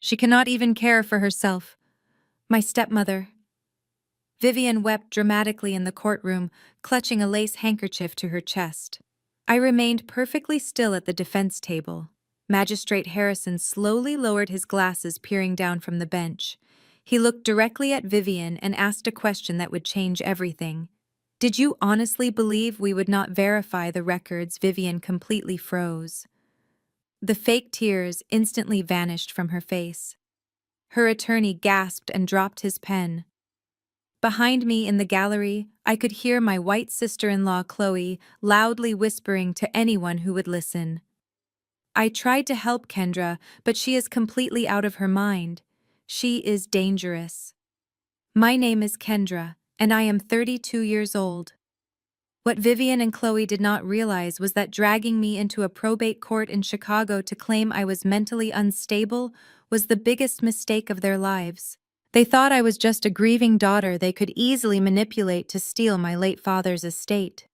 She cannot even care for herself. My stepmother. Vivian wept dramatically in the courtroom, clutching a lace handkerchief to her chest. I remained perfectly still at the defense table. Magistrate Harrison slowly lowered his glasses, peering down from the bench. He looked directly at Vivian and asked a question that would change everything. Did you honestly believe we would not verify the records? Vivian completely froze. The fake tears instantly vanished from her face. Her attorney gasped and dropped his pen. Behind me in the gallery, I could hear my white sister-in-law Chloe loudly whispering to anyone who would listen. I tried to help Kendra, but she is completely out of her mind. She is dangerous. My name is Kendra, and I am 32 years old. What Vivian and Chloe did not realize was that dragging me into a probate court in Chicago to claim I was mentally unstable was the biggest mistake of their lives. They thought I was just a grieving daughter they could easily manipulate to steal my late father's estate.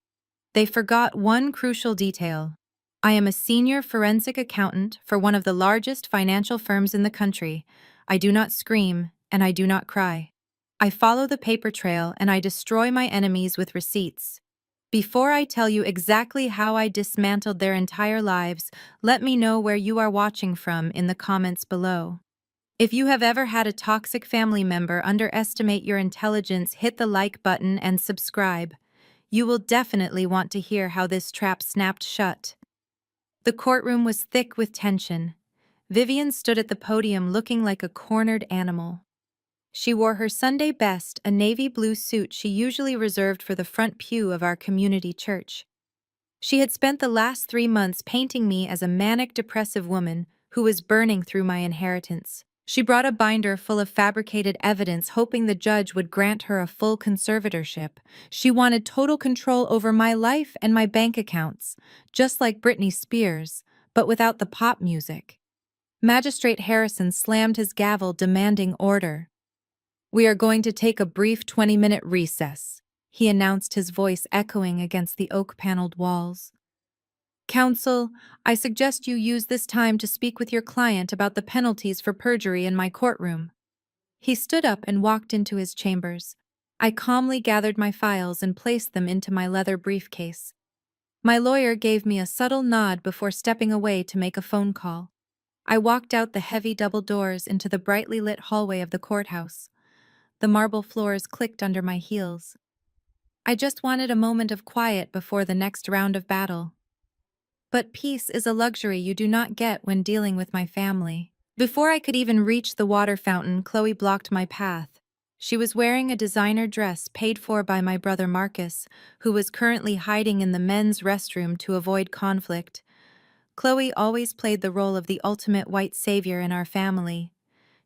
They forgot one crucial detail. I am a senior forensic accountant for one of the largest financial firms in the country. I do not scream, and I do not cry. I follow the paper trail and I destroy my enemies with receipts. Before I tell you exactly how I dismantled their entire lives, let me know where you are watching from in the comments below. If you have ever had a toxic family member underestimate your intelligence, hit the like button and subscribe. You will definitely want to hear how this trap snapped shut. The courtroom was thick with tension. Vivian stood at the podium looking like a cornered animal. She wore her Sunday best, a navy blue suit she usually reserved for the front pew of our community church. She had spent the last 3 months painting me as a manic depressive woman who was burning through my inheritance. She brought a binder full of fabricated evidence, hoping the judge would grant her a full conservatorship. She wanted total control over my life and my bank accounts, just like Britney Spears, but without the pop music. Magistrate Harrison slammed his gavel, demanding order. "We are going to take a brief 20-minute recess," he announced, his voice echoing against the oak-paneled walls. "Counsel, I suggest you use this time to speak with your client about the penalties for perjury in my courtroom." He stood up and walked into his chambers. I calmly gathered my files and placed them into my leather briefcase. My lawyer gave me a subtle nod before stepping away to make a phone call. I walked out the heavy double doors into the brightly lit hallway of the courthouse. The marble floors clicked under my heels. I just wanted a moment of quiet before the next round of battle. But peace is a luxury you do not get when dealing with my family. Before I could even reach the water fountain, Chloe blocked my path. She was wearing a designer dress paid for by my brother Marcus, who was currently hiding in the men's restroom to avoid conflict. Chloe always played the role of the ultimate white savior in our family.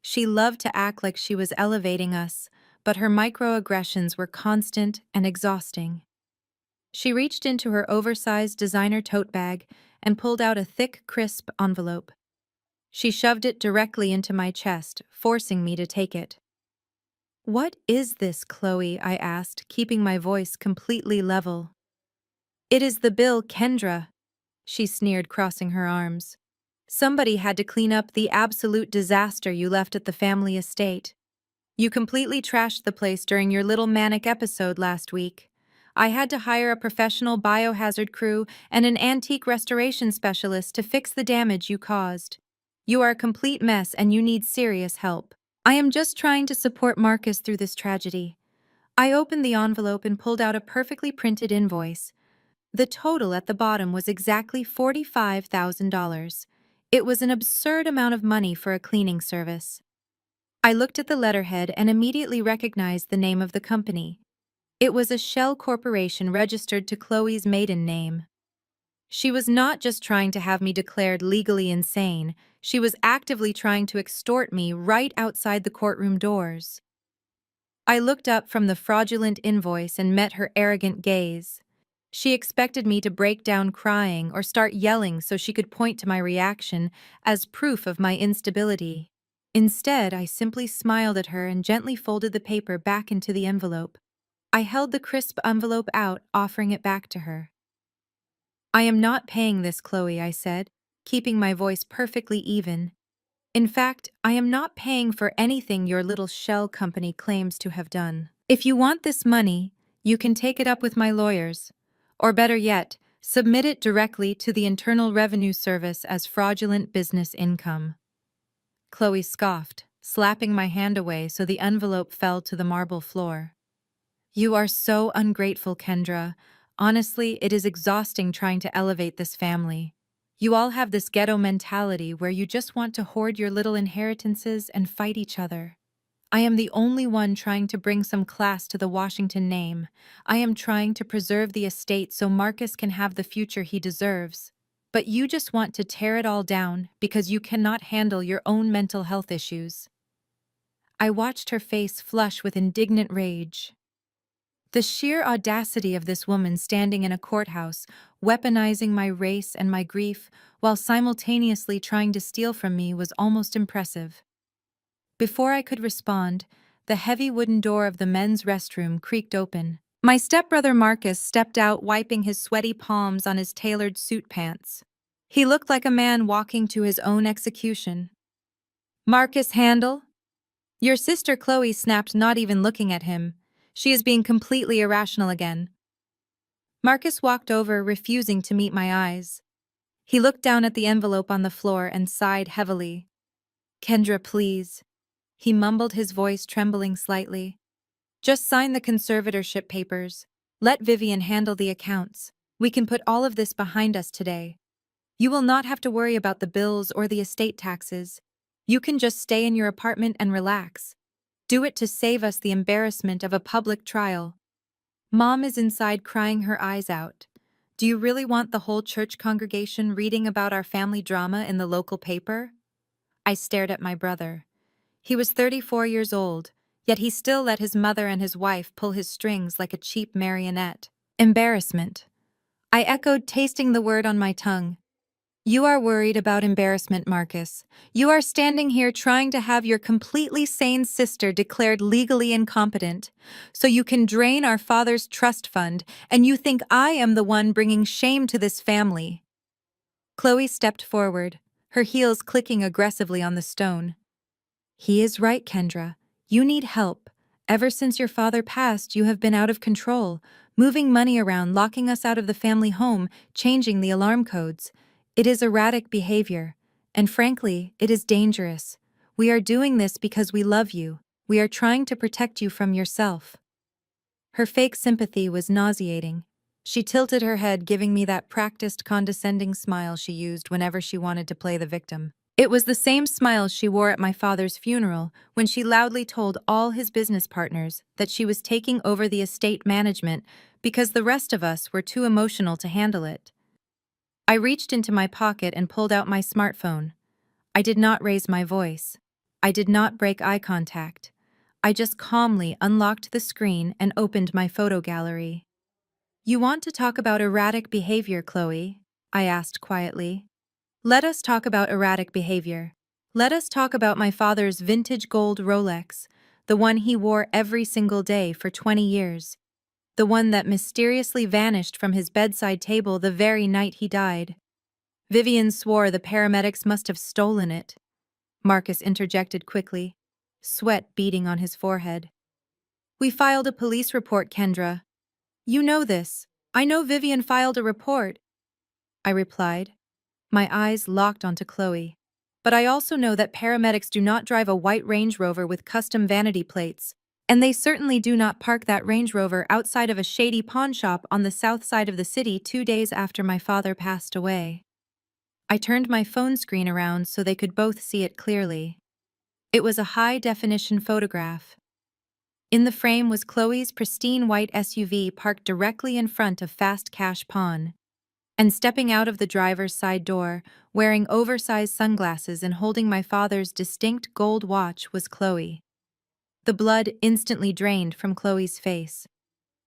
She loved to act like she was elevating us, but her microaggressions were constant and exhausting. She reached into her oversized designer tote bag and pulled out a thick, crisp envelope. She shoved it directly into my chest, forcing me to take it. "What is this, Chloe?" I asked, keeping my voice completely level. "It is the bill, Kendra," she sneered, crossing her arms. "Somebody had to clean up the absolute disaster you left at the family estate. You completely trashed the place during your little manic episode last week. I had to hire a professional biohazard crew and an antique restoration specialist to fix the damage you caused. You are a complete mess and you need serious help. I am just trying to support Marcus through this tragedy." I opened the envelope and pulled out a perfectly printed invoice. The total at the bottom was exactly $45,000. It was an absurd amount of money for a cleaning service. I looked at the letterhead and immediately recognized the name of the company. It was a shell corporation registered to Chloe's maiden name. She was not just trying to have me declared legally insane, she was actively trying to extort me right outside the courtroom doors. I looked up from the fraudulent invoice and met her arrogant gaze. She expected me to break down crying or start yelling so she could point to my reaction as proof of my instability. Instead, I simply smiled at her and gently folded the paper back into the envelope. I held the crisp envelope out, offering it back to her. "I am not paying this, Chloe," I said, keeping my voice perfectly even. In fact, I am not paying for anything your little shell company claims to have done. If you want this money, you can take it up with my lawyers. Or better yet, submit it directly to the Internal Revenue Service as fraudulent business income. Chloe scoffed, slapping my hand away so the envelope fell to the marble floor. You are so ungrateful, Kendra. Honestly, it is exhausting trying to elevate this family. You all have this ghetto mentality where you just want to hoard your little inheritances and fight each other. I am the only one trying to bring some class to the Washington name. I am trying to preserve the estate so Marcus can have the future he deserves. But you just want to tear it all down because you cannot handle your own mental health issues. I watched her face flush with indignant rage. The sheer audacity of this woman standing in a courthouse, weaponizing my race and my grief, while simultaneously trying to steal from me was almost impressive. Before I could respond, the heavy wooden door of the men's restroom creaked open. My stepbrother Marcus stepped out, wiping his sweaty palms on his tailored suit pants. He looked like a man walking to his own execution. "Marcus Handel?" Your sister Chloe snapped, not even looking at him. She is being completely irrational again. Marcus walked over, refusing to meet my eyes. He looked down at the envelope on the floor and sighed heavily. "Kendra, please." He mumbled, his voice trembling slightly. "Just sign the conservatorship papers. Let Vivian handle the accounts. We can put all of this behind us today. You will not have to worry about the bills or the estate taxes. You can just stay in your apartment and relax. Do it to save us the embarrassment of a public trial." Mom is inside crying her eyes out. "Do you really want the whole church congregation reading about our family drama in the local paper?" I stared at my brother. He was 34 years old, yet he still let his mother and his wife pull his strings like a cheap marionette. Embarrassment. I echoed, tasting the word on my tongue. You are worried about embarrassment, Marcus. You are standing here trying to have your completely sane sister declared legally incompetent, so you can drain our father's trust fund, and you think I am the one bringing shame to this family. Chloe stepped forward, her heels clicking aggressively on the stone. He is right, Kendra. You need help. Ever since your father passed, you have been out of control, moving money around, locking us out of the family home, changing the alarm codes. It is erratic behavior, and frankly, it is dangerous. We are doing this because we love you. We are trying to protect you from yourself. Her fake sympathy was nauseating. She tilted her head, giving me that practiced condescending smile she used whenever she wanted to play the victim. It was the same smile she wore at my father's funeral when she loudly told all his business partners that she was taking over the estate management because the rest of us were too emotional to handle it. I reached into my pocket and pulled out my smartphone. I did not raise my voice. I did not break eye contact. I just calmly unlocked the screen and opened my photo gallery. "You want to talk about erratic behavior, Chloe?" I asked quietly. "Let us talk about erratic behavior. Let us talk about my father's vintage gold Rolex, the one he wore every single day for 20 years. The one that mysteriously vanished from his bedside table the very night he died." Vivian swore the paramedics must have stolen it. Marcus interjected quickly, sweat beading on his forehead. "We filed a police report, Kendra." "You know this. I know Vivian filed a report," I replied, my eyes locked onto Chloe. "But I also know that paramedics do not drive a white Range Rover with custom vanity plates, and they certainly do not park that Range Rover outside of a shady pawn shop on the south side of the city 2 days after my father passed away." I turned my phone screen around so they could both see it clearly. It was a high-definition photograph. In the frame was Chloe's pristine white SUV parked directly in front of Fast Cash Pawn. And stepping out of the driver's side door, wearing oversized sunglasses and holding my father's distinct gold watch, was Chloe. The blood instantly drained from Chloe's face.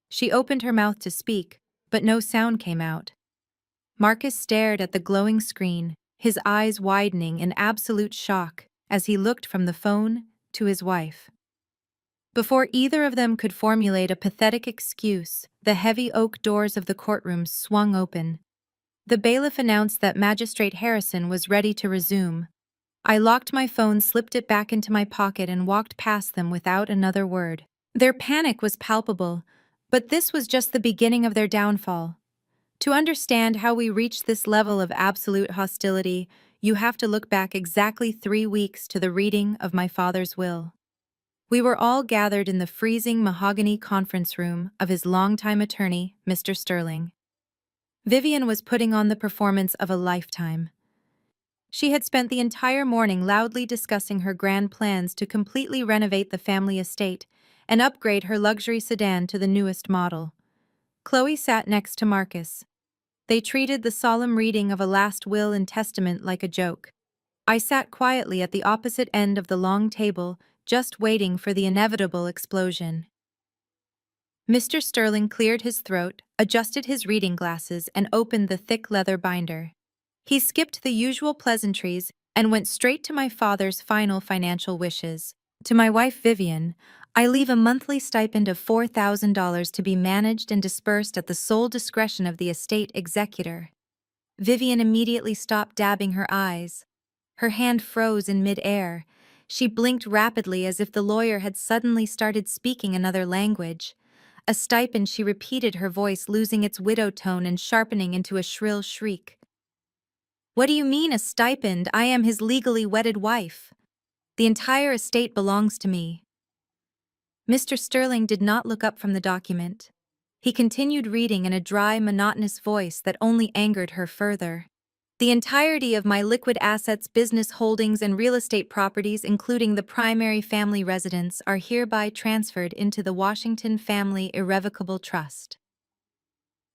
She opened her mouth to speak, but no sound came out. Marcus stared at the glowing screen, his eyes widening in absolute shock as he looked from the phone to his wife. Before either of them could formulate a pathetic excuse, the heavy oak doors of the courtroom swung open. The bailiff announced that Magistrate Harrison was ready to resume. I locked my phone, slipped it back into my pocket, and walked past them without another word. Their panic was palpable, but this was just the beginning of their downfall. To understand how we reached this level of absolute hostility, you have to look back exactly 3 weeks to the reading of my father's will. We were all gathered in the freezing mahogany conference room of his longtime attorney, Mr. Sterling. Vivian was putting on the performance of a lifetime. She had spent the entire morning loudly discussing her grand plans to completely renovate the family estate and upgrade her luxury sedan to the newest model. Chloe sat next to Marcus. They treated the solemn reading of a last will and testament like a joke. I sat quietly at the opposite end of the long table, just waiting for the inevitable explosion. Mr. Sterling cleared his throat, adjusted his reading glasses, and opened the thick leather binder. He skipped the usual pleasantries and went straight to my father's final financial wishes. To my wife Vivian, I leave a monthly stipend of $4,000 to be managed and dispersed at the sole discretion of the estate executor. Vivian immediately stopped dabbing her eyes. Her hand froze in mid-air. She blinked rapidly as if the lawyer had suddenly started speaking another language. A stipend, she repeated, her voice losing its widow tone and sharpening into a shrill shriek. What do you mean, a stipend? I am his legally wedded wife. The entire estate belongs to me. Mr. Sterling did not look up from the document. He continued reading in a dry, monotonous voice that only angered her further. The entirety of my liquid assets, business holdings, and real estate properties, including the primary family residence, are hereby transferred into the Washington Family Irrevocable Trust.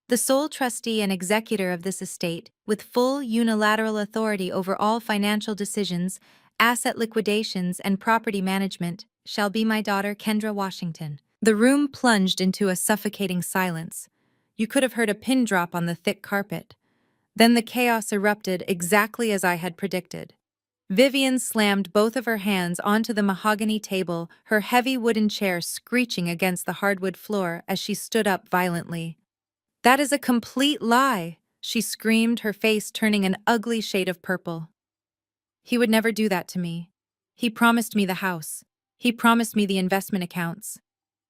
The sole trustee and executor of this estate, with full unilateral authority over all financial decisions, asset liquidations, and property management, shall be my daughter, Kendra Washington. The room plunged into a suffocating silence. You could have heard a pin drop on the thick carpet. Then the chaos erupted exactly as I had predicted. Vivian slammed both of her hands onto the mahogany table, her heavy wooden chair screeching against the hardwood floor as she stood up violently. That is a complete lie, she screamed, her face turning an ugly shade of purple. He would never do that to me. He promised me the house. He promised me the investment accounts.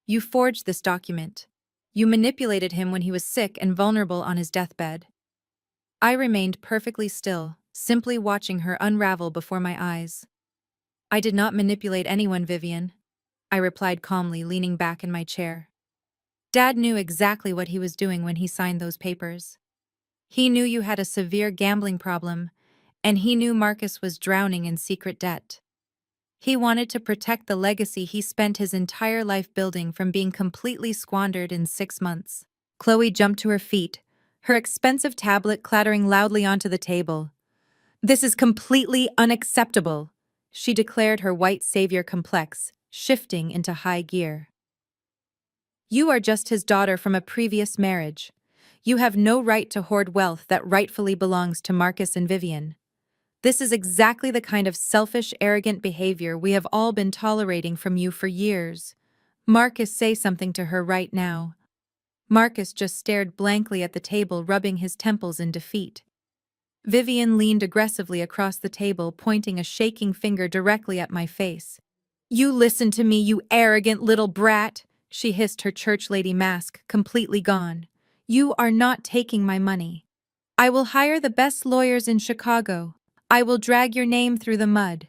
You forged this document. You manipulated him when he was sick and vulnerable on his deathbed. I remained perfectly still, simply watching her unravel before my eyes. I did not manipulate anyone, Vivian, I replied calmly, leaning back in my chair. Dad knew exactly what he was doing when he signed those papers. He knew you had a severe gambling problem, and he knew Marcus was drowning in secret debt. He wanted to protect the legacy he spent his entire life building from being completely squandered in 6 months. Chloe jumped to her feet, her expensive tablet clattering loudly onto the table. This is completely unacceptable, she declared, her white savior complex shifting into high gear. You are just his daughter from a previous marriage. You have no right to hoard wealth that rightfully belongs to Marcus and Vivian. This is exactly the kind of selfish, arrogant behavior we have all been tolerating from you for years. Marcus, say something to her right now. Marcus just stared blankly at the table, rubbing his temples in defeat. Vivian leaned aggressively across the table, pointing a shaking finger directly at my face. You listen to me, you arrogant little brat, she hissed, her church lady mask completely gone. You are not taking my money. I will hire the best lawyers in Chicago. I will drag your name through the mud.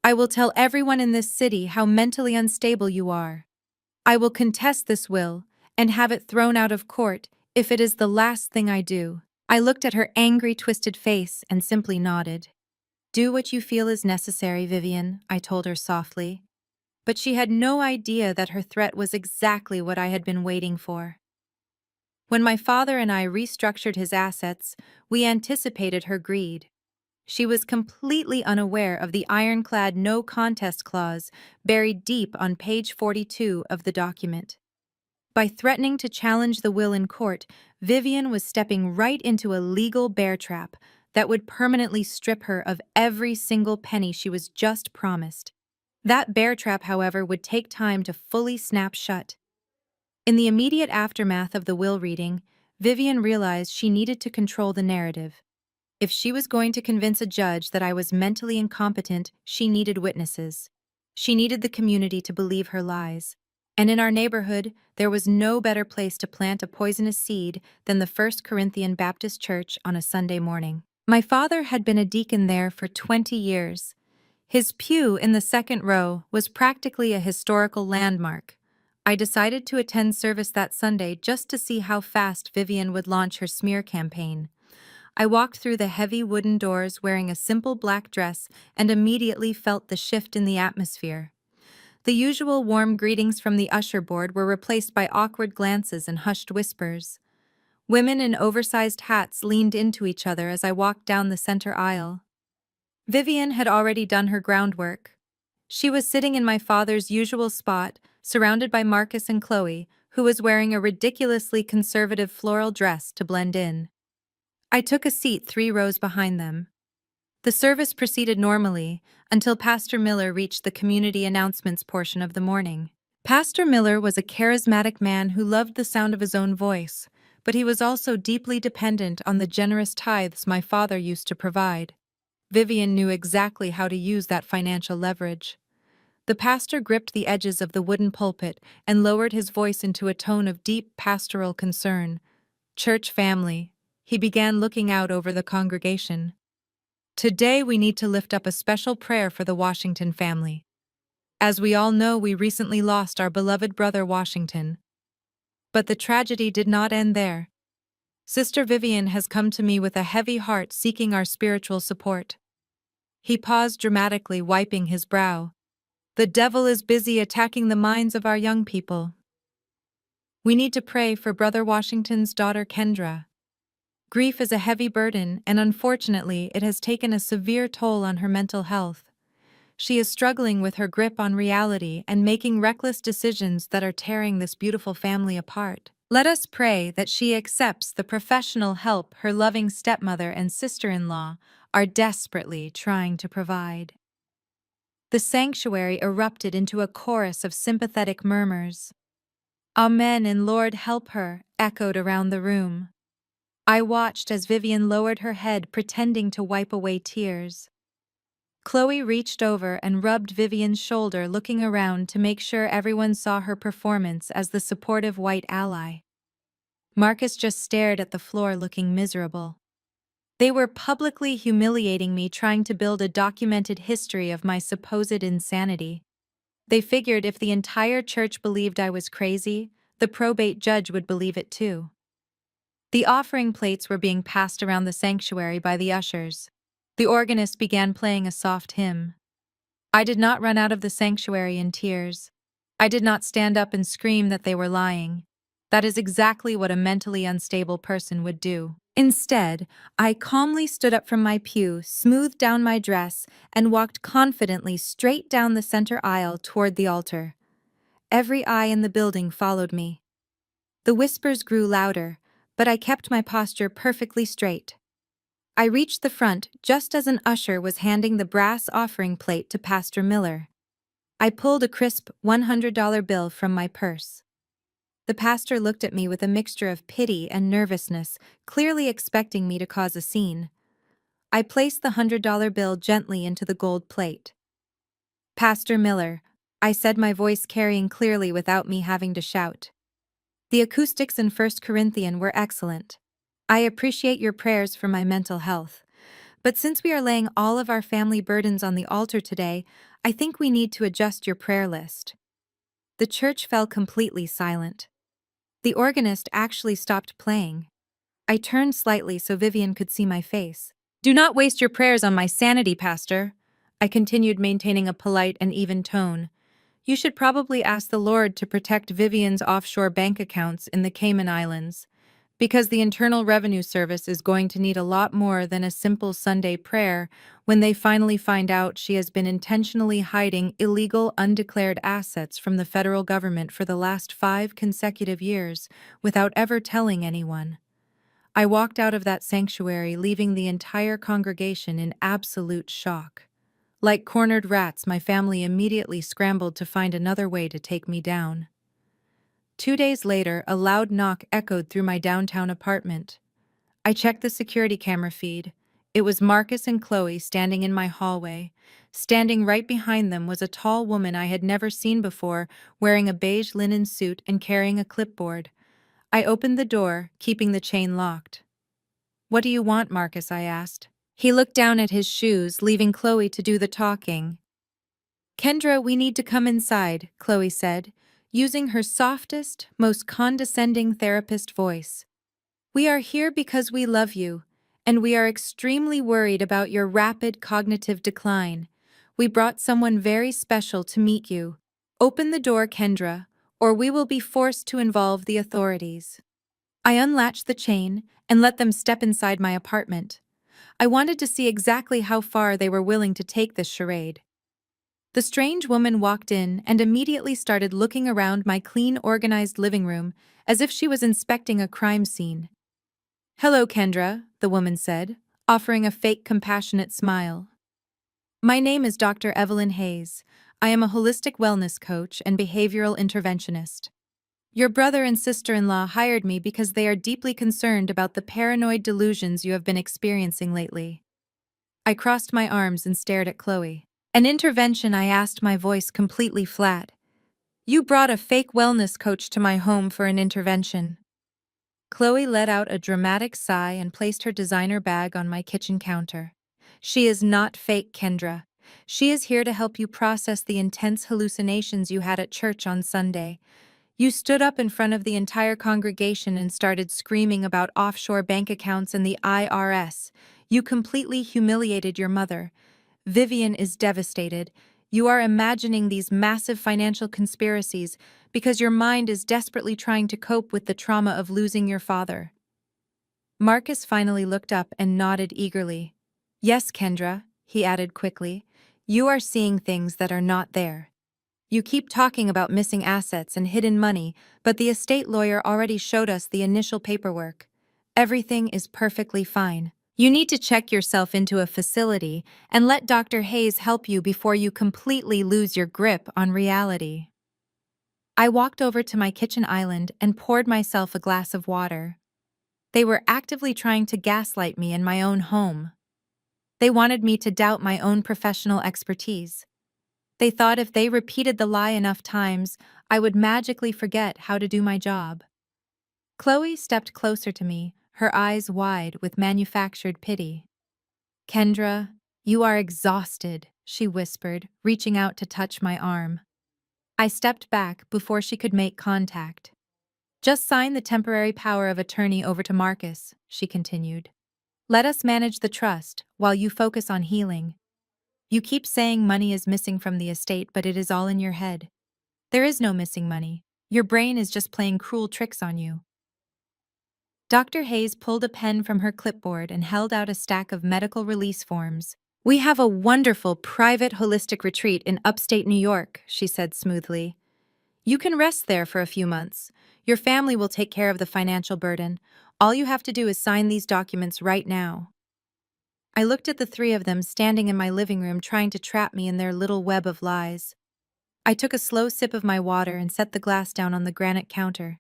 I will tell everyone in this city how mentally unstable you are. I will contest this will and have it thrown out of court if it is the last thing I do. I looked at her angry, twisted face and simply nodded. Do what you feel is necessary, Vivian, I told her softly. But she had no idea that her threat was exactly what I had been waiting for. When my father and I restructured his assets, we anticipated her greed. She was completely unaware of the ironclad no contest clause buried deep on page 42 of the document. By threatening to challenge the will in court, Vivian was stepping right into a legal bear trap that would permanently strip her of every single penny she was just promised. That bear trap, however, would take time to fully snap shut. In the immediate aftermath of the will reading, Vivian realized she needed to control the narrative. If she was going to convince a judge that I was mentally incompetent, she needed witnesses. She needed the community to believe her lies. And in our neighborhood, there was no better place to plant a poisonous seed than the First Corinthian Baptist Church on a Sunday morning. My father had been a deacon there for 20 years. His pew in the second row was practically a historical landmark. I decided to attend service that Sunday just to see how fast Vivian would launch her smear campaign. I walked through the heavy wooden doors wearing a simple black dress and immediately felt the shift in the atmosphere. The usual warm greetings from the usher board were replaced by awkward glances and hushed whispers. Women in oversized hats leaned into each other as I walked down the center aisle. Vivian had already done her groundwork. She was sitting in my father's usual spot, surrounded by Marcus and Chloe, who was wearing a ridiculously conservative floral dress to blend in. I took a seat 3 rows behind them. The service proceeded normally until Pastor Miller reached the community announcements portion of the morning. Pastor Miller was a charismatic man who loved the sound of his own voice, but he was also deeply dependent on the generous tithes my father used to provide. Vivian knew exactly how to use that financial leverage. The pastor gripped the edges of the wooden pulpit and lowered his voice into a tone of deep pastoral concern. "Church family," he began, looking out over the congregation. "Today we need to lift up a special prayer for the Washington family. As we all know, we recently lost our beloved brother Washington. But the tragedy did not end there. Sister Vivian has come to me with a heavy heart seeking our spiritual support." He paused dramatically, wiping his brow. "The devil is busy attacking the minds of our young people. We need to pray for Brother Washington's daughter Kendra. Grief is a heavy burden, and unfortunately, it has taken a severe toll on her mental health. She is struggling with her grip on reality and making reckless decisions that are tearing this beautiful family apart. Let us pray that she accepts the professional help her loving stepmother and sister-in-law are desperately trying to provide." The sanctuary erupted into a chorus of sympathetic murmurs. "Amen" and "Lord help her" echoed around the room. I watched as Vivian lowered her head, pretending to wipe away tears. Chloe reached over and rubbed Vivian's shoulder, looking around to make sure everyone saw her performance as the supportive white ally. Marcus just stared at the floor, looking miserable. They were publicly humiliating me, trying to build a documented history of my supposed insanity. They figured if the entire church believed I was crazy, the probate judge would believe it too. The offering plates were being passed around the sanctuary by the ushers. The organist began playing a soft hymn. I did not run out of the sanctuary in tears. I did not stand up and scream that they were lying. That is exactly what a mentally unstable person would do. Instead, I calmly stood up from my pew, smoothed down my dress, and walked confidently straight down the center aisle toward the altar. Every eye in the building followed me. The whispers grew louder, but I kept my posture perfectly straight. I reached the front just as an usher was handing the brass offering plate to Pastor Miller. I pulled a crisp $100 bill from my purse. The pastor looked at me with a mixture of pity and nervousness, clearly expecting me to cause a scene. I placed the $100 bill gently into the gold plate. "Pastor Miller," I said, my voice carrying clearly without me having to shout. "The acoustics in First Corinthian were excellent. I appreciate your prayers for my mental health. But since we are laying all of our family burdens on the altar today, I think we need to adjust your prayer list." The church fell completely silent. The organist actually stopped playing. I turned slightly so Vivian could see my face. "Do not waste your prayers on my sanity, Pastor," I continued, maintaining a polite and even tone. "You should probably ask the Lord to protect Vivian's offshore bank accounts in the Cayman Islands, because the Internal Revenue Service is going to need a lot more than a simple Sunday prayer when they finally find out she has been intentionally hiding illegal, undeclared assets from the federal government for the last 5 consecutive years without ever telling anyone." I walked out of that sanctuary, leaving the entire congregation in absolute shock. Like cornered rats, my family immediately scrambled to find another way to take me down. 2 days later, a loud knock echoed through my downtown apartment. I checked the security camera feed. It was Marcus and Chloe standing in my hallway. Standing right behind them was a tall woman I had never seen before, wearing a beige linen suit and carrying a clipboard. I opened the door, keeping the chain locked. "What do you want, Marcus?" I asked. He looked down at his shoes, leaving Chloe to do the talking. "Kendra, we need to come inside," Chloe said, using her softest, most condescending therapist voice. "We are here because we love you, and we are extremely worried about your rapid cognitive decline. We brought someone very special to meet you. Open the door, Kendra, or we will be forced to involve the authorities." I unlatched the chain and let them step inside my apartment. I wanted to see exactly how far they were willing to take this charade. The strange woman walked in and immediately started looking around my clean, organized living room as if she was inspecting a crime scene. "Hello, Kendra," the woman said, offering a fake compassionate smile. "My name is Dr. Evelyn Hayes. I am a holistic wellness coach and behavioral interventionist. Your brother and sister-in-law hired me because they are deeply concerned about the paranoid delusions you have been experiencing lately." I crossed my arms and stared at Chloe. "An intervention?" I asked, my voice completely flat. "You brought a fake wellness coach to my home for an intervention." Chloe let out a dramatic sigh and placed her designer bag on my kitchen counter. "She is not fake, Kendra. She is here to help you process the intense hallucinations you had at church on Sunday. You stood up in front of the entire congregation and started screaming about offshore bank accounts and the IRS. You completely humiliated your mother. Vivian is devastated. You are imagining these massive financial conspiracies because your mind is desperately trying to cope with the trauma of losing your father." Marcus finally looked up and nodded eagerly. "Yes, Kendra," he added quickly. "You are seeing things that are not there. You keep talking about missing assets and hidden money, but the estate lawyer already showed us the initial paperwork. Everything is perfectly fine. You need to check yourself into a facility and let Dr. Hayes help you before you completely lose your grip on reality." I walked over to my kitchen island and poured myself a glass of water. They were actively trying to gaslight me in my own home. They wanted me to doubt my own professional expertise. They thought if they repeated the lie enough times, I would magically forget how to do my job. Chloe stepped closer to me, her eyes wide with manufactured pity. "Kendra, you are exhausted," she whispered, reaching out to touch my arm. I stepped back before she could make contact. "Just sign the temporary power of attorney over to Marcus," she continued. "Let us manage the trust while you focus on healing. You keep saying money is missing from the estate, but it is all in your head. There is no missing money. Your brain is just playing cruel tricks on you." Dr. Hayes pulled a pen from her clipboard and held out a stack of medical release forms. "We have a wonderful private holistic retreat in upstate New York," she said smoothly. "You can rest there for a few months. Your family will take care of the financial burden. All you have to do is sign these documents right now." I looked at the three of them standing in my living room trying to trap me in their little web of lies. I took a slow sip of my water and set the glass down on the granite counter.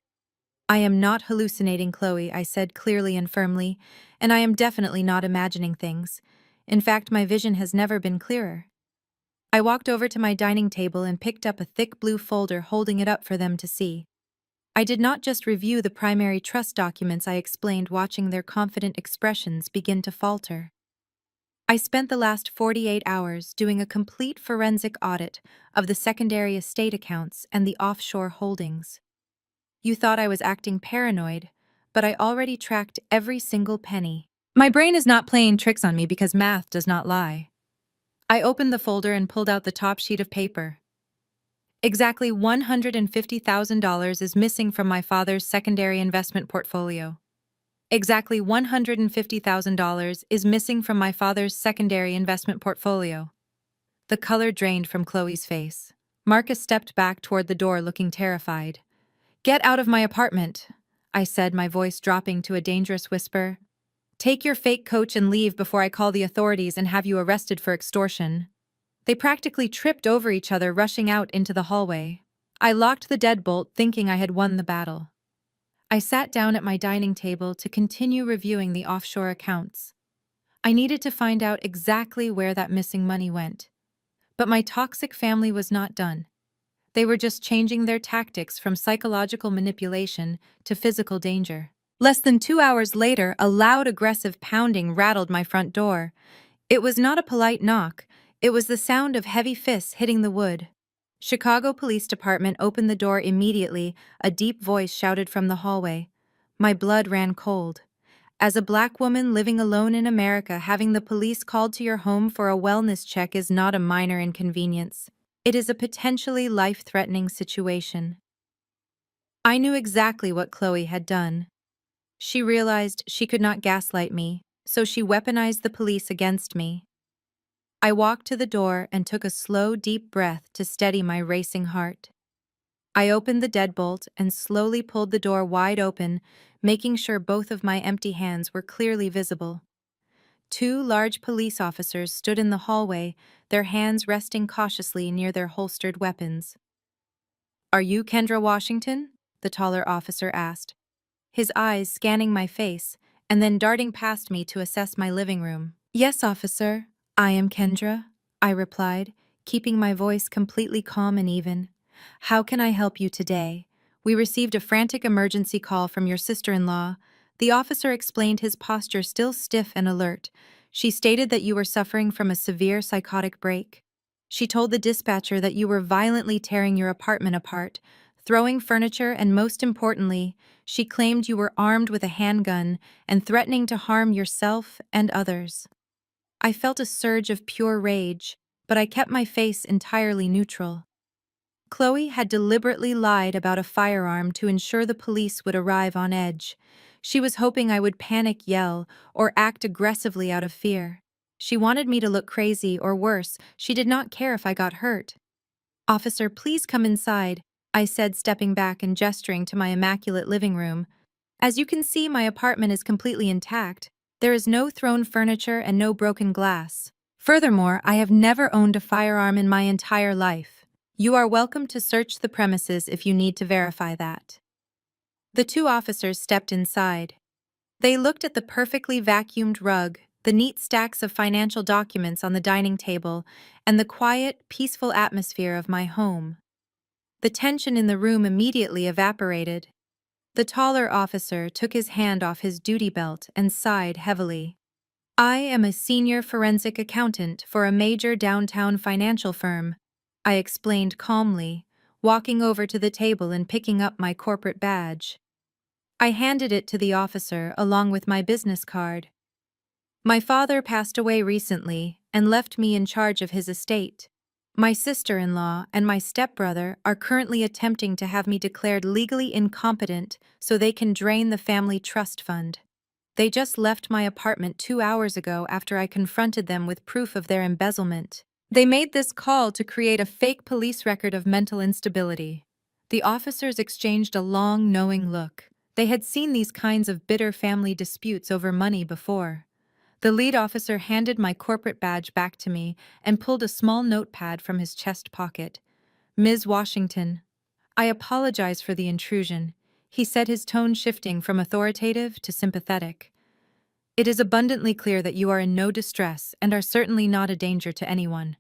"I am not hallucinating, Chloe," I said clearly and firmly, "and I am definitely not imagining things. In fact, my vision has never been clearer." I walked over to my dining table and picked up a thick blue folder, holding it up for them to see. I did not just review the primary trust documents, I explained, watching their confident expressions begin to falter. I spent the last 48 hours doing a complete forensic audit of the secondary estate accounts and the offshore holdings. You thought I was acting paranoid, but I already tracked every single penny. My brain is not playing tricks on me because math does not lie. I opened the folder and pulled out the top sheet of paper. Exactly $150,000 is missing from my father's secondary investment portfolio. Exactly $150,000 is missing from my father's secondary investment portfolio. The color drained from Chloe's face. Marcus stepped back toward the door, looking terrified. "Get out of my apartment," I said, my voice dropping to a dangerous whisper. "Take your fake coach and leave before I call the authorities and have you arrested for extortion." They practically tripped over each other, rushing out into the hallway. I locked the deadbolt, thinking I had won the battle. I sat down at my dining table to continue reviewing the offshore accounts. I needed to find out exactly where that missing money went. But my toxic family was not done. They were just changing their tactics from psychological manipulation to physical danger. Less than 2 hours later, a loud, aggressive pounding rattled my front door. It was not a polite knock, it was the sound of heavy fists hitting the wood. Chicago Police Department opened the door immediately, a deep voice shouted from the hallway. My blood ran cold. As a black woman living alone in America, having the police called to your home for a wellness check is not a minor inconvenience. It is a potentially life-threatening situation. I knew exactly what Chloe had done. She realized she could not gaslight me, so she weaponized the police against me. I walked to the door and took a slow, deep breath to steady my racing heart. I opened the deadbolt and slowly pulled the door wide open, making sure both of my empty hands were clearly visible. Two large police officers stood in the hallway, their hands resting cautiously near their holstered weapons. "Are you Kendra Washington?" the taller officer asked, his eyes scanning my face and then darting past me to assess my living room. "Yes, officer, I am Kendra," I replied, keeping my voice completely calm and even. "How can I help you today? We received a frantic emergency call from your sister-in-law." The officer explained, his posture still stiff and alert. "She stated that you were suffering from a severe psychotic break. She told the dispatcher that you were violently tearing your apartment apart, throwing furniture, and most importantly, she claimed you were armed with a handgun and threatening to harm yourself and others." I felt a surge of pure rage, but I kept my face entirely neutral. Chloe had deliberately lied about a firearm to ensure the police would arrive on edge. She was hoping I would panic, yell, or act aggressively out of fear. She wanted me to look crazy, or worse, she did not care if I got hurt. "Officer, please come inside," I said, stepping back and gesturing to my immaculate living room. "As you can see, my apartment is completely intact. There is no thrown furniture and no broken glass. Furthermore, I have never owned a firearm in my entire life. You are welcome to search the premises if you need to verify that." The two officers stepped inside. They looked at the perfectly vacuumed rug, the neat stacks of financial documents on the dining table, and the quiet, peaceful atmosphere of my home. The tension in the room immediately evaporated. The taller officer took his hand off his duty belt and sighed heavily. "I am a senior forensic accountant for a major downtown financial firm," I explained calmly, walking over to the table and picking up my corporate badge. I handed it to the officer along with my business card. "My father passed away recently and left me in charge of his estate. My sister-in-law and my stepbrother are currently attempting to have me declared legally incompetent so they can drain the family trust fund. They just left my apartment 2 hours ago after I confronted them with proof of their embezzlement. They made this call to create a fake police record of mental instability." The officers exchanged a long, knowing look. They had seen these kinds of bitter family disputes over money before. The lead officer handed my corporate badge back to me and pulled a small notepad from his chest pocket. "Ms. Washington, I apologize for the intrusion," he said, his tone shifting from authoritative to sympathetic. "It is abundantly clear that you are in no distress and are certainly not a danger to anyone."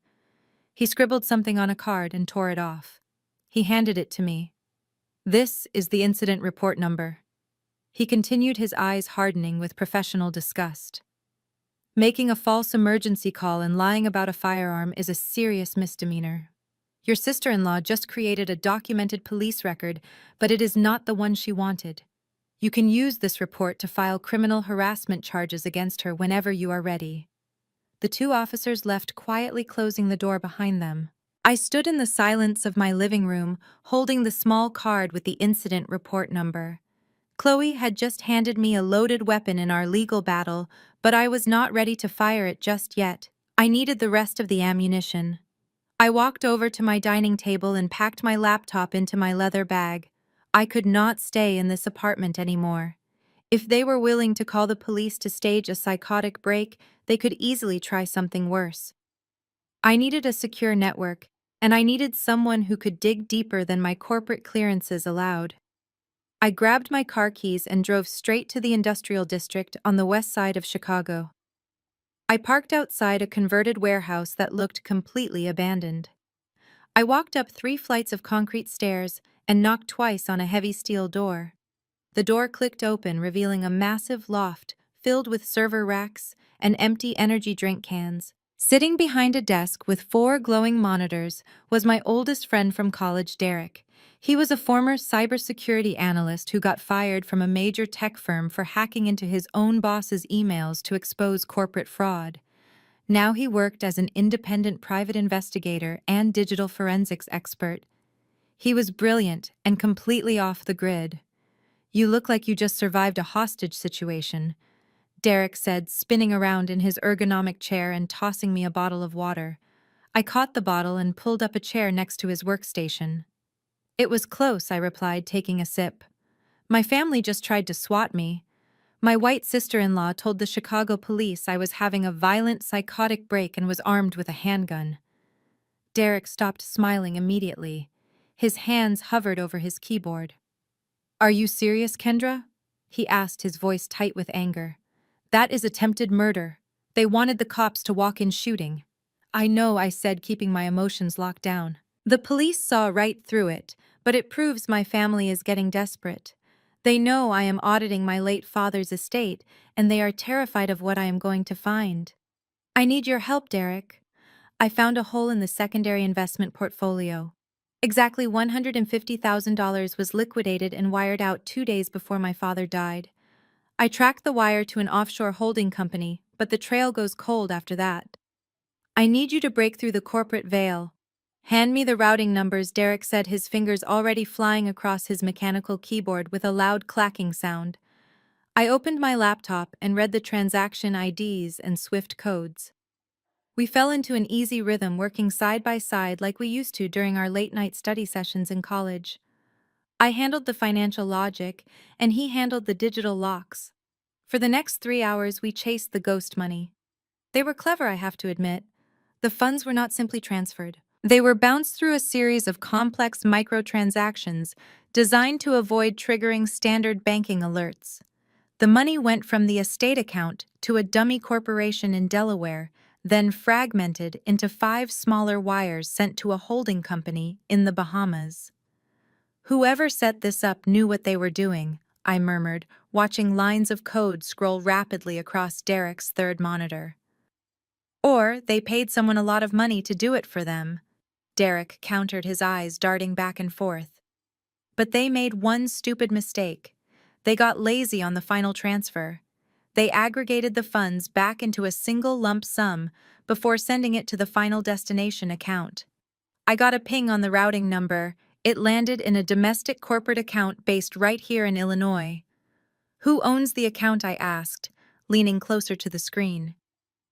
He scribbled something on a card and tore it off. He handed it to me. "This is the incident report number." He continued, his eyes hardening with professional disgust. "Making a false emergency call and lying about a firearm is a serious misdemeanor. Your sister-in-law just created a documented police record, but it is not the one she wanted. You can use this report to file criminal harassment charges against her whenever you are ready." The two officers left, quietly closing the door behind them. I stood in the silence of my living room, holding the small card with the incident report number. Chloe had just handed me a loaded weapon in our legal battle, but I was not ready to fire it just yet. I needed the rest of the ammunition. I walked over to my dining table and packed my laptop into my leather bag. I could not stay in this apartment anymore. If they were willing to call the police to stage a psychotic break, they could easily try something worse. I needed a secure network, and I needed someone who could dig deeper than my corporate clearances allowed. I grabbed my car keys and drove straight to the industrial district on the west side of Chicago. I parked outside a converted warehouse that looked completely abandoned. I walked up 3 flights of concrete stairs and knocked twice on a heavy steel door. The door clicked open, revealing a massive loft filled with server racks and empty energy drink cans. Sitting behind a desk with 4 glowing monitors was my oldest friend from college, Derek. He was a former cybersecurity analyst who got fired from a major tech firm for hacking into his own boss's emails to expose corporate fraud. Now he worked as an independent private investigator and digital forensics expert. He was brilliant and completely off the grid. "You look like you just survived a hostage situation," Derek said, spinning around in his ergonomic chair and tossing me a bottle of water. I caught the bottle and pulled up a chair next to his workstation. "It was close," I replied, taking a sip. "My family just tried to swat me. My white sister-in-law told the Chicago police I was having a violent psychotic break and was armed with a handgun." Derek stopped smiling immediately. His hands hovered over his keyboard. "Are you serious, Kendra?" he asked, his voice tight with anger. "That is attempted murder. They wanted the cops to walk in shooting." "I know," I said, keeping my emotions locked down. "The police saw right through it, but it proves my family is getting desperate. They know I am auditing my late father's estate, and they are terrified of what I am going to find. I need your help, Derek." I found a hole in the secondary investment portfolio. Exactly $150,000 was liquidated and wired out 2 days before my father died. I tracked the wire to an offshore holding company, but the trail goes cold after that. "I need you to break through the corporate veil. Hand me the routing numbers," Derek said, his fingers already flying across his mechanical keyboard with a loud clacking sound. I opened my laptop and read the transaction IDs and Swift codes. We fell into an easy rhythm, working side by side like we used to during our late-night study sessions in college. I handled the financial logic, and he handled the digital locks. For the next 3 hours, we chased the ghost money. They were clever, I have to admit. The funds were not simply transferred. They were bounced through a series of complex microtransactions designed to avoid triggering standard banking alerts. The money went from the estate account to a dummy corporation in Delaware, then fragmented into 5 smaller wires sent to a holding company in the Bahamas. "Whoever set this up knew what they were doing," I murmured, watching lines of code scroll rapidly across Derek's third monitor. "Or they paid someone a lot of money to do it for them," Derek countered, his eyes darting back and forth. "But they made one stupid mistake. They got lazy on the final transfer. They aggregated the funds back into a single lump sum before sending it to the final destination account. I got a ping on the routing number. It landed in a domestic corporate account based right here in Illinois." "Who owns the account?" I asked, leaning closer to the screen.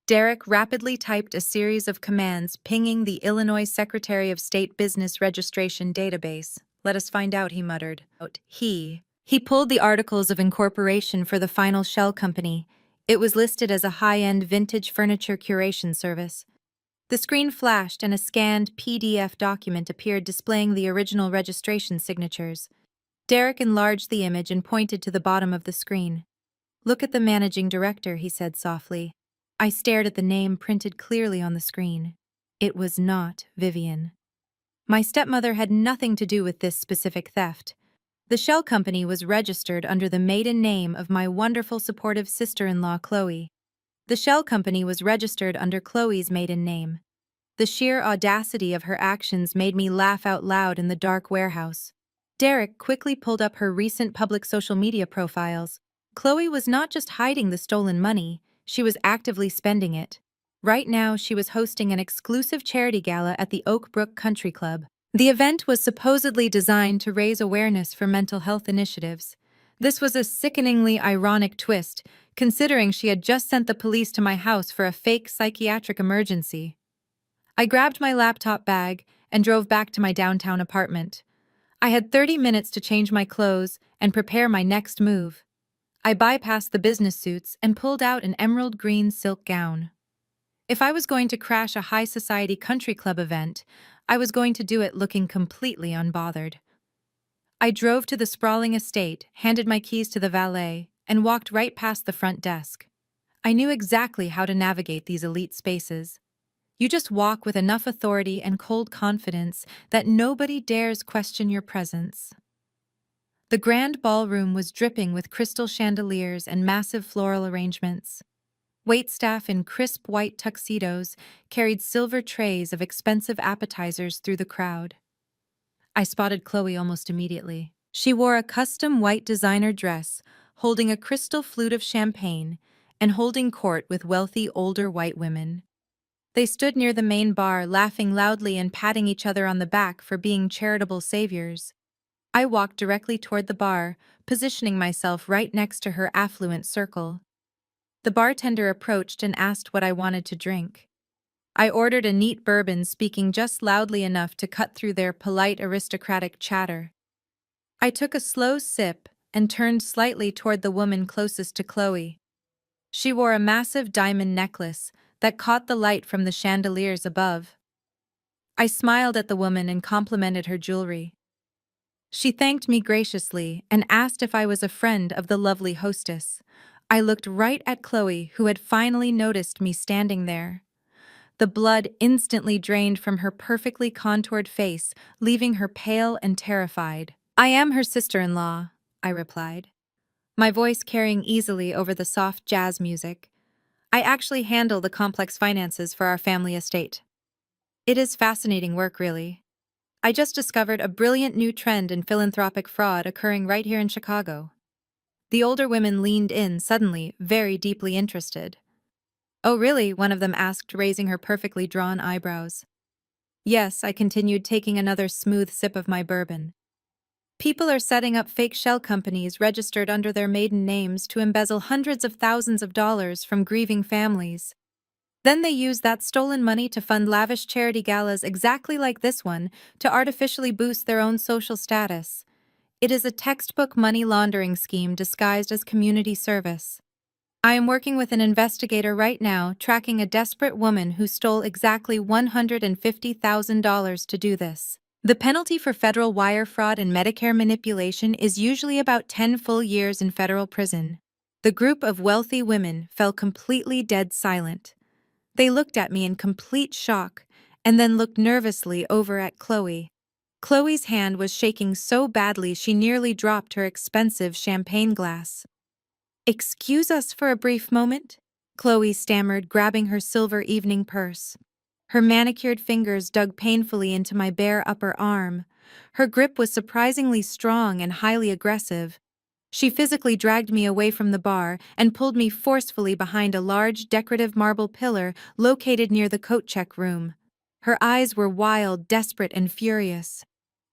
Derek rapidly typed a series of commands pinging the Illinois Secretary of State Business Registration database. "Let us find out," he muttered. He pulled the articles of incorporation for the final shell company. It was listed as a high-end vintage furniture curation service. The screen flashed and a scanned PDF document appeared displaying the original registration signatures. Derek enlarged the image and pointed to the bottom of the screen. "Look at the managing director," he said softly. I stared at the name printed clearly on the screen. It was not Vivian. My stepmother had nothing to do with this specific theft. The shell company was registered under the maiden name of my wonderful supportive sister-in-law, Chloe. The shell company was registered under Chloe's maiden name. The sheer audacity of her actions made me laugh out loud in the dark warehouse. Derek quickly pulled up her recent public social media profiles. Chloe was not just hiding the stolen money, she was actively spending it. Right now, she was hosting an exclusive charity gala at the Oak Brook Country Club. The event was supposedly designed to raise awareness for mental health initiatives. This was a sickeningly ironic twist, considering she had just sent the police to my house for a fake psychiatric emergency. I grabbed my laptop bag and drove back to my downtown apartment. I had 30 minutes to change my clothes and prepare my next move. I bypassed the business suits and pulled out an emerald green silk gown. If I was going to crash a high society country club event, I was going to do it looking completely unbothered. I drove to the sprawling estate, handed my keys to the valet, and walked right past the front desk. I knew exactly how to navigate these elite spaces. You just walk with enough authority and cold confidence that nobody dares question your presence. The grand ballroom was dripping with crystal chandeliers and massive floral arrangements. Waitstaff in crisp white tuxedos carried silver trays of expensive appetizers through the crowd. I spotted Chloe almost immediately. She wore a custom white designer dress, holding a crystal flute of champagne, and holding court with wealthy older white women. They stood near the main bar, laughing loudly and patting each other on the back for being charitable saviors. I walked directly toward the bar, positioning myself right next to her affluent circle. The bartender approached and asked what I wanted to drink. I ordered a neat bourbon, speaking just loudly enough to cut through their polite aristocratic chatter. I took a slow sip and turned slightly toward the woman closest to Chloe. She wore a massive diamond necklace that caught the light from the chandeliers above. I smiled at the woman and complimented her jewelry. She thanked me graciously and asked if I was a friend of the lovely hostess. I looked right at Chloe, who had finally noticed me standing there. The blood instantly drained from her perfectly contoured face, leaving her pale and terrified. "I am her sister-in-law," I replied, my voice carrying easily over the soft jazz music. "I actually handle the complex finances for our family estate. It is fascinating work, really. I just discovered a brilliant new trend in philanthropic fraud occurring right here in Chicago." The older women leaned in, suddenly, very deeply interested. "Oh, really?" one of them asked, raising her perfectly drawn eyebrows. "Yes," I continued, taking another smooth sip of my bourbon. "People are setting up fake shell companies registered under their maiden names to embezzle hundreds of thousands of dollars from grieving families. Then they use that stolen money to fund lavish charity galas exactly like this one to artificially boost their own social status. It is a textbook money laundering scheme disguised as community service. I am working with an investigator right now, tracking a desperate woman who stole exactly $150,000 to do this. The penalty for federal wire fraud and Medicare manipulation is usually about 10 full years in federal prison." The group of wealthy women fell completely dead silent. They looked at me in complete shock, and then looked nervously over at Chloe. Chloe's hand was shaking so badly she nearly dropped her expensive champagne glass. "Excuse us for a brief moment," Chloe stammered, grabbing her silver evening purse. Her manicured fingers dug painfully into my bare upper arm. Her grip was surprisingly strong and highly aggressive. She physically dragged me away from the bar and pulled me forcefully behind a large decorative marble pillar located near the coat check room. Her eyes were wild, desperate, and furious.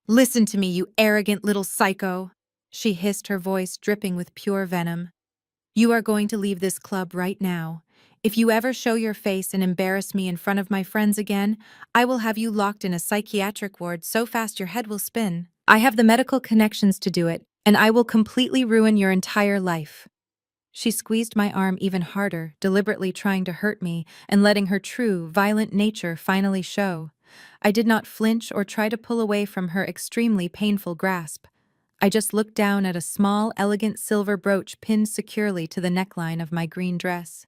"Listen to me, you arrogant little psycho," she hissed, her voice dripping with pure venom. "You are going to leave this club right now. If you ever show your face and embarrass me in front of my friends again, I will have you locked in a psychiatric ward so fast your head will spin. I have the medical connections to do it, and I will completely ruin your entire life." She squeezed my arm even harder, deliberately trying to hurt me and letting her true, violent nature finally show. I did not flinch or try to pull away from her extremely painful grasp. I just looked down at a small, elegant silver brooch pinned securely to the neckline of my green dress.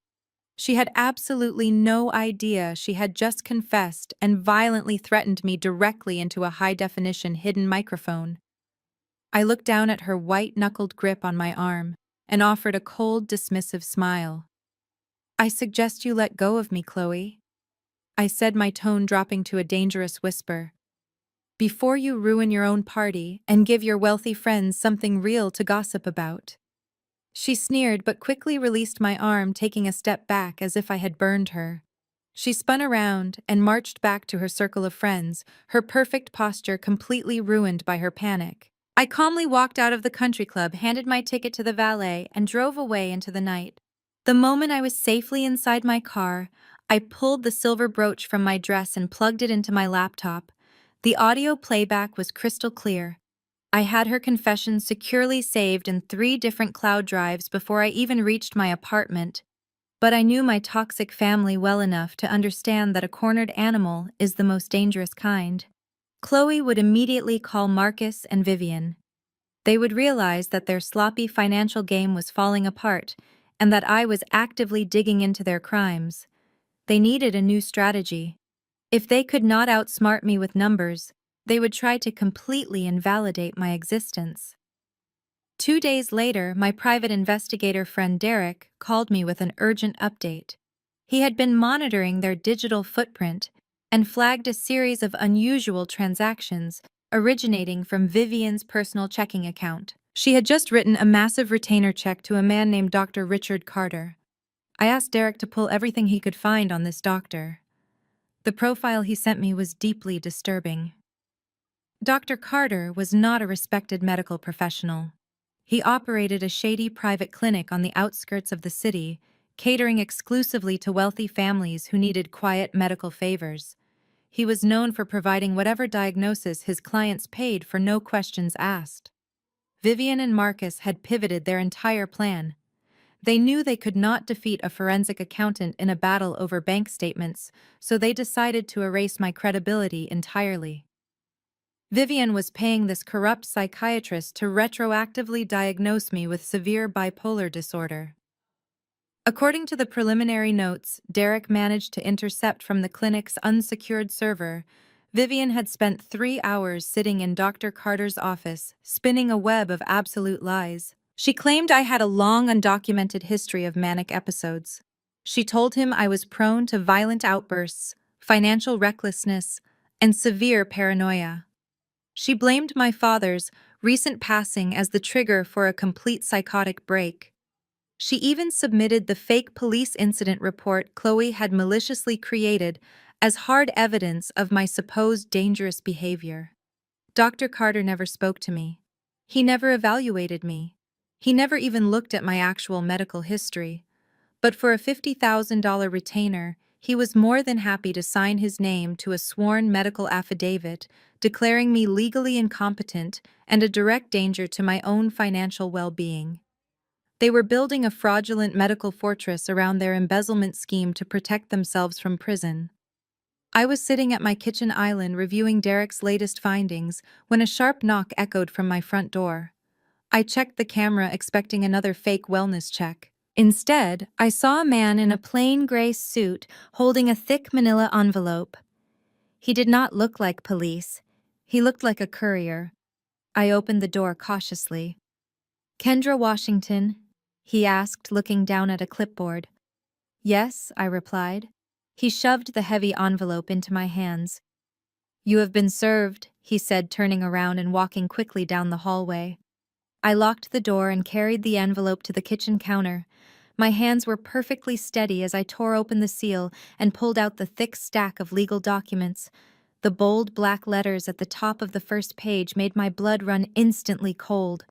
She had absolutely no idea she had just confessed and violently threatened me directly into a high-definition hidden microphone. I looked down at her white-knuckled grip on my arm and offered a cold, dismissive smile. "I suggest you let go of me, Chloe," I said, my tone dropping to a dangerous whisper, "before you ruin your own party and give your wealthy friends something real to gossip about." She sneered but quickly released my arm, taking a step back as if I had burned her. She spun around and marched back to her circle of friends, her perfect posture completely ruined by her panic. I calmly walked out of the country club, handed my ticket to the valet, and drove away into the night. The moment I was safely inside my car, I pulled the silver brooch from my dress and plugged it into my laptop. The audio playback was crystal clear. I had her confession securely saved in 3 different cloud drives before I even reached my apartment. But I knew my toxic family well enough to understand that a cornered animal is the most dangerous kind. Chloe would immediately call Marcus and Vivian. They would realize that their sloppy financial game was falling apart, and that I was actively digging into their crimes. They needed a new strategy. If they could not outsmart me with numbers, they would try to completely invalidate my existence. 2 days later, my private investigator friend Derek called me with an urgent update. He had been monitoring their digital footprint and flagged a series of unusual transactions originating from Vivian's personal checking account. She had just written a massive retainer check to a man named Dr. Richard Carter. I asked Derek to pull everything he could find on this doctor. The profile he sent me was deeply disturbing. Dr. Carter was not a respected medical professional. He operated a shady private clinic on the outskirts of the city, catering exclusively to wealthy families who needed quiet medical favors. He was known for providing whatever diagnosis his clients paid for, no questions asked. Vivian and Marcus had pivoted their entire plan. They knew they could not defeat a forensic accountant in a battle over bank statements, so they decided to erase my credibility entirely. Vivian was paying this corrupt psychiatrist to retroactively diagnose me with severe bipolar disorder. According to the preliminary notes Derek managed to intercept from the clinic's unsecured server, Vivian had spent 3 hours sitting in Dr. Carter's office, spinning a web of absolute lies. She claimed I had a long, undocumented history of manic episodes. She told him I was prone to violent outbursts, financial recklessness, and severe paranoia. She blamed my father's recent passing as the trigger for a complete psychotic break. She even submitted the fake police incident report Chloe had maliciously created as hard evidence of my supposed dangerous behavior. Dr. Carter never spoke to me. He never evaluated me. He never even looked at my actual medical history. But for a $50,000 retainer, he was more than happy to sign his name to a sworn medical affidavit declaring me legally incompetent and a direct danger to my own financial well-being. They were building a fraudulent medical fortress around their embezzlement scheme to protect themselves from prison. I was sitting at my kitchen island reviewing Derek's latest findings when a sharp knock echoed from my front door. I checked the camera expecting another fake wellness check. Instead, I saw a man in a plain gray suit holding a thick manila envelope. He did not look like police. He looked like a courier. I opened the door cautiously. "Kendra Washington?" he asked, looking down at a clipboard. "Yes," I replied. He shoved the heavy envelope into my hands. "You have been served," he said, turning around and walking quickly down the hallway. I locked the door and carried the envelope to the kitchen counter. My hands were perfectly steady as I tore open the seal and pulled out the thick stack of legal documents. The bold black letters at the top of the first page made my blood run instantly cold.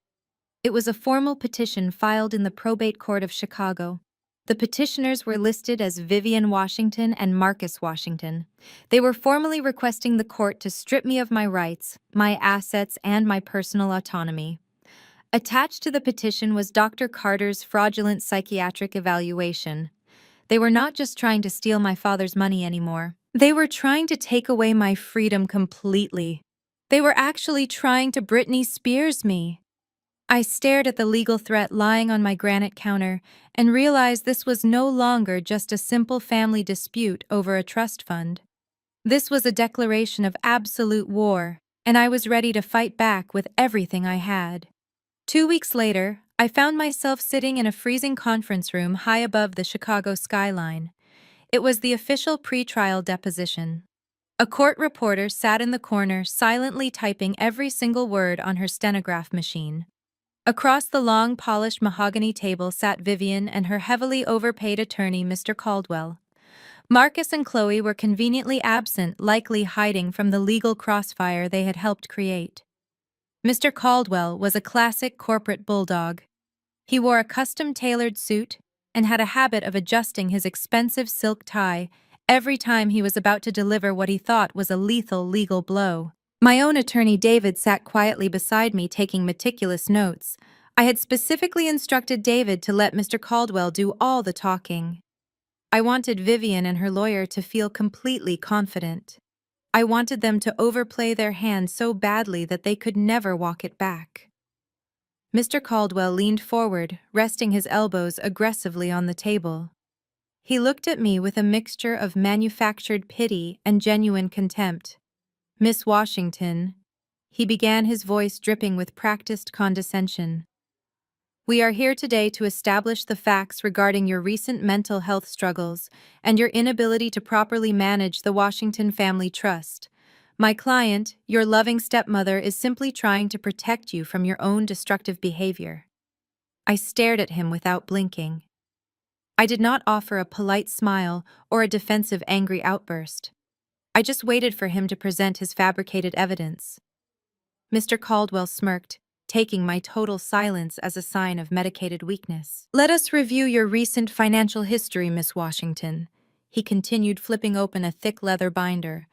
It was a formal petition filed in the probate court of Chicago. The petitioners were listed as Vivian Washington and Marcus Washington. They were formally requesting the court to strip me of my rights, my assets, and my personal autonomy. Attached to the petition was Dr. Carter's fraudulent psychiatric evaluation. They were not just trying to steal my father's money anymore. They were trying to take away my freedom completely. They were actually trying to Britney Spears me. I stared at the legal threat lying on my granite counter and realized this was no longer just a simple family dispute over a trust fund. This was a declaration of absolute war, and I was ready to fight back with everything I had. 2 weeks later, I found myself sitting in a freezing conference room high above the Chicago skyline. It was the official pre-trial deposition. A court reporter sat in the corner silently typing every single word on her stenograph machine. Across the long, polished mahogany table sat Vivian and her heavily overpaid attorney, Mr. Caldwell. Marcus and Chloe were conveniently absent, likely hiding from the legal crossfire they had helped create. Mr. Caldwell was a classic corporate bulldog. He wore a custom-tailored suit and had a habit of adjusting his expensive silk tie every time he was about to deliver what he thought was a lethal legal blow. My own attorney David sat quietly beside me taking meticulous notes. I had specifically instructed David to let Mr. Caldwell do all the talking. I wanted Vivian and her lawyer to feel completely confident. I wanted them to overplay their hand so badly that they could never walk it back. Mr. Caldwell leaned forward, resting his elbows aggressively on the table. He looked at me with a mixture of manufactured pity and genuine contempt. "Miss Washington," he began, his voice dripping with practiced condescension. "We are here today to establish the facts regarding your recent mental health struggles and your inability to properly manage the Washington Family Trust. My client, your loving stepmother, is simply trying to protect you from your own destructive behavior." I stared at him without blinking. I did not offer a polite smile or a defensive angry outburst. I just waited for him to present his fabricated evidence. Mr. Caldwell smirked, taking my total silence as a sign of medicated weakness. "Let us review your recent financial history, Miss Washington," he continued, flipping open a thick leather binder.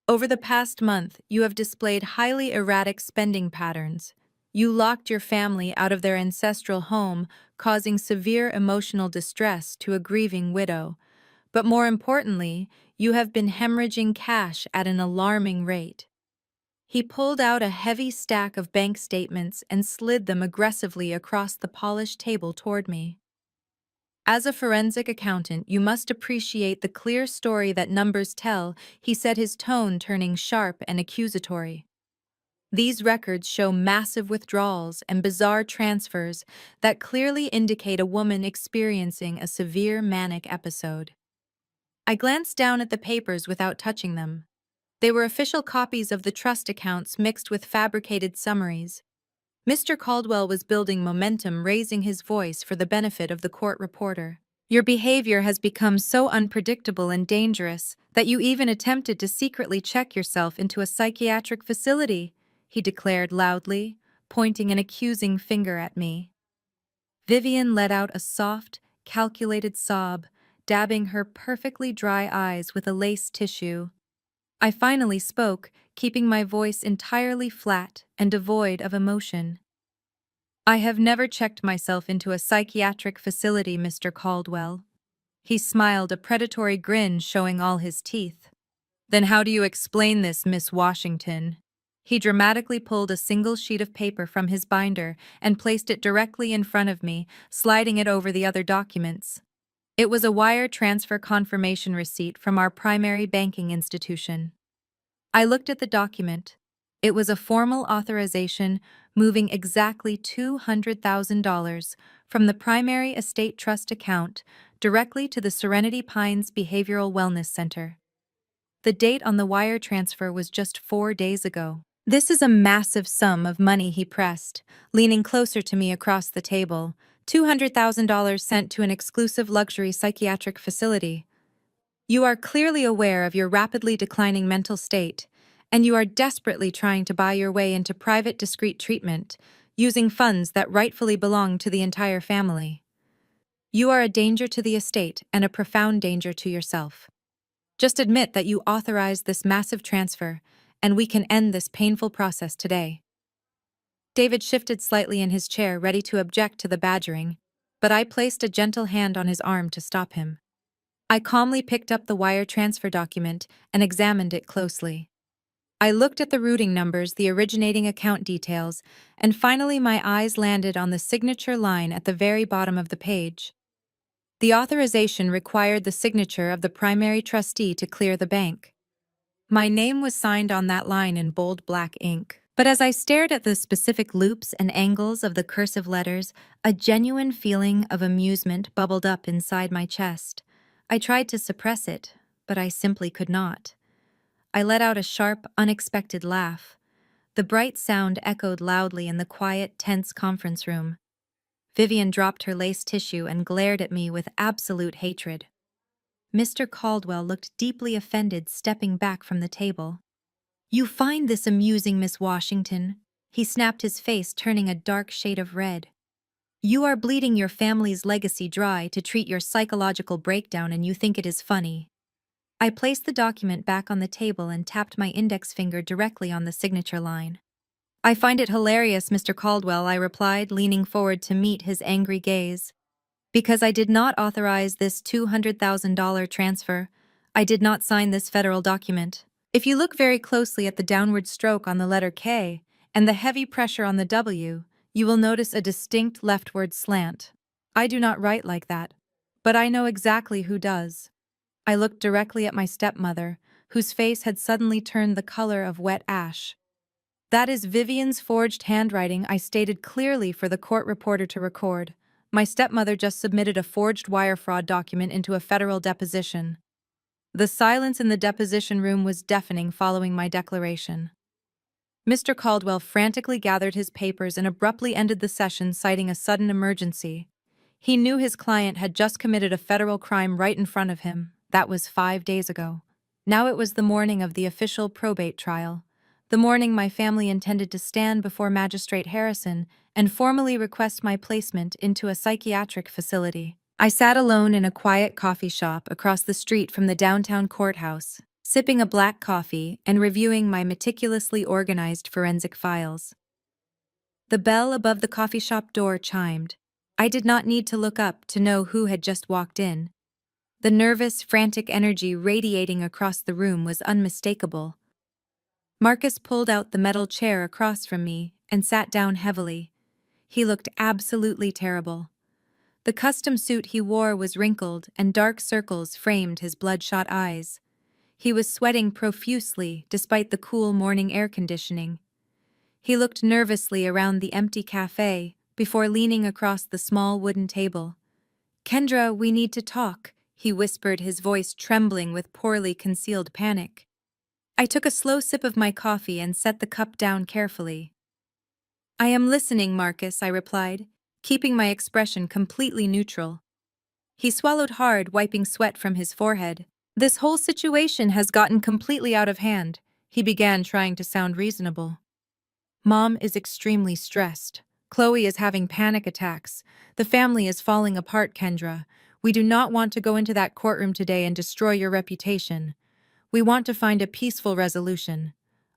"Over the past month, you have displayed highly erratic spending patterns. You locked your family out of their ancestral home, causing severe emotional distress to a grieving widow. But more importantly, you have been hemorrhaging cash at an alarming rate." He pulled out a heavy stack of bank statements and slid them aggressively across the polished table toward me. "As a forensic accountant, you must appreciate the clear story that numbers tell," he said, his tone turning sharp and accusatory. "These records show massive withdrawals and bizarre transfers that clearly indicate a woman experiencing a severe manic episode." I glanced down at the papers without touching them. They were official copies of the trust accounts mixed with fabricated summaries. Mr. Caldwell was building momentum, raising his voice for the benefit of the court reporter. "Your behavior has become so unpredictable and dangerous that you even attempted to secretly check yourself into a psychiatric facility," he declared loudly, pointing an accusing finger at me. Vivian let out a soft, calculated sob, dabbing her perfectly dry eyes with a lace tissue. I finally spoke, keeping my voice entirely flat and devoid of emotion. "I have never checked myself into a psychiatric facility, Mr. Caldwell." He smiled, a predatory grin showing all his teeth. "Then how do you explain this, Miss Washington?" He dramatically pulled a single sheet of paper from his binder and placed it directly in front of me, sliding it over the other documents. It was a wire transfer confirmation receipt from our primary banking institution. I looked at the document. It was a formal authorization moving exactly $200,000 from the primary estate trust account directly to the Serenity Pines Behavioral Wellness Center. The date on the wire transfer was just 4 days ago. "This is a massive sum of money," he pressed, leaning closer to me across the table. $200,000 sent to an exclusive luxury psychiatric facility. You are clearly aware of your rapidly declining mental state, and you are desperately trying to buy your way into private, discreet treatment, using funds that rightfully belong to the entire family. You are a danger to the estate and a profound danger to yourself. Just admit that you authorized this massive transfer, and we can end this painful process today." David shifted slightly in his chair, ready to object to the badgering, but I placed a gentle hand on his arm to stop him. I calmly picked up the wire transfer document and examined it closely. I looked at the routing numbers, the originating account details, and finally my eyes landed on the signature line at the very bottom of the page. The authorization required the signature of the primary trustee to clear the bank. My name was signed on that line in bold black ink. But as I stared at the specific loops and angles of the cursive letters, a genuine feeling of amusement bubbled up inside my chest. I tried to suppress it, but I simply could not. I let out a sharp, unexpected laugh. The bright sound echoed loudly in the quiet, tense conference room. Vivian dropped her lace tissue and glared at me with absolute hatred. Mr. Caldwell looked deeply offended, stepping back from the table. "You find this amusing, Miss Washington?" He snapped, his face turning a dark shade of red. "You are bleeding your family's legacy dry to treat your psychological breakdown, and you think it is funny." I placed the document back on the table and tapped my index finger directly on the signature line. "I find it hilarious, Mr. Caldwell," I replied, leaning forward to meet his angry gaze. "Because I did not authorize this $200,000 transfer. I did not sign this federal document. If you look very closely at the downward stroke on the letter K and the heavy pressure on the W, You will notice a distinct leftward slant. I do not write like that, but I know exactly who does. I looked directly at my stepmother, whose face had suddenly turned the color of wet ash. That is Vivian's forged handwriting, I stated clearly for the court reporter to record. My stepmother just submitted a forged wire fraud document into a federal deposition. The silence in the deposition room was deafening following my declaration. Mr. Caldwell frantically gathered his papers and abruptly ended the session, citing a sudden emergency. He knew his client had just committed a federal crime right in front of him. That was 5 days ago. Now it was the morning of the official probate trial. The morning my family intended to stand before Magistrate Harrison and formally request my placement into a psychiatric facility. I sat alone in a quiet coffee shop across the street from the downtown courthouse, sipping a black coffee and reviewing my meticulously organized forensic files. The bell above the coffee shop door chimed. I did not need to look up to know who had just walked in. The nervous, frantic energy radiating across the room was unmistakable. Marcus pulled out the metal chair across from me and sat down heavily. He looked absolutely terrible. The custom suit he wore was wrinkled and dark circles framed his bloodshot eyes. He was sweating profusely despite the cool morning air conditioning. He looked nervously around the empty cafe before leaning across the small wooden table. "Kendra, we need to talk," he whispered, his voice trembling with poorly concealed panic. I took a slow sip of my coffee and set the cup down carefully. "I am listening, Marcus," I replied, keeping my expression completely neutral. He swallowed hard, wiping sweat from his forehead. "This whole situation has gotten completely out of hand," he began, trying to sound reasonable. "Mom is extremely stressed. Chloe is having panic attacks. The family is falling apart, Kendra. We do not want to go into that courtroom today and destroy your reputation. We want to find a peaceful resolution."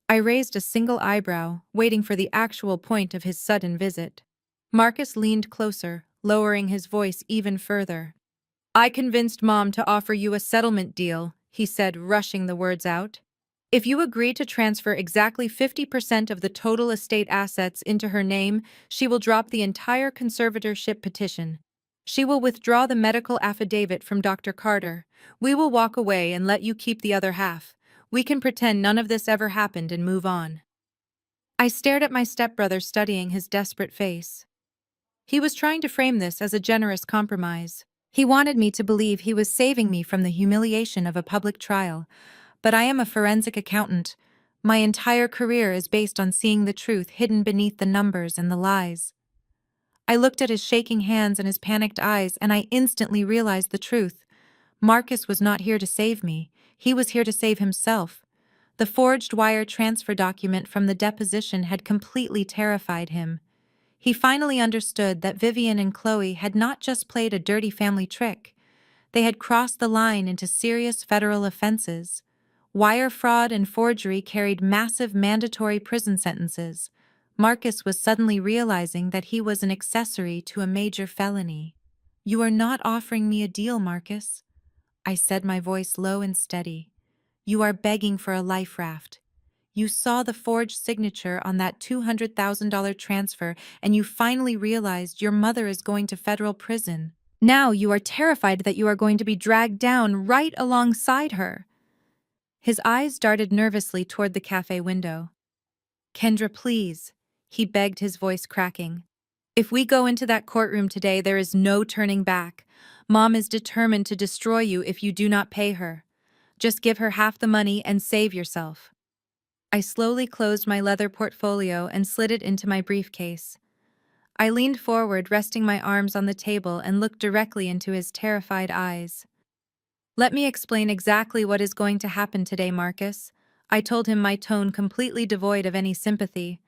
I raised a single eyebrow, waiting for the actual point of his sudden visit. Marcus leaned closer, lowering his voice even further. "I convinced Mom to offer you a settlement deal," he said, rushing the words out. "If you agree to transfer exactly 50% of the total estate assets into her name, she will drop the entire conservatorship petition. She will withdraw the medical affidavit from Dr. Carter. We will walk away and let you keep the other half. We can pretend none of this ever happened and move on." I stared at my stepbrother, studying his desperate face. He was trying to frame this as a generous compromise. He wanted me to believe he was saving me from the humiliation of a public trial. But I am a forensic accountant. My entire career is based on seeing the truth hidden beneath the numbers and the lies. I looked at his shaking hands and his panicked eyes, and I instantly realized the truth. Marcus was not here to save me. He was here to save himself. The forged wire transfer document from the deposition had completely terrified him. He finally understood that Vivian and Chloe had not just played a dirty family trick. They had crossed the line into serious federal offenses. Wire fraud and forgery carried massive mandatory prison sentences. Marcus was suddenly realizing that he was an accessory to a major felony. "You are not offering me a deal, Marcus," I said, my voice low and steady. "You are begging for a life raft. You saw the forged signature on that $200,000 transfer, and you finally realized your mother is going to federal prison. Now you are terrified that you are going to be dragged down right alongside her." His eyes darted nervously toward the cafe window. "Kendra, please," he begged, his voice cracking. "If we go into that courtroom today, there is no turning back. Mom is determined to destroy you if you do not pay her. Just give her half the money and save yourself." I slowly closed my leather portfolio and slid it into my briefcase. I leaned forward, resting my arms on the table, and looked directly into his terrified eyes. "Let me explain exactly what is going to happen today, Marcus," I told him, my tone completely devoid of any sympathy.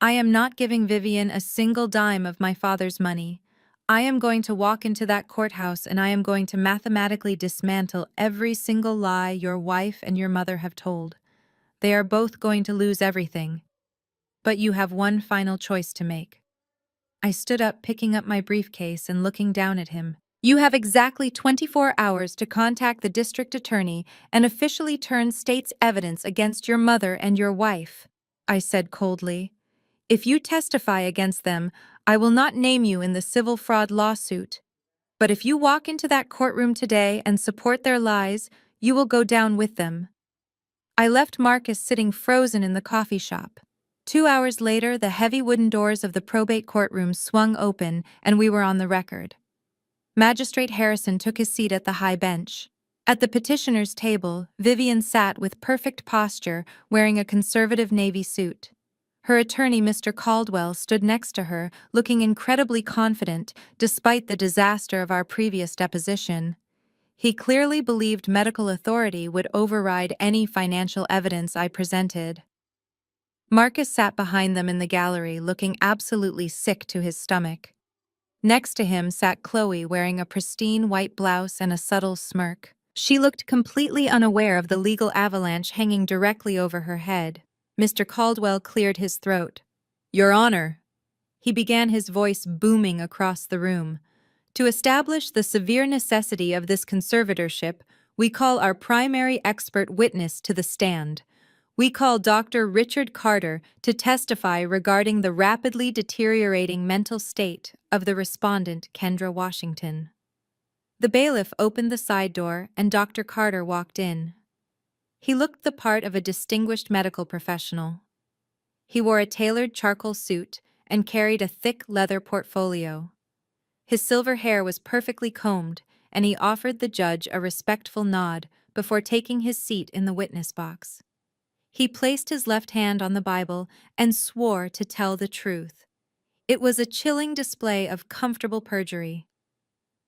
"I am not giving Vivian a single dime of my father's money. I am going to walk into that courthouse and I am going to mathematically dismantle every single lie your wife and your mother have told. They are both going to lose everything. But you have one final choice to make." I stood up, picking up my briefcase and looking down at him. "You have exactly 24 hours to contact the district attorney and officially turn state's evidence against your mother and your wife," I said coldly. If you testify against them, I will not name you in the civil fraud lawsuit. But if you walk into that courtroom today and support their lies, you will go down with them. I left Marcus sitting frozen in the coffee shop. 2 hours later, the heavy wooden doors of the probate courtroom swung open and we were on the record. Magistrate Harrison took his seat at the high bench. At the petitioner's table, Vivian sat with perfect posture, wearing a conservative navy suit. Her attorney, Mr. Caldwell, stood next to her, looking incredibly confident, despite the disaster of our previous deposition. He clearly believed medical authority would override any financial evidence I presented. Marcus sat behind them in the gallery, looking absolutely sick to his stomach. Next to him sat Chloe, wearing a pristine white blouse and a subtle smirk. She looked completely unaware of the legal avalanche hanging directly over her head. Mr. Caldwell cleared his throat. "Your Honor," he began, his voice booming across the room. "To establish the severe necessity of this conservatorship, we call our primary expert witness to the stand. We call Dr. Richard Carter to testify regarding the rapidly deteriorating mental state of the respondent, Kendra Washington." The bailiff opened the side door and Dr. Carter walked in. He looked the part of a distinguished medical professional. He wore a tailored charcoal suit and carried a thick leather portfolio. His silver hair was perfectly combed, and he offered the judge a respectful nod before taking his seat in the witness box. He placed his left hand on the Bible and swore to tell the truth. It was a chilling display of comfortable perjury.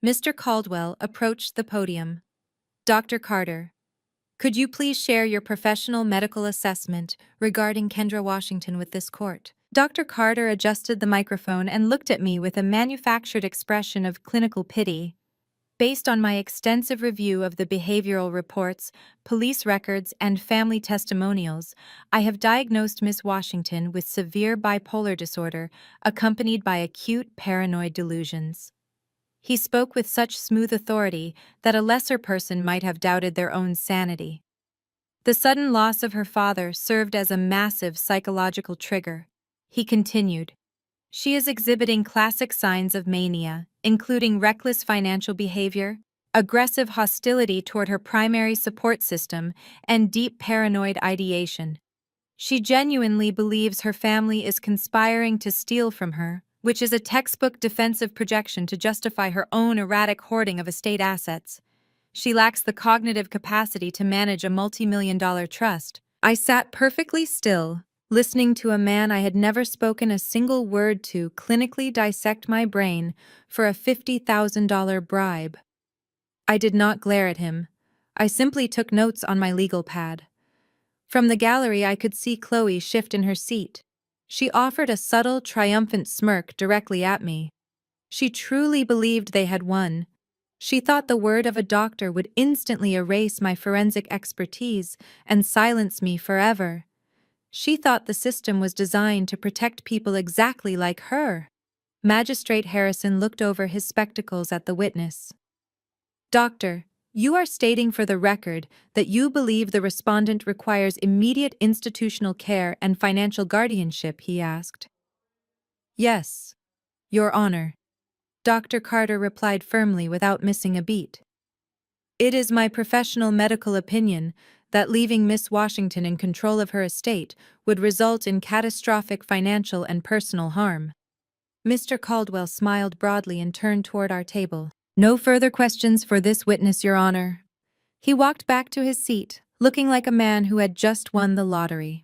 Mr. Caldwell approached the podium. "Dr. Carter, could you please share your professional medical assessment regarding Kendra Washington with this court?" Dr. Carter adjusted the microphone and looked at me with a manufactured expression of clinical pity. "Based on my extensive review of the behavioral reports, police records, and family testimonials, I have diagnosed Miss Washington with severe bipolar disorder accompanied by acute paranoid delusions." He spoke with such smooth authority that a lesser person might have doubted their own sanity. The sudden loss of her father served as a massive psychological trigger. He continued, "She is exhibiting classic signs of mania, including reckless financial behavior, aggressive hostility toward her primary support system, and deep paranoid ideation. She genuinely believes her family is conspiring to steal from her, which is a textbook defensive projection to justify her own erratic hoarding of estate assets. She lacks the cognitive capacity to manage a multi-million-dollar trust." I sat perfectly still, listening to a man I had never spoken a single word to clinically dissect my brain for a $50,000 bribe. I did not glare at him. I simply took notes on my legal pad. From the gallery I could see Chloe shift in her seat. She offered a subtle, triumphant smirk directly at me. She truly believed they had won. She thought the word of a doctor would instantly erase my forensic expertise and silence me forever. She thought the system was designed to protect people exactly like her. Magistrate Harrison looked over his spectacles at the witness. "Doctor, you are stating for the record that you believe the respondent requires immediate institutional care and financial guardianship," he asked. "Yes, Your Honor," Dr. Carter replied firmly without missing a beat. "It is my professional medical opinion that leaving Miss Washington in control of her estate would result in catastrophic financial and personal harm." Mr. Caldwell smiled broadly and turned toward our table. "No further questions for this witness, Your Honor." He walked back to his seat, looking like a man who had just won the lottery.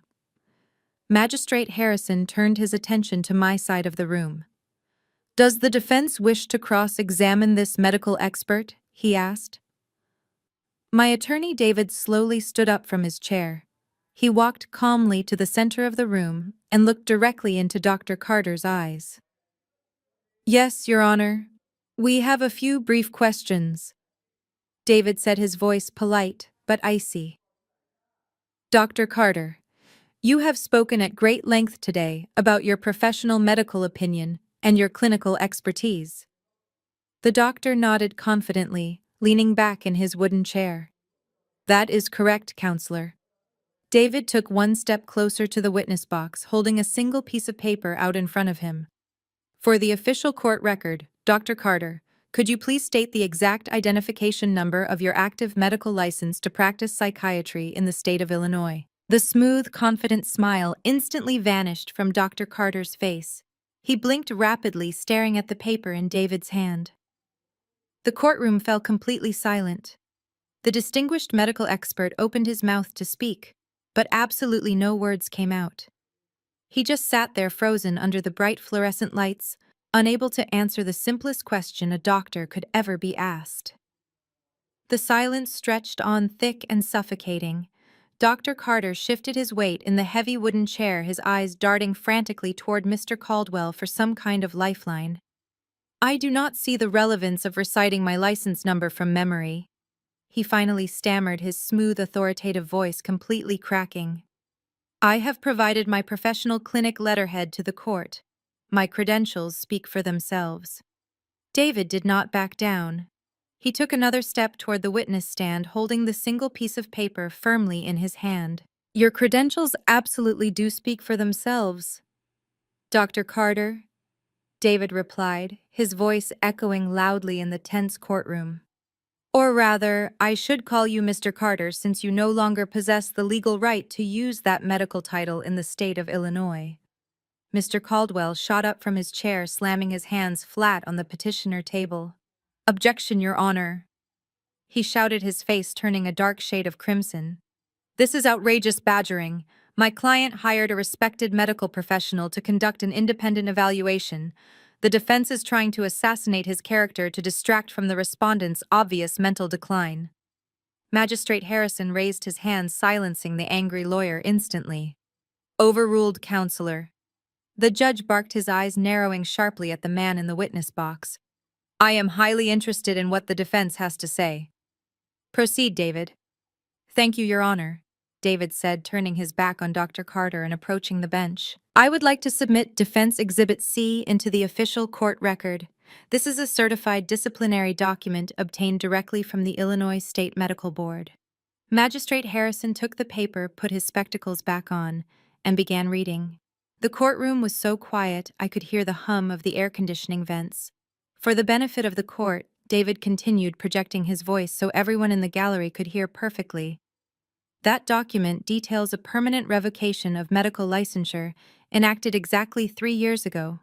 Magistrate Harrison turned his attention to my side of the room. "Does the defense wish to cross-examine this medical expert?" he asked. My attorney David slowly stood up from his chair. He walked calmly to the center of the room and looked directly into Dr. Carter's eyes. "Yes, Your Honor. We have a few brief questions," David said, his voice polite but icy. "Dr. Carter, you have spoken at great length today about your professional medical opinion and your clinical expertise." The doctor nodded confidently, leaning back in his wooden chair. "That is correct, Counselor." David took one step closer to the witness box, holding a single piece of paper out in front of him. For the official court record, Dr. Carter, could you please state the exact identification number of your active medical license to practice psychiatry in the state of Illinois? The smooth, confident smile instantly vanished from Dr. Carter's face. He blinked rapidly, staring at the paper in David's hand. The courtroom fell completely silent. The distinguished medical expert opened his mouth to speak, but absolutely no words came out. He just sat there frozen under the bright fluorescent lights, unable to answer the simplest question a doctor could ever be asked. The silence stretched on thick and suffocating. Dr. Carter shifted his weight in the heavy wooden chair, his eyes darting frantically toward Mr. Caldwell for some kind of lifeline. I do not see the relevance of reciting my license number from memory. He finally stammered, his smooth, authoritative voice completely cracking. I have provided my professional clinic letterhead to the court. My credentials speak for themselves. David did not back down. He took another step toward the witness stand, holding the single piece of paper firmly in his hand. Your credentials absolutely do speak for themselves, Dr. Carter, David replied, his voice echoing loudly in the tense courtroom. Or rather, I should call you Mr. Carter since you no longer possess the legal right to use that medical title in the state of Illinois. Mr. Caldwell shot up from his chair, slamming his hands flat on the petitioner table. Objection, Your Honor, he shouted, his face turning a dark shade of crimson. This is outrageous badgering. My client hired a respected medical professional to conduct an independent evaluation. The defense is trying to assassinate his character to distract from the respondent's obvious mental decline. Magistrate Harrison raised his hand, silencing the angry lawyer instantly. Overruled, counselor. The judge barked, his eyes narrowing sharply at the man in the witness box. I am highly interested in what the defense has to say. Proceed, David. Thank you, Your Honor, David said, turning his back on Dr. Carter and approaching the bench. I would like to submit Defense Exhibit C into the official court record. This is a certified disciplinary document obtained directly from the Illinois State Medical Board. Magistrate Harrison took the paper, put his spectacles back on, and began reading. The courtroom was so quiet I could hear the hum of the air conditioning vents. For the benefit of the court, David continued, projecting his voice so everyone in the gallery could hear perfectly. That document details a permanent revocation of medical licensure enacted exactly 3 years ago.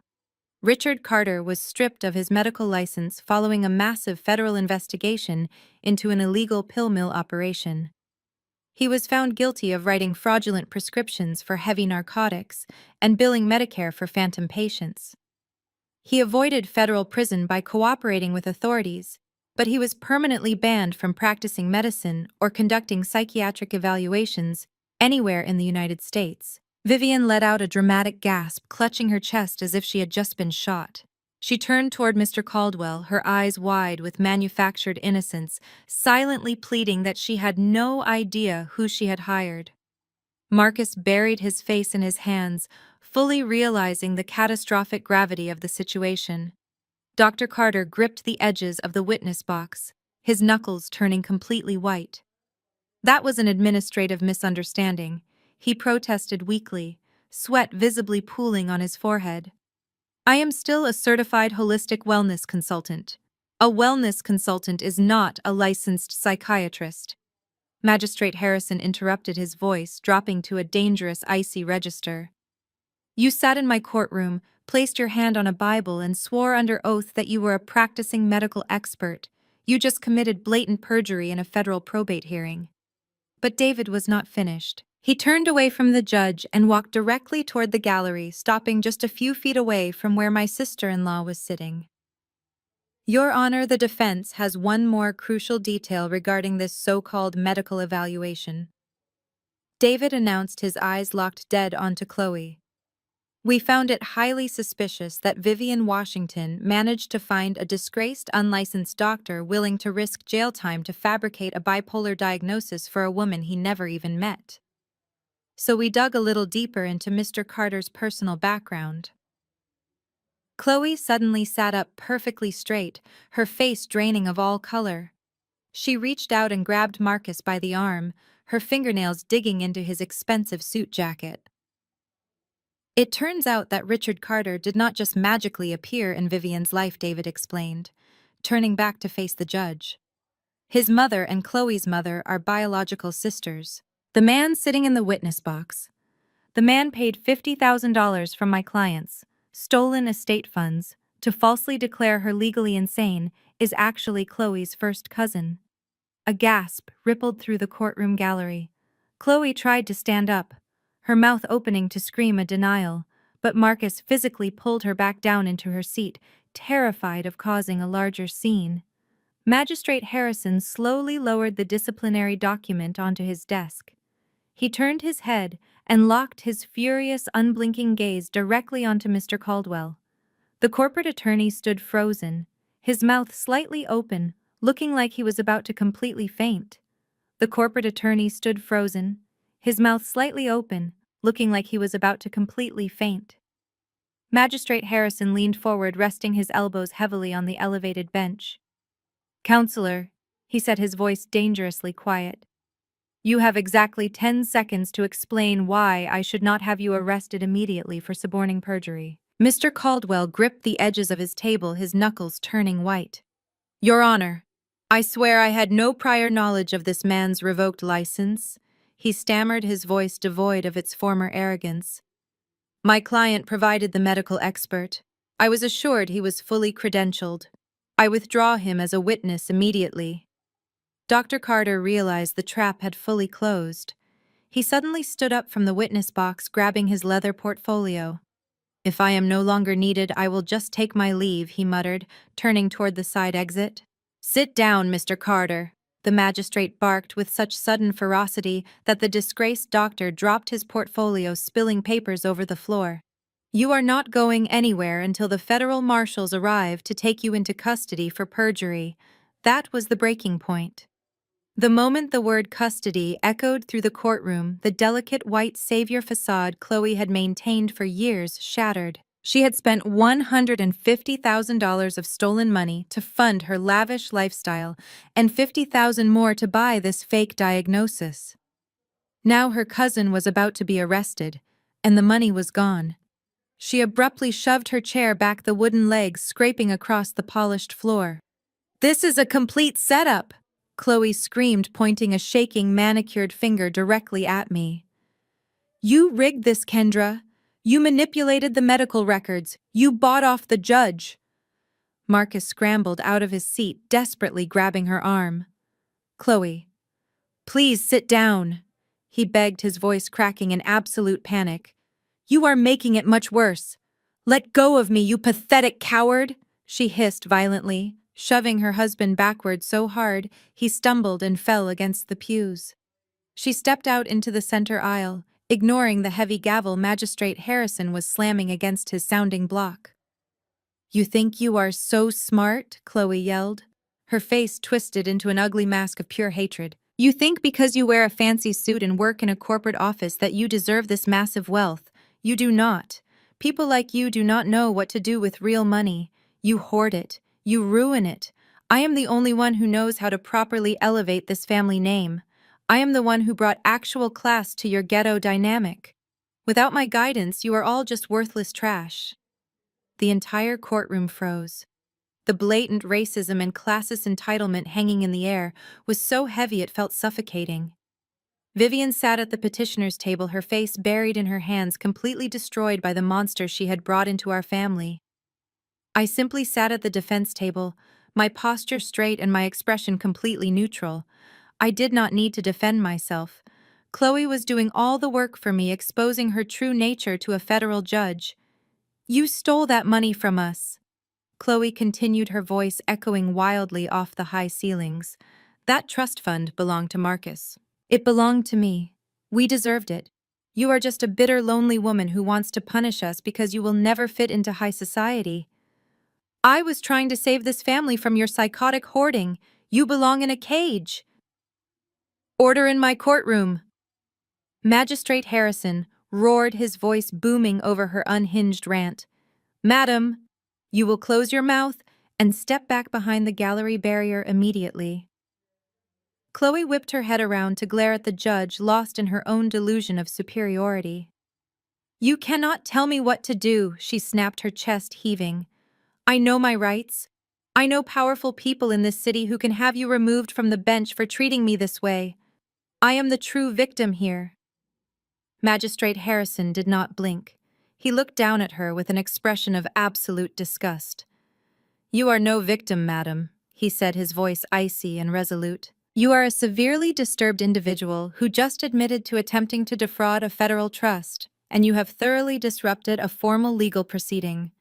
Richard Carter was stripped of his medical license following a massive federal investigation into an illegal pill mill operation. He was found guilty of writing fraudulent prescriptions for heavy narcotics and billing Medicare for phantom patients. He avoided federal prison by cooperating with authorities, but he was permanently banned from practicing medicine or conducting psychiatric evaluations anywhere in the United States. Vivian let out a dramatic gasp, clutching her chest as if she had just been shot. She turned toward Mr. Caldwell, her eyes wide with manufactured innocence, silently pleading that she had no idea who she had hired. Marcus buried his face in his hands, fully realizing the catastrophic gravity of the situation. Dr. Carter gripped the edges of the witness box, his knuckles turning completely white. That was an administrative misunderstanding, he protested weakly, sweat visibly pooling on his forehead. I am still a certified holistic wellness consultant. A wellness consultant is not a licensed psychiatrist. Magistrate Harrison interrupted, his voice dropping to a dangerous, icy register. You sat in my courtroom, placed your hand on a Bible, and swore under oath that you were a practicing medical expert. You just committed blatant perjury in a federal probate hearing. But David was not finished. He turned away from the judge and walked directly toward the gallery, stopping just a few feet away from where my sister-in-law was sitting. Your Honor, the defense has one more crucial detail regarding this so-called medical evaluation. David announced, his eyes locked dead onto Chloe. We found it highly suspicious that Vivian Washington managed to find a disgraced, unlicensed doctor willing to risk jail time to fabricate a bipolar diagnosis for a woman he never even met. So we dug a little deeper into Mr. Carter's personal background. Chloe suddenly sat up perfectly straight, her face draining of all color. She reached out and grabbed Marcus by the arm, her fingernails digging into his expensive suit jacket. It turns out that Richard Carter did not just magically appear in Vivian's life, David explained, turning back to face the judge. His mother and Chloe's mother are biological sisters. The man sitting in the witness box. The man paid $50,000 from my clients, stolen estate funds, to falsely declare her legally insane, is actually Chloe's first cousin. A gasp rippled through the courtroom gallery. Chloe tried to stand up, her mouth opening to scream a denial, but Marcus physically pulled her back down into her seat, terrified of causing a larger scene. Magistrate Harrison slowly lowered the disciplinary document onto his desk. He turned his head and locked his furious, unblinking gaze directly onto Mr. Caldwell. The corporate attorney stood frozen, his mouth slightly open, looking like he was about to completely faint. The corporate attorney stood frozen, his mouth slightly open, looking like he was about to completely faint. Magistrate Harrison leaned forward, resting his elbows heavily on the elevated bench. "Counselor," he said, his voice dangerously quiet, "you have exactly 10 seconds to explain why I should not have you arrested immediately for suborning perjury." Mr. Caldwell gripped the edges of his table, his knuckles turning white. "Your Honor, I swear I had no prior knowledge of this man's revoked license," he stammered, his voice devoid of its former arrogance. "My client provided the medical expert. I was assured he was fully credentialed. I withdraw him as a witness immediately." Dr. Carter realized the trap had fully closed. He suddenly stood up from the witness box, grabbing his leather portfolio. "If I am no longer needed, I will just take my leave," he muttered, turning toward the side exit. "Sit down, Mr. Carter," the magistrate barked with such sudden ferocity that the disgraced doctor dropped his portfolio, spilling papers over the floor. "You are not going anywhere until the federal marshals arrive to take you into custody for perjury." That was the breaking point. The moment the word custody echoed through the courtroom, the delicate white savior facade Chloe had maintained for years shattered. She had spent $150,000 of stolen money to fund her lavish lifestyle and $50,000 more to buy this fake diagnosis. Now her cousin was about to be arrested, and the money was gone. She abruptly shoved her chair back, the wooden legs scraping across the polished floor. "This is a complete setup!" Chloe screamed, pointing a shaking, manicured finger directly at me. "You rigged this, Kendra. You manipulated the medical records. You bought off the judge." Marcus scrambled out of his seat, desperately grabbing her arm. "Chloe, please sit down," he begged, his voice cracking in absolute panic. "You are making it much worse. Let go of me, you pathetic coward," she hissed violently, shoving her husband backward so hard he stumbled and fell against the pews. She stepped out into the center aisle, ignoring the heavy gavel Magistrate Harrison was slamming against his sounding block. "You think you are so smart?" Chloe yelled, her face twisted into an ugly mask of pure hatred. "You think because you wear a fancy suit and work in a corporate office that you deserve this massive wealth. You do not. People like you do not know what to do with real money. You hoard it. You ruin it. I am the only one who knows how to properly elevate this family name. I am the one who brought actual class to your ghetto dynamic. Without my guidance, you are all just worthless trash." The entire courtroom froze. The blatant racism and classist entitlement hanging in the air was so heavy it felt suffocating. Vivian sat at the petitioner's table, her face buried in her hands, completely destroyed by the monster she had brought into our family. I simply sat at the defense table, my posture straight and my expression completely neutral. I did not need to defend myself. Chloe was doing all the work for me, exposing her true nature to a federal judge. "You stole that money from us," Chloe continued, her voice echoing wildly off the high ceilings. "That trust fund belonged to Marcus. It belonged to me. We deserved it. You are just a bitter, lonely woman who wants to punish us because you will never fit into high society. I was trying to save this family from your psychotic hoarding. You belong in a cage." "Order in my courtroom!" Magistrate Harrison roared, his voice booming over her unhinged rant. "Madam, you will close your mouth and step back behind the gallery barrier immediately." Chloe whipped her head around to glare at the judge, lost in her own delusion of superiority. "You cannot tell me what to do," she snapped, her chest heaving. "I know my rights. I know powerful people in this city who can have you removed from the bench for treating me this way. I am the true victim here." Magistrate Harrison did not blink. He looked down at her with an expression of absolute disgust. "You are no victim, madam," he said, his voice icy and resolute. "You are a severely disturbed individual who just admitted to attempting to defraud a federal trust, and you have thoroughly disrupted a formal legal proceeding.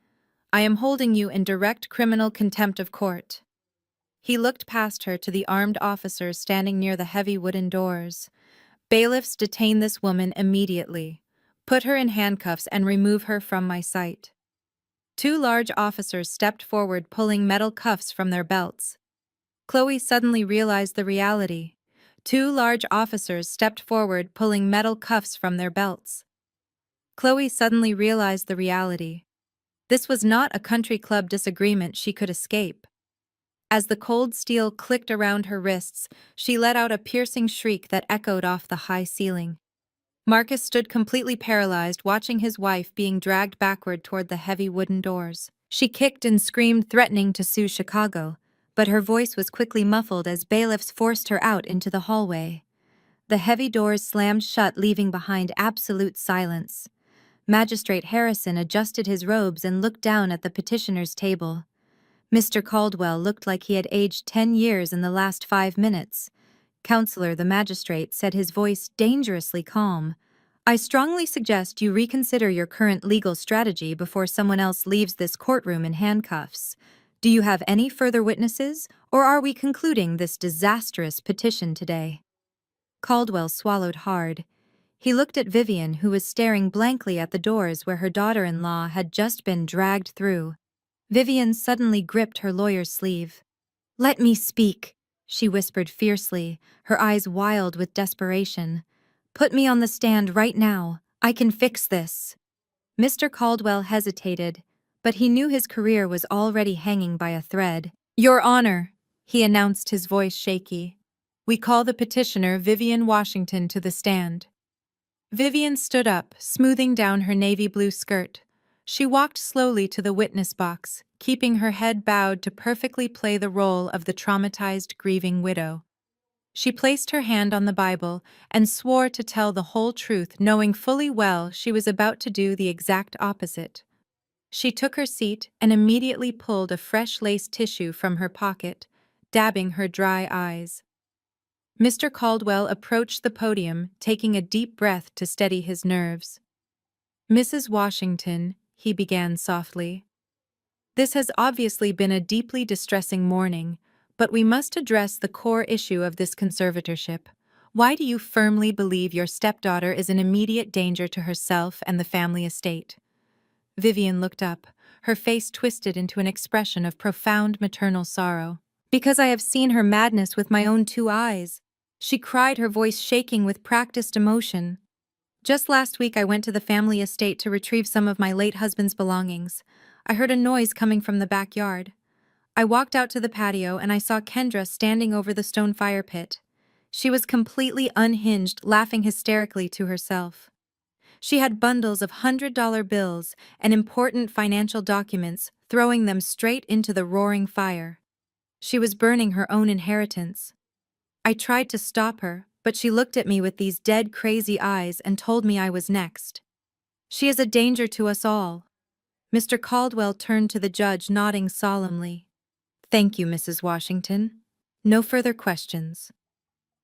I am holding you in direct criminal contempt of court." He looked past her to the armed officers standing near the heavy wooden doors. "Bailiffs, detain this woman immediately. Put her in handcuffs and remove her from my sight." Two large officers stepped forward, pulling metal cuffs from their belts. Chloe suddenly realized the reality. Two large officers stepped forward, pulling metal cuffs from their belts. Chloe suddenly realized the reality. This was not a country club disagreement she could escape. As the cold steel clicked around her wrists, she let out a piercing shriek that echoed off the high ceiling. Marcus stood completely paralyzed, watching his wife being dragged backward toward the heavy wooden doors. She kicked and screamed, threatening to sue Chicago, but her voice was quickly muffled as bailiffs forced her out into the hallway. The heavy doors slammed shut, leaving behind absolute silence. Magistrate Harrison adjusted his robes and looked down at the petitioner's table. Mr. Caldwell looked like he had aged 10 years in the last 5 minutes. "Counselor," the magistrate said, his voice dangerously calm, "I strongly suggest you reconsider your current legal strategy before someone else leaves this courtroom in handcuffs. Do you have any further witnesses, or are we concluding this disastrous petition today?" Caldwell swallowed hard. He looked at Vivian, who was staring blankly at the doors where her daughter-in-law had just been dragged through. Vivian suddenly gripped her lawyer's sleeve. "Let me speak," she whispered fiercely, her eyes wild with desperation. "Put me on the stand right now. I can fix this." Mr. Caldwell hesitated, but he knew his career was already hanging by a thread. "Your Honor," he announced, his voice shaky, "we call the petitioner Vivian Washington to the stand." Vivian stood up, smoothing down her navy blue skirt. She walked slowly to the witness box, keeping her head bowed to perfectly play the role of the traumatized, grieving widow. She placed her hand on the Bible and swore to tell the whole truth, knowing fully well she was about to do the exact opposite. She took her seat and immediately pulled a fresh lace tissue from her pocket, dabbing her dry eyes. Mr. Caldwell approached the podium, taking a deep breath to steady his nerves. "Mrs. Washington," he began softly, "this has obviously been a deeply distressing morning, but we must address the core issue of this conservatorship. Why do you firmly believe your stepdaughter is in immediate danger to herself and the family estate?" Vivian looked up, her face twisted into an expression of profound maternal sorrow. "Because I have seen her madness with my own 2 eyes," she cried, her voice shaking with practiced emotion. "Just last week I went to the family estate to retrieve some of my late husband's belongings. I heard a noise coming from the backyard. I walked out to the patio and I saw Kendra standing over the stone fire pit. She was completely unhinged, laughing hysterically to herself. She had bundles of $100 bills and important financial documents, throwing them straight into the roaring fire. She was burning her own inheritance. I tried to stop her, but she looked at me with these dead, crazy eyes and told me I was next. She is a danger to us all." Mr. Caldwell turned to the judge, nodding solemnly. "Thank you, Mrs. Washington. No further questions."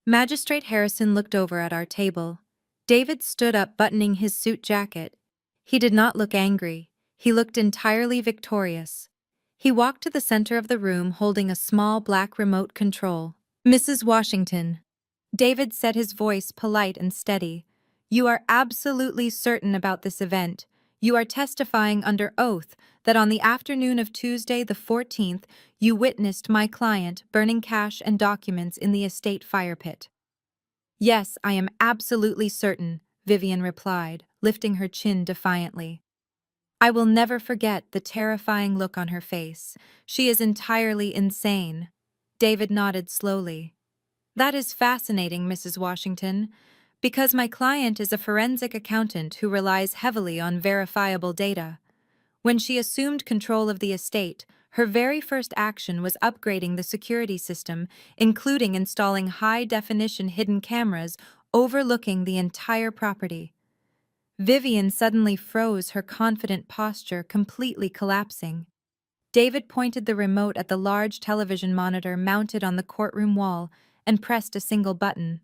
Magistrate Harrison looked over at our table. David stood up, buttoning his suit jacket. He did not look angry. He looked entirely victorious. He walked to the center of the room, holding a small black remote control. "Mrs. Washington," David said, his voice polite and steady, "you are absolutely certain about this event. You are testifying under oath that on the afternoon of Tuesday the 14th, you witnessed my client burning cash and documents in the estate fire pit." "Yes, I am absolutely certain," Vivian replied, lifting her chin defiantly. I will never forget the terrifying look on her face. "She is entirely insane." David nodded slowly. That is fascinating, Mrs. Washington, because my client is a forensic accountant who relies heavily on verifiable data. When she assumed control of the estate, her very first action was upgrading the security system, including installing high-definition hidden cameras overlooking the entire property. Vivian suddenly froze, her confident posture completely collapsing. David pointed the remote at the large television monitor mounted on the courtroom wall and pressed a single button.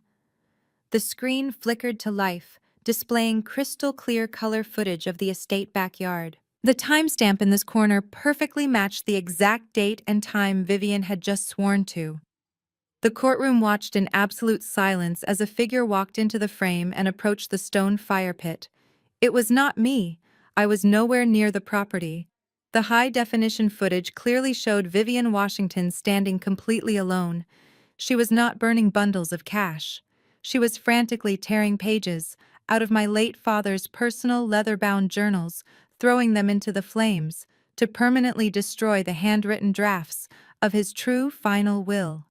The screen flickered to life, displaying crystal-clear color footage of the estate backyard. The timestamp in this corner perfectly matched the exact date and time Vivian had just sworn to. The courtroom watched in absolute silence as a figure walked into the frame and approached the stone fire pit. It was not me. I was nowhere near the property. The high-definition footage clearly showed Vivian Washington standing completely alone. She was not burning bundles of cash. She was frantically tearing pages out of my late father's personal leather-bound journals, throwing them into the flames to permanently destroy the handwritten drafts of his true final will.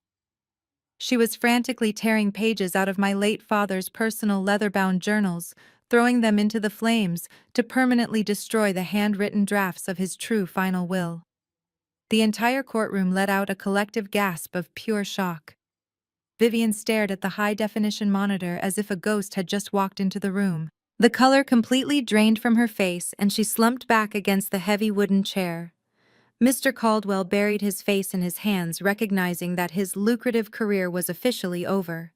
She was frantically tearing pages out of my late father's personal leather-bound journals, throwing them into the flames to permanently destroy the handwritten drafts of his true final will. The entire courtroom let out a collective gasp of pure shock. Vivian stared at the high-definition monitor as if a ghost had just walked into the room. The color completely drained from her face, and she slumped back against the heavy wooden chair. Mr. Caldwell buried his face in his hands, recognizing that his lucrative career was officially over.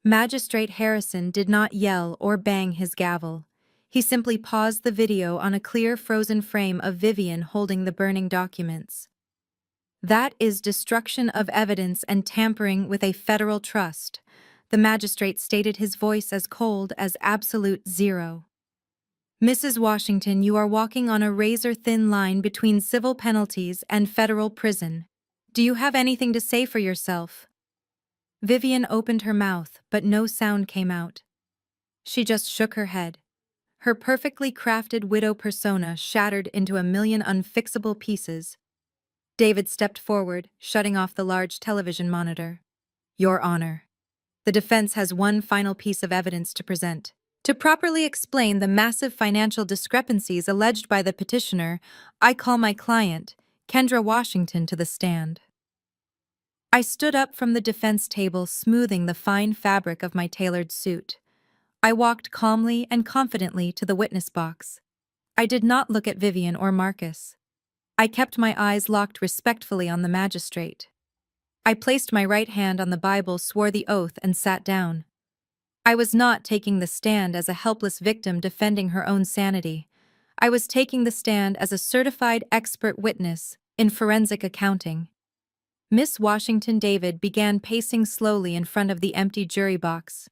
Magistrate Harrison did not yell or bang his gavel. He simply paused the video on a clear frozen frame of Vivian holding the burning documents. "That is destruction of evidence and tampering with a federal trust," the magistrate stated, his voice as cold as absolute zero. "Mrs. Washington, you are walking on a razor-thin line between civil penalties and federal prison. Do you have anything to say for yourself?" Vivian opened her mouth, but no sound came out. She just shook her head. Her perfectly crafted widow persona shattered into a million unfixable pieces. David stepped forward, shutting off the large television monitor. "Your Honor, the defense has one final piece of evidence to present. To properly explain the massive financial discrepancies alleged by the petitioner, I call my client, Kendra Washington, to the stand." I stood up from the defense table, smoothing the fine fabric of my tailored suit. I walked calmly and confidently to the witness box. I did not look at Vivian or Marcus. I kept my eyes locked respectfully on the magistrate. I placed my right hand on the Bible, swore the oath, and sat down. I was not taking the stand as a helpless victim defending her own sanity. I was taking the stand as a certified expert witness in forensic accounting. Miss Washington. David began pacing slowly in front of the empty jury box.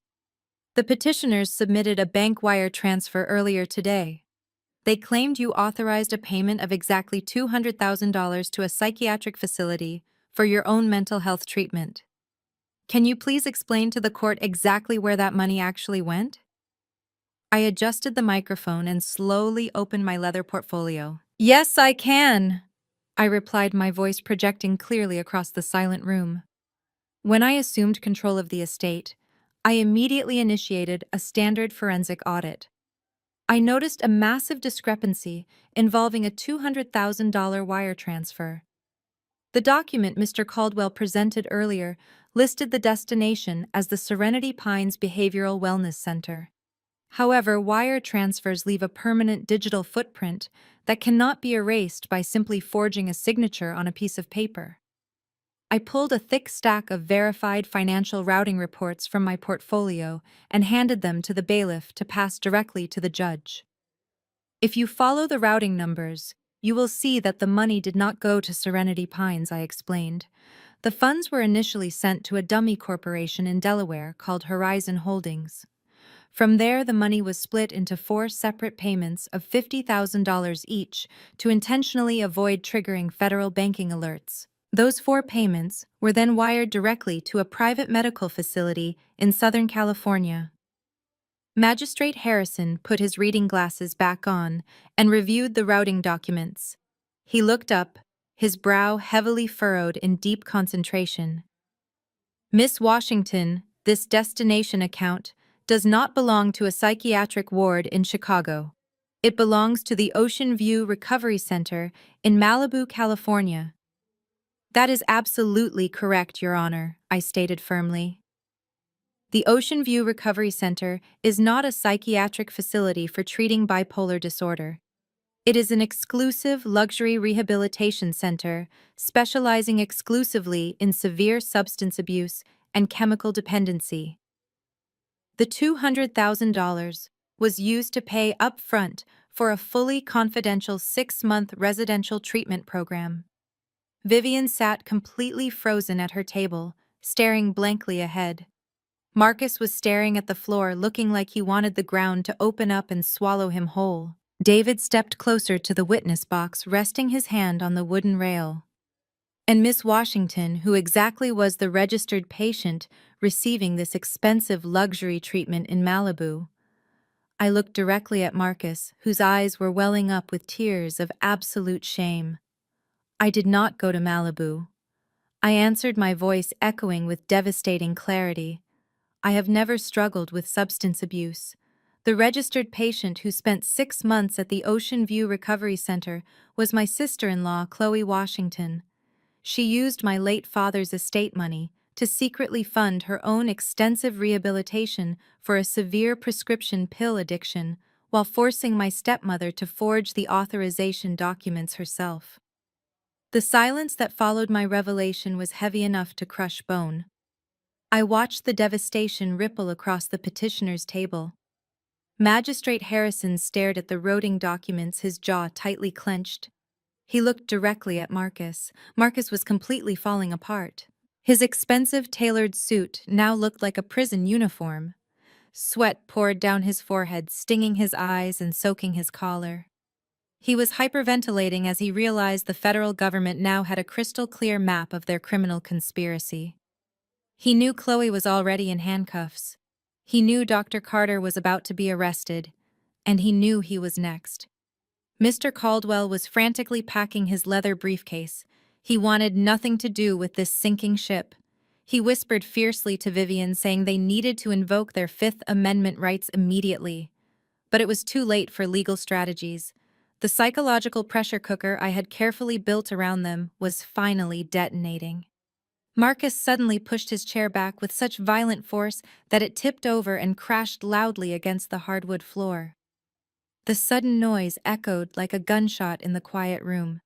"The petitioners submitted a bank wire transfer earlier today. They claimed you authorized a payment of exactly $200,000 to a psychiatric facility for your own mental health treatment. Can you please explain to the court exactly where that money actually went?" I adjusted the microphone and slowly opened my leather portfolio. "Yes, I can," I replied, my voice projecting clearly across the silent room. When I assumed control of the estate, I immediately initiated a standard forensic audit. I noticed a massive discrepancy involving a $200,000 wire transfer. The document Mr. Caldwell presented earlier listed the destination as the Serenity Pines Behavioral Wellness Center. However, wire transfers leave a permanent digital footprint that cannot be erased by simply forging a signature on a piece of paper. I pulled a thick stack of verified financial routing reports from my portfolio and handed them to the bailiff to pass directly to the judge. "If you follow the routing numbers, you will see that the money did not go to Serenity Pines," I explained. "The funds were initially sent to a dummy corporation in Delaware called Horizon Holdings. From there, the money was split into 4 separate payments of $50,000 each to intentionally avoid triggering federal banking alerts. Those 4 payments were then wired directly to a private medical facility in Southern California." Magistrate Harrison put his reading glasses back on and reviewed the routing documents. He looked up, his brow heavily furrowed in deep concentration. Miss Washington, this destination account does not belong to a psychiatric ward in Chicago. It belongs to the Ocean View Recovery Center in Malibu, California. That is absolutely correct, Your Honor, I stated firmly. The Ocean View Recovery Center is not a psychiatric facility for treating bipolar disorder. It is an exclusive luxury rehabilitation center specializing exclusively in severe substance abuse and chemical dependency. The $200,000 was used to pay upfront for a fully confidential 6-month residential treatment program. Vivian sat completely frozen at her table, staring blankly ahead. Marcus was staring at the floor, looking like he wanted the ground to open up and swallow him whole. David stepped closer to the witness box, resting his hand on the wooden rail. And Miss Washington, who exactly was the registered patient receiving this expensive luxury treatment in Malibu? I looked directly at Marcus, whose eyes were welling up with tears of absolute shame. I did not go to Malibu. I answered, my voice echoing with devastating clarity. I have never struggled with substance abuse. The registered patient who spent 6 months at the Ocean View Recovery Center was my sister-in-law, Chloe Washington. She used my late father's estate money to secretly fund her own extensive rehabilitation for a severe prescription pill addiction while forcing my stepmother to forge the authorization documents herself. The silence that followed my revelation was heavy enough to crush bone. I watched the devastation ripple across the petitioner's table. Magistrate Harrison stared at the routing documents, his jaw tightly clenched. He looked directly at Marcus. Marcus was completely falling apart. His expensive tailored suit now looked like a prison uniform. Sweat poured down his forehead, stinging his eyes and soaking his collar. He was hyperventilating as he realized the federal government now had a crystal-clear map of their criminal conspiracy. He knew Chloe was already in handcuffs. He knew Dr. Carter was about to be arrested, and he knew he was next. Mr. Caldwell was frantically packing his leather briefcase. He wanted nothing to do with this sinking ship. He whispered fiercely to Vivian, saying they needed to invoke their Fifth Amendment rights immediately. But it was too late for legal strategies. The psychological pressure cooker I had carefully built around them was finally detonating. Marcus suddenly pushed his chair back with such violent force that it tipped over and crashed loudly against the hardwood floor. The sudden noise echoed like a gunshot in the quiet room.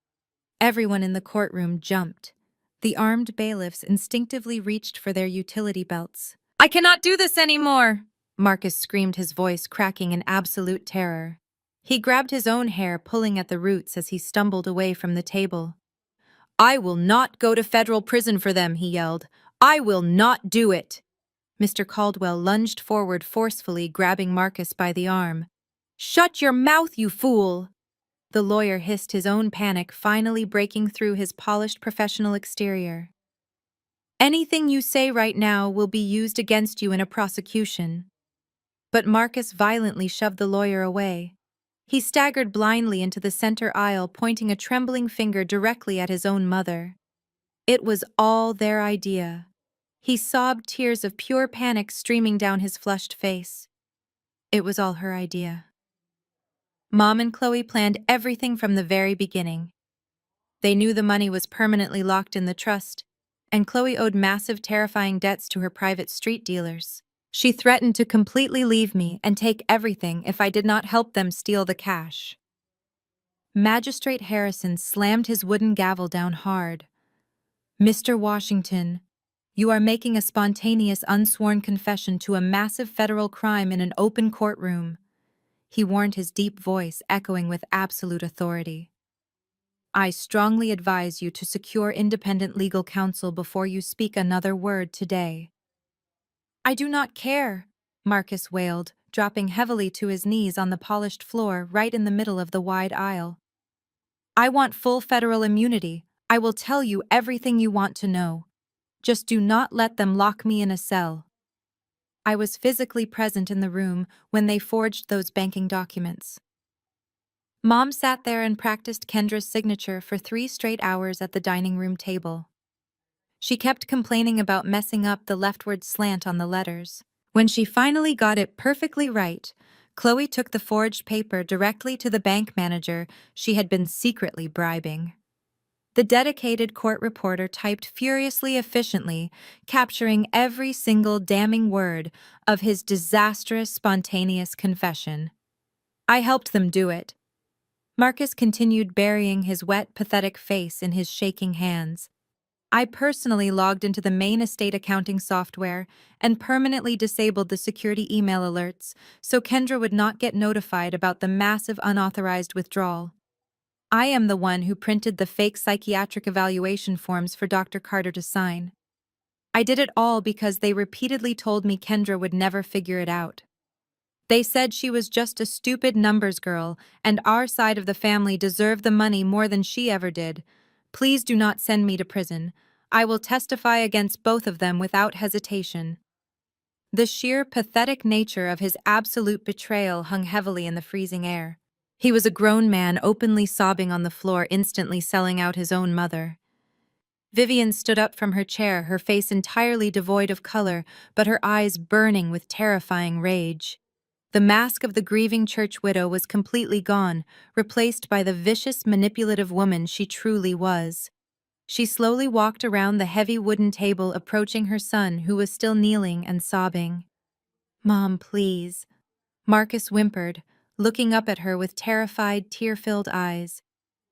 Everyone in the courtroom jumped. The armed bailiffs instinctively reached for their utility belts. "I cannot do this anymore!" Marcus screamed, his voice cracking in absolute terror. He grabbed his own hair, pulling at the roots as he stumbled away from the table. "I will not go to federal prison for them," he yelled. "I will not do it!" Mr. Caldwell lunged forward forcefully, grabbing Marcus by the arm. "Shut your mouth, you fool!" The lawyer hissed, his own panic finally breaking through his polished professional exterior. "Anything you say right now will be used against you in a prosecution." But Marcus violently shoved the lawyer away. He staggered blindly into the center aisle, pointing a trembling finger directly at his own mother. It was all their idea. He sobbed, tears of pure panic streaming down his flushed face. It was all her idea. Mom and Chloe planned everything from the very beginning. They knew the money was permanently locked in the trust, and Chloe owed massive, terrifying debts to her private street dealers. She threatened to completely leave me and take everything if I did not help them steal the cash. Magistrate Harrison slammed his wooden gavel down hard. "Mr. Washington, you are making a spontaneous, unsworn confession to a massive federal crime in an open courtroom," he warned, his deep voice echoing with absolute authority. "I strongly advise you to secure independent legal counsel before you speak another word today." "I do not care," Marcus wailed, dropping heavily to his knees on the polished floor right in the middle of the wide aisle. "I want full federal immunity. I will tell you everything you want to know. Just do not let them lock me in a cell." I was physically present in the room when they forged those banking documents. Mom sat there and practiced Kendra's signature for 3 straight hours at the dining room table. She kept complaining about messing up the leftward slant on the letters. When she finally got it perfectly right, Chloe took the forged paper directly to the bank manager she had been secretly bribing. The dedicated court reporter typed furiously efficiently, capturing every single damning word of his disastrous spontaneous confession. I helped them do it. Marcus continued burying his wet, pathetic face in his shaking hands. I personally logged into the main estate accounting software and permanently disabled the security email alerts so Kendra would not get notified about the massive unauthorized withdrawal. I am the one who printed the fake psychiatric evaluation forms for Dr. Carter to sign. I did it all because they repeatedly told me Kendra would never figure it out. They said she was just a stupid numbers girl, and our side of the family deserved the money more than she ever did. Please do not send me to prison. I will testify against both of them without hesitation. The sheer pathetic nature of his absolute betrayal hung heavily in the freezing air. He was a grown man openly sobbing on the floor, instantly selling out his own mother. Vivian stood up from her chair, her face entirely devoid of color, but her eyes burning with terrifying rage. The mask of the grieving church widow was completely gone, replaced by the vicious, manipulative woman she truly was. She slowly walked around the heavy wooden table, approaching her son, who was still kneeling and sobbing. "Mom, please," Marcus whimpered, looking up at her with terrified, tear-filled eyes.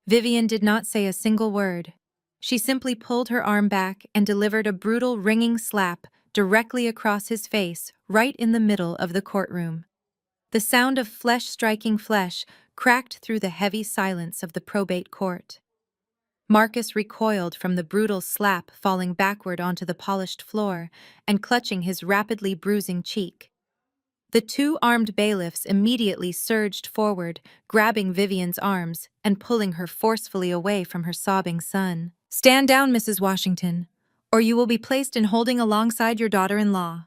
Vivian did not say a single word. She simply pulled her arm back and delivered a brutal, ringing slap directly across his face, right in the middle of the courtroom. The sound of flesh striking flesh cracked through the heavy silence of the probate court. Marcus recoiled from the brutal slap, falling backward onto the polished floor and clutching his rapidly bruising cheek. The two armed bailiffs immediately surged forward, grabbing Vivian's arms and pulling her forcefully away from her sobbing son. "Stand down, Mrs. Washington, or you will be placed in holding alongside your daughter-in-law,"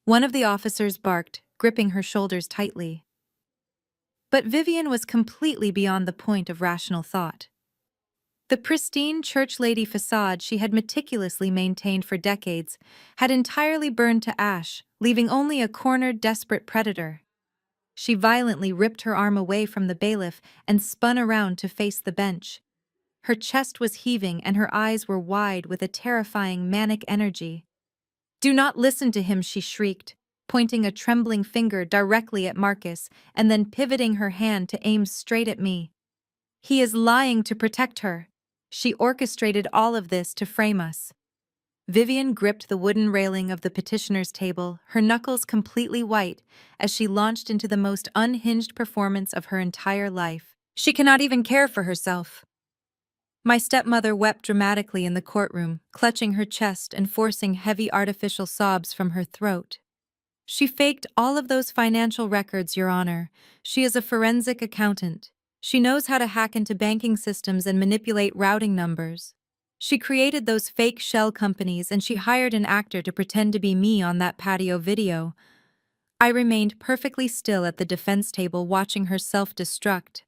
one of the officers barked, gripping her shoulders tightly. But Vivian was completely beyond the point of rational thought. The pristine church lady facade she had meticulously maintained for decades had entirely burned to ash, leaving only a cornered, desperate predator. She violently ripped her arm away from the bailiff and spun around to face the bench. Her chest was heaving and her eyes were wide with a terrifying, manic energy. "Do not listen to him," she shrieked, pointing a trembling finger directly at Marcus and then pivoting her hand to aim straight at me. "He is lying to protect her. She orchestrated all of this to frame us." Vivian gripped the wooden railing of the petitioner's table, her knuckles completely white, as she launched into the most unhinged performance of her entire life. "She cannot even care for herself." My stepmother wept dramatically in the courtroom, clutching her chest and forcing heavy artificial sobs from her throat. "She faked all of those financial records, Your Honor. She is a forensic accountant. She knows how to hack into banking systems and manipulate routing numbers. She created those fake shell companies and she hired an actor to pretend to be me on that patio video." I remained perfectly still at the defense table, watching her self-destruct.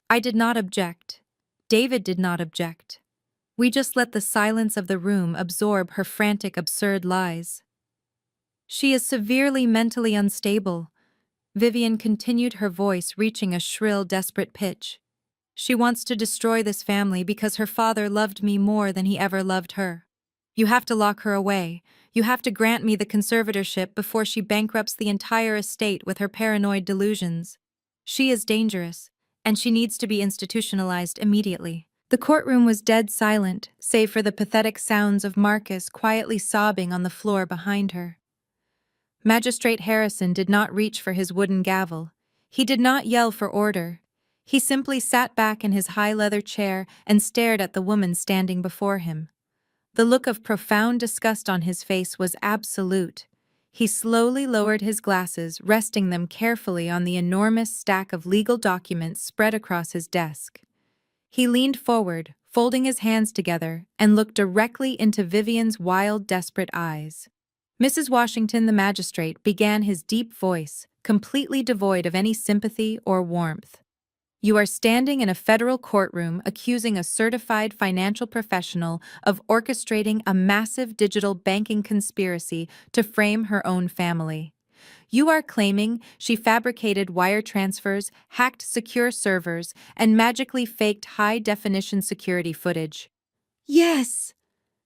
I did not object. David did not object. We just let the silence of the room absorb her frantic, absurd lies. "She is severely mentally unstable." Vivian continued, her voice reaching a shrill, desperate pitch. "She wants to destroy this family because her father loved me more than he ever loved her. You have to lock her away. You have to grant me the conservatorship before she bankrupts the entire estate with her paranoid delusions. She is dangerous, and she needs to be institutionalized immediately." The courtroom was dead silent, save for the pathetic sounds of Marcus quietly sobbing on the floor behind her. Magistrate Harrison did not reach for his wooden gavel. He did not yell for order. He simply sat back in his high leather chair and stared at the woman standing before him. The look of profound disgust on his face was absolute. He slowly lowered his glasses, resting them carefully on the enormous stack of legal documents spread across his desk. He leaned forward, folding his hands together, and looked directly into Vivian's wild, desperate eyes. "Mrs. Washington," the magistrate began, his deep voice completely devoid of any sympathy or warmth. You are standing in a federal courtroom accusing a certified financial professional of orchestrating a massive digital banking conspiracy to frame her own family. You are claiming she fabricated wire transfers, hacked secure servers, and magically faked high-definition security footage. Yes!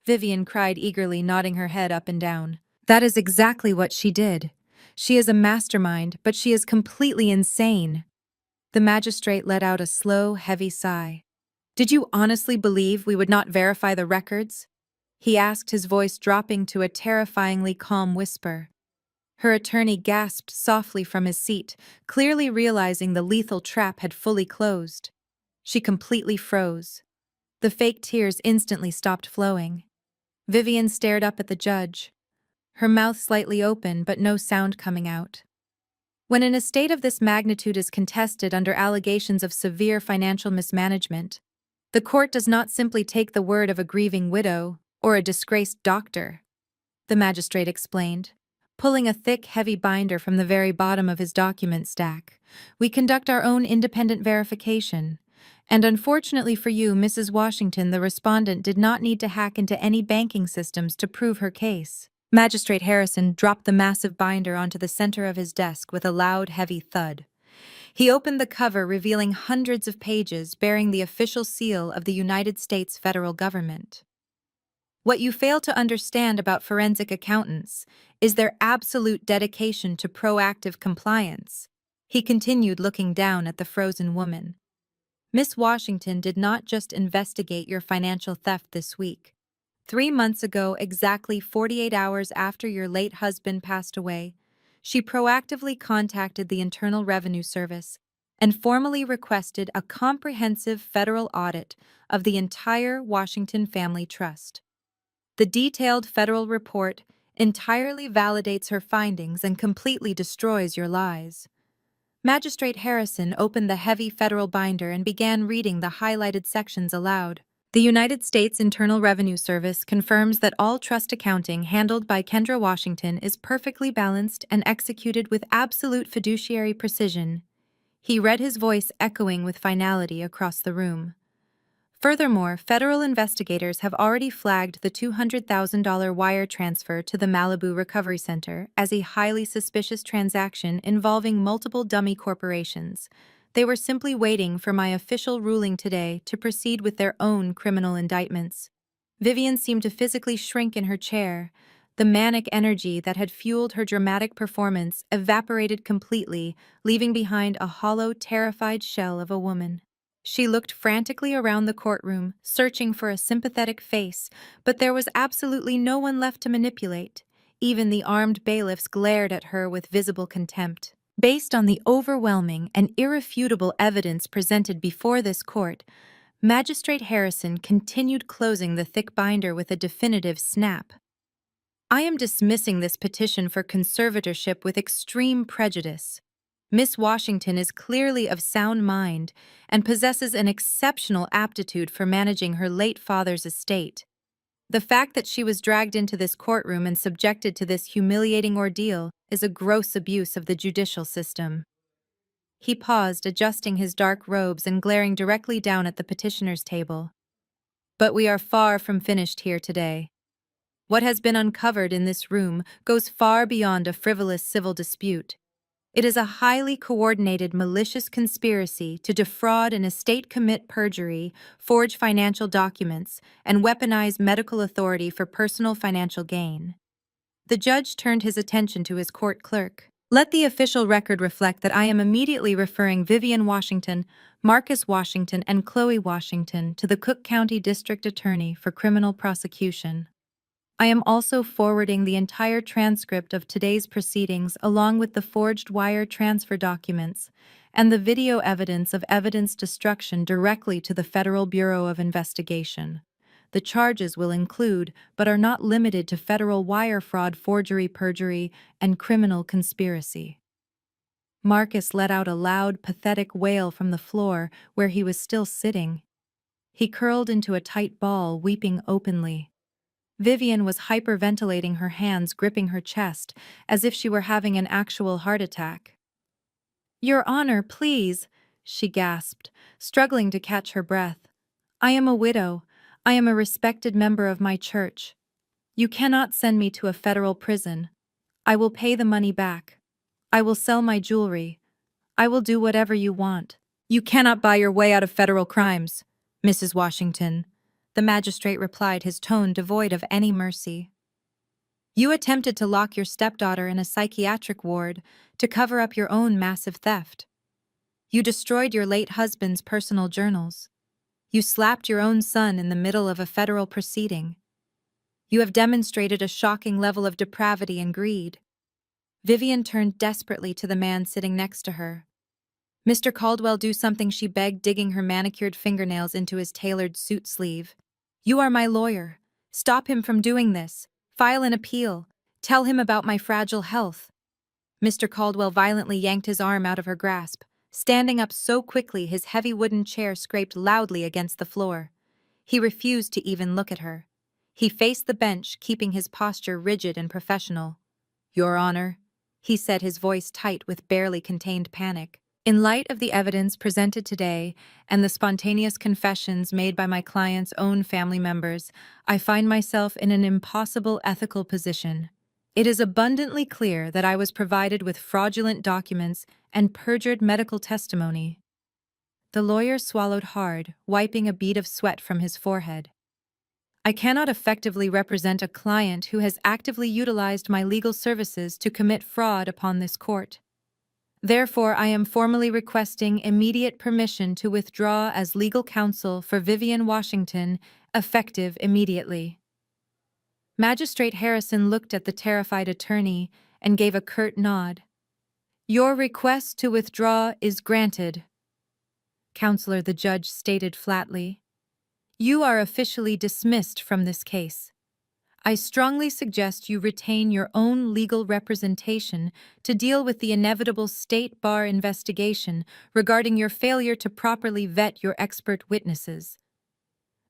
Vivian cried eagerly, nodding her head up and down. That is exactly what she did. She is a mastermind, but she is completely insane. The magistrate let out a slow, heavy sigh. Did you honestly believe we would not verify the records? He asked, his voice dropping to a terrifyingly calm whisper. Her attorney gasped softly from his seat, clearly realizing the lethal trap had fully closed. She completely froze. The fake tears instantly stopped flowing. Vivian stared up at the judge, her mouth slightly open but no sound coming out. When an estate of this magnitude is contested under allegations of severe financial mismanagement, the court does not simply take the word of a grieving widow or a disgraced doctor, the magistrate explained, pulling a thick, heavy binder from the very bottom of his document stack. We conduct our own independent verification. And unfortunately for you, Mrs. Washington, the respondent did not need to hack into any banking systems to prove her case. Magistrate Harrison dropped the massive binder onto the center of his desk with a loud, heavy thud. He opened the cover, revealing hundreds of pages bearing the official seal of the United States federal government. What you fail to understand about forensic accountants is their absolute dedication to proactive compliance. He continued, looking down at the frozen woman. Miss Washington did not just investigate your financial theft this week. 3 months ago, exactly 48 hours after your late husband passed away, she proactively contacted the Internal Revenue Service and formally requested a comprehensive federal audit of the entire Washington family trust. The detailed federal report entirely validates her findings and completely destroys your lies. Magistrate Harrison opened the heavy federal binder and began reading the highlighted sections aloud. The United States Internal Revenue Service confirms that all trust accounting handled by Kendra Washington is perfectly balanced and executed with absolute fiduciary precision. He read, his voice echoing with finality across the room. Furthermore, federal investigators have already flagged the $200,000 wire transfer to the Malibu Recovery Center as a highly suspicious transaction involving multiple dummy corporations. They were simply waiting for my official ruling today to proceed with their own criminal indictments. Vivian seemed to physically shrink in her chair. The manic energy that had fueled her dramatic performance evaporated completely, leaving behind a hollow, terrified shell of a woman. She looked frantically around the courtroom, searching for a sympathetic face, but there was absolutely no one left to manipulate. Even the armed bailiffs glared at her with visible contempt. Based on the overwhelming and irrefutable evidence presented before this court, Magistrate Harrison continued, closing the thick binder with a definitive snap. I am dismissing this petition for conservatorship with extreme prejudice. Miss Washington is clearly of sound mind and possesses an exceptional aptitude for managing her late father's estate. The fact that she was dragged into this courtroom and subjected to this humiliating ordeal is a gross abuse of the judicial system. He paused, adjusting his dark robes and glaring directly down at the petitioner's table. But we are far from finished here today. What has been uncovered in this room goes far beyond a frivolous civil dispute. It is a highly coordinated, malicious conspiracy to defraud an estate, commit perjury, forge financial documents, and weaponize medical authority for personal financial gain. The judge turned his attention to his court clerk. Let the official record reflect that I am immediately referring Vivian Washington, Marcus Washington, and Chloe Washington to the Cook County District Attorney for criminal prosecution. I am also forwarding the entire transcript of today's proceedings along with the forged wire transfer documents and the video evidence of evidence destruction directly to the Federal Bureau of Investigation. The charges will include, but are not limited to, federal wire fraud, forgery, perjury, and criminal conspiracy. Marcus let out a loud, pathetic wail from the floor where he was still sitting. He curled into a tight ball, weeping openly. Vivian was hyperventilating, her hands gripping her chest, as if she were having an actual heart attack. Your Honor, please, she gasped, struggling to catch her breath. "I am a widow. I am a respected member of my church. You cannot send me to a federal prison. I will pay the money back. I will sell my jewelry. I will do whatever you want." "You cannot buy your way out of federal crimes, Mrs. Washington," the magistrate replied, his tone devoid of any mercy. "You attempted to lock your stepdaughter in a psychiatric ward to cover up your own massive theft. You destroyed your late husband's personal journals. You slapped your own son in the middle of a federal proceeding. You have demonstrated a shocking level of depravity and greed." Vivian turned desperately to the man sitting next to her. "Mr. Caldwell, do something," she begged, digging her manicured fingernails into his tailored suit sleeve. "You are my lawyer. Stop him from doing this. File an appeal. Tell him about my fragile health." Mr. Caldwell violently yanked his arm out of her grasp, standing up so quickly his heavy wooden chair scraped loudly against the floor. He refused to even look at her. He faced the bench, keeping his posture rigid and professional. "Your Honor," he said, his voice tight with barely contained panic. "In light of the evidence presented today and the spontaneous confessions made by my client's own family members, I find myself in an impossible ethical position. It is abundantly clear that I was provided with fraudulent documents and perjured medical testimony." The lawyer swallowed hard, wiping a bead of sweat from his forehead. "I cannot effectively represent a client who has actively utilized my legal services to commit fraud upon this court. Therefore, I am formally requesting immediate permission to withdraw as legal counsel for Vivian Washington, effective immediately." Magistrate Harrison looked at the terrified attorney and gave a curt nod. "Your request to withdraw is granted." "Counselor," the judge stated flatly, "you are officially dismissed from this case. I strongly suggest you retain your own legal representation to deal with the inevitable state bar investigation regarding your failure to properly vet your expert witnesses."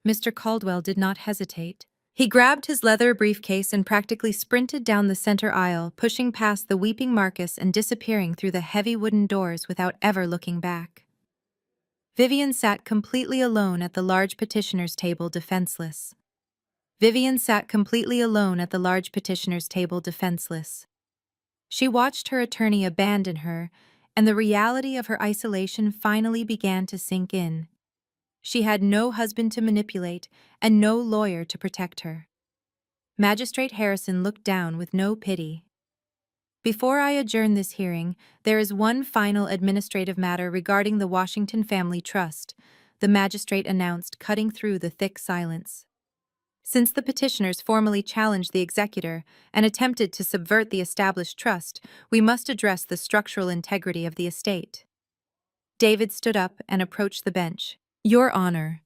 Mr. Caldwell did not hesitate. He grabbed his leather briefcase and practically sprinted down the center aisle, pushing past the weeping Marcus and disappearing through the heavy wooden doors without ever looking back. Vivian sat completely alone at the large petitioner's table, defenseless. Vivian sat completely alone at the large petitioner's table, defenseless. She watched her attorney abandon her, and the reality of her isolation finally began to sink in. She had no husband to manipulate and no lawyer to protect her. Magistrate Harrison looked down with no pity. "Before I adjourn this hearing, there is one final administrative matter regarding the Washington Family Trust," the magistrate announced, cutting through the thick silence. "Since the petitioners formally challenged the executor and attempted to subvert the established trust, we must address the structural integrity of the estate." David stood up and approached the bench. "Your Honor,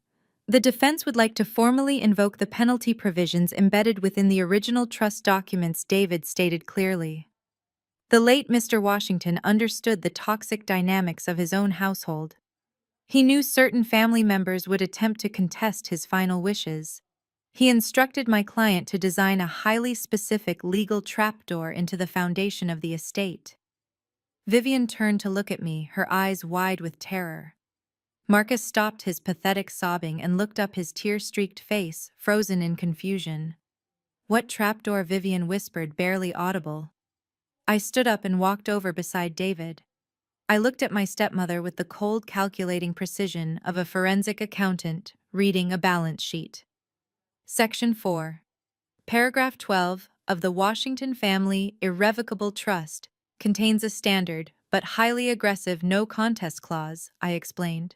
the defense would like to formally invoke the penalty provisions embedded within the original trust documents," David stated clearly. The late Mr. Washington understood the toxic dynamics of his own household. He knew certain family members would attempt to contest his final wishes. "He instructed my client to design a highly specific legal trapdoor into the foundation of the estate." Vivian turned to look at me, her eyes wide with terror. Marcus stopped his pathetic sobbing and looked up, his tear-streaked face frozen in confusion. "What trapdoor?" Vivian whispered, barely audible. I stood up and walked over beside David. I looked at my stepmother with the cold, calculating precision of a forensic accountant reading a balance sheet. Section 4. Paragraph 12 of the Washington Family Irrevocable Trust contains a standard but highly aggressive no contest clause, I explained,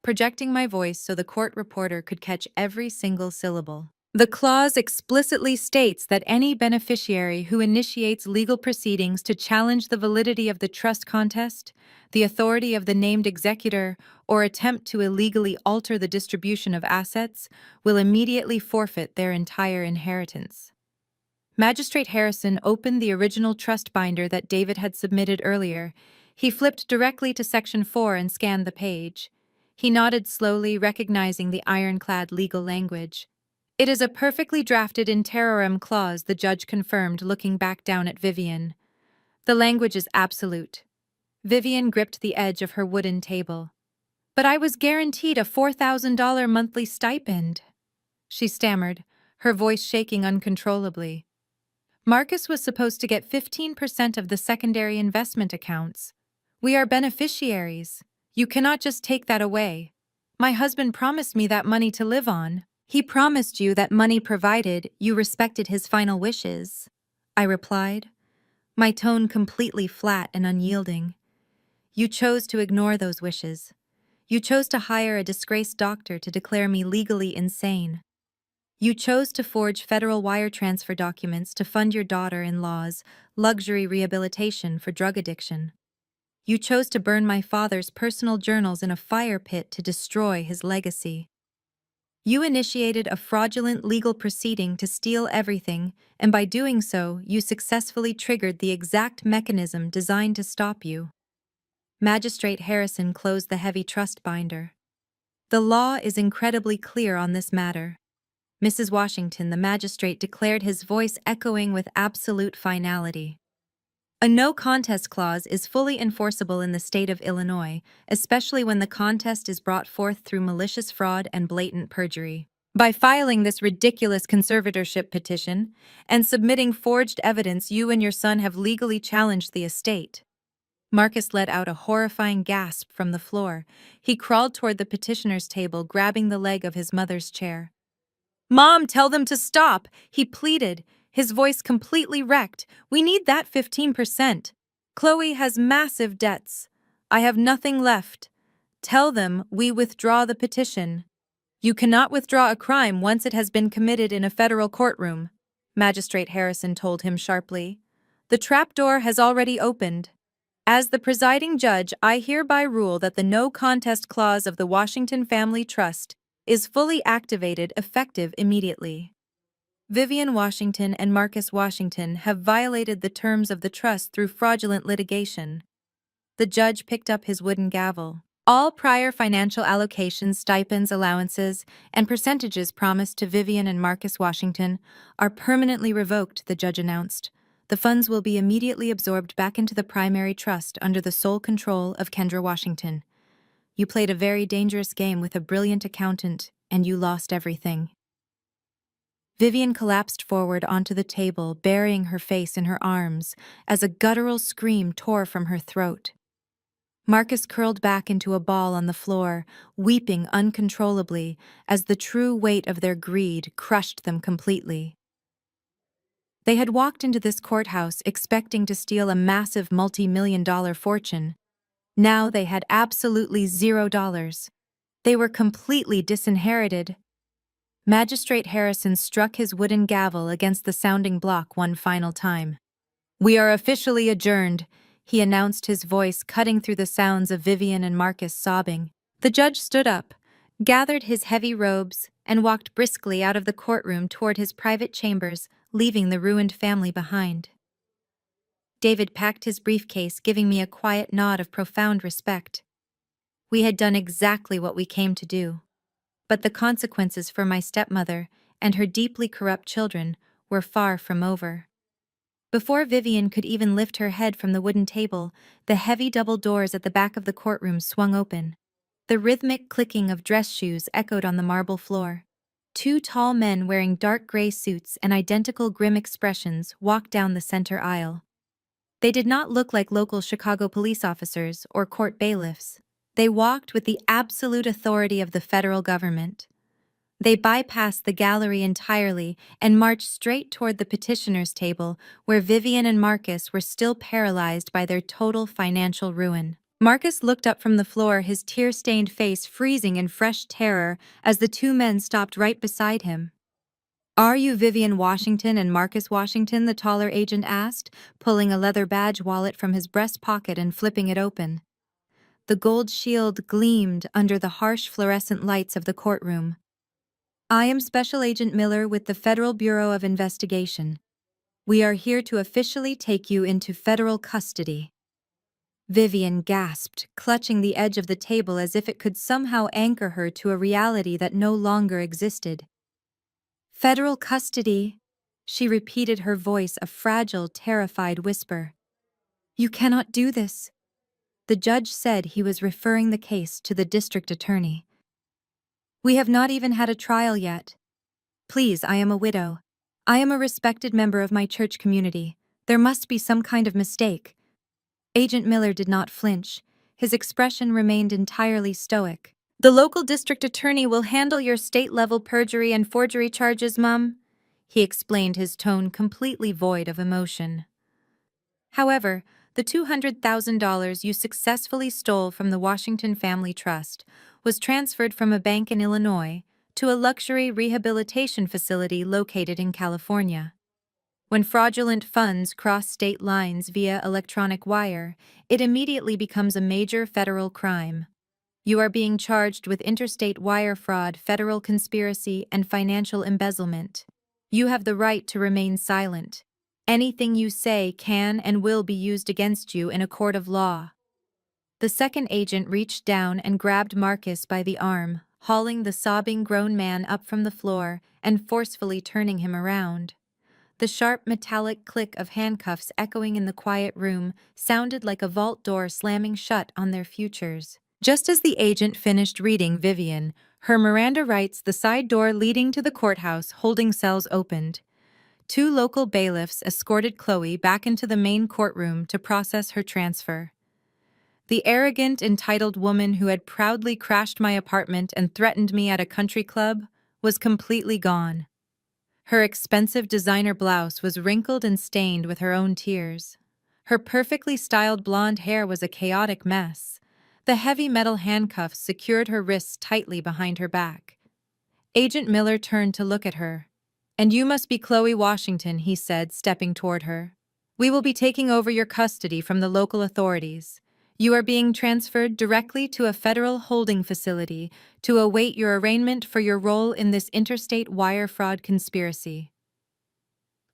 projecting my voice so the court reporter could catch every single syllable. "The clause explicitly states that any beneficiary who initiates legal proceedings to challenge the validity of the trust contest, the authority of the named executor, or attempt to illegally alter the distribution of assets will immediately forfeit their entire inheritance." Magistrate Harrison opened the original trust binder that David had submitted earlier. He flipped directly to Section 4 and scanned the page. He nodded slowly, recognizing the ironclad legal language. "It is a perfectly drafted in terrorem clause," the judge confirmed, looking back down at Vivian. "The language is absolute." Vivian gripped the edge of her wooden table. But I was guaranteed a $4,000 monthly stipend, she stammered, her voice shaking uncontrollably. Marcus was supposed to get 15% of the secondary investment accounts. We are beneficiaries. You cannot just take that away. My husband promised me that money to live on. He promised you that money provided you respected his final wishes, I replied, my tone completely flat and unyielding. You chose to ignore those wishes. You chose to hire a disgraced doctor to declare me legally insane. You chose to forge federal wire transfer documents to fund your daughter-in-law's luxury rehabilitation for drug addiction. You chose to burn my father's personal journals in a fire pit to destroy his legacy. You initiated a fraudulent legal proceeding to steal everything, and by doing so, you successfully triggered the exact mechanism designed to stop you. Magistrate Harrison closed the heavy trust binder. The law is incredibly clear on this matter. Mrs. Washington, the magistrate, declared, his voice echoing with absolute finality. A no-contest clause is fully enforceable in the state of Illinois, especially when the contest is brought forth through malicious fraud and blatant perjury. By filing this ridiculous conservatorship petition and submitting forged evidence, you and your son have legally challenged the estate. Marcus let out a horrifying gasp from the floor. He crawled toward the petitioner's table, grabbing the leg of his mother's chair. "Mom, tell them to stop," he pleaded, his voice completely wrecked. "We need that 15%. Chloe has massive debts. I have nothing left. Tell them we withdraw the petition." "You cannot withdraw a crime once it has been committed in a federal courtroom," Magistrate Harrison told him sharply. "The trapdoor has already opened. As the presiding judge, I hereby rule that the no contest clause of the Washington Family Trust is fully activated, effective immediately. Vivian Washington and Marcus Washington have violated the terms of the trust through fraudulent litigation." The judge picked up his wooden gavel. "All prior financial allocations, stipends, allowances, and percentages promised to Vivian and Marcus Washington are permanently revoked," the judge announced. "The funds will be immediately absorbed back into the primary trust under the sole control of Kendra Washington. You played a very dangerous game with a brilliant accountant, and you lost everything." Vivian collapsed forward onto the table, burying her face in her arms, as a guttural scream tore from her throat. Marcus curled back into a ball on the floor, weeping uncontrollably as the true weight of their greed crushed them completely. They had walked into this courthouse expecting to steal a massive multi-million-dollar fortune. Now they had absolutely $0. They were completely disinherited. Magistrate Harrison struck his wooden gavel against the sounding block one final time. "We are officially adjourned," he announced, his voice cutting through the sounds of Vivian and Marcus sobbing. The judge stood up, gathered his heavy robes, and walked briskly out of the courtroom toward his private chambers, leaving the ruined family behind. David packed his briefcase, giving me a quiet nod of profound respect. We had done exactly what we came to do. But the consequences for my stepmother and her deeply corrupt children were far from over. Before Vivian could even lift her head from the wooden table, the heavy double doors at the back of the courtroom swung open. The rhythmic clicking of dress shoes echoed on the marble floor. Two tall men wearing dark gray suits and identical grim expressions walked down the center aisle. They did not look like local Chicago police officers or court bailiffs. They walked with the absolute authority of the federal government. They bypassed the gallery entirely and marched straight toward the petitioner's table, where Vivian and Marcus were still paralyzed by their total financial ruin. Marcus looked up from the floor, his tear-stained face freezing in fresh terror as the two men stopped right beside him. "Are you Vivian Washington and Marcus Washington?" the taller agent asked, pulling a leather badge wallet from his breast pocket and flipping it open. The gold shield gleamed under the harsh fluorescent lights of the courtroom. "I am Special Agent Miller with the Federal Bureau of Investigation. We are here to officially take you into federal custody." Vivian gasped, clutching the edge of the table as if it could somehow anchor her to a reality that no longer existed. "Federal custody," she repeated, her voice a fragile, terrified whisper. "You cannot do this. The judge said he was referring the case to the district attorney. We have not even had a trial yet. Please, I am a widow. I am a respected member of my church community. There must be some kind of mistake. Agent Miller did not flinch. His expression remained entirely stoic. The local district attorney will handle your state-level perjury and forgery charges, Mum, he explained, his tone completely void of emotion. However, the $200,000 you successfully stole from the Washington Family Trust was transferred from a bank in Illinois to a luxury rehabilitation facility located in California. When fraudulent funds cross state lines via electronic wire, it immediately becomes a major federal crime. You are being charged with interstate wire fraud, federal conspiracy, and financial embezzlement. You have the right to remain silent. Anything you say can and will be used against you in a court of law. The second agent reached down and grabbed Marcus by the arm, hauling the sobbing grown man up from the floor and forcefully turning him around. The sharp metallic click of handcuffs echoing in the quiet room sounded like a vault door slamming shut on their futures. Just as the agent finished reading Vivian, her Miranda rights, the side door leading to the courthouse holding cells opened. Two local bailiffs escorted Chloe back into the main courtroom to process her transfer. The arrogant, entitled woman who had proudly crashed my apartment and threatened me at a country club was completely gone. Her expensive designer blouse was wrinkled and stained with her own tears. Her perfectly styled blonde hair was a chaotic mess. The heavy metal handcuffs secured her wrists tightly behind her back. Agent Miller turned to look at her. "And you must be Chloe Washington," he said, stepping toward her. "We will be taking over your custody from the local authorities. You are being transferred directly to a federal holding facility to await your arraignment for your role in this interstate wire fraud conspiracy."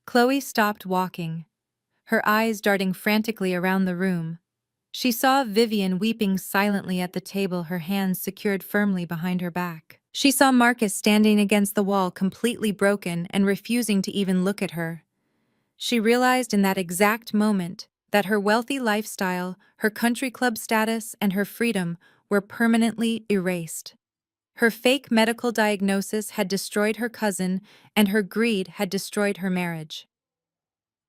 Chloe stopped walking, her eyes darting frantically around the room. She saw Vivian weeping silently at the table, her hands secured firmly behind her back. She saw Marcus standing against the wall, completely broken and refusing to even look at her. She realized in that exact moment that her wealthy lifestyle, her country club status, and her freedom were permanently erased. Her fake medical diagnosis had destroyed her cousin, and her greed had destroyed her marriage.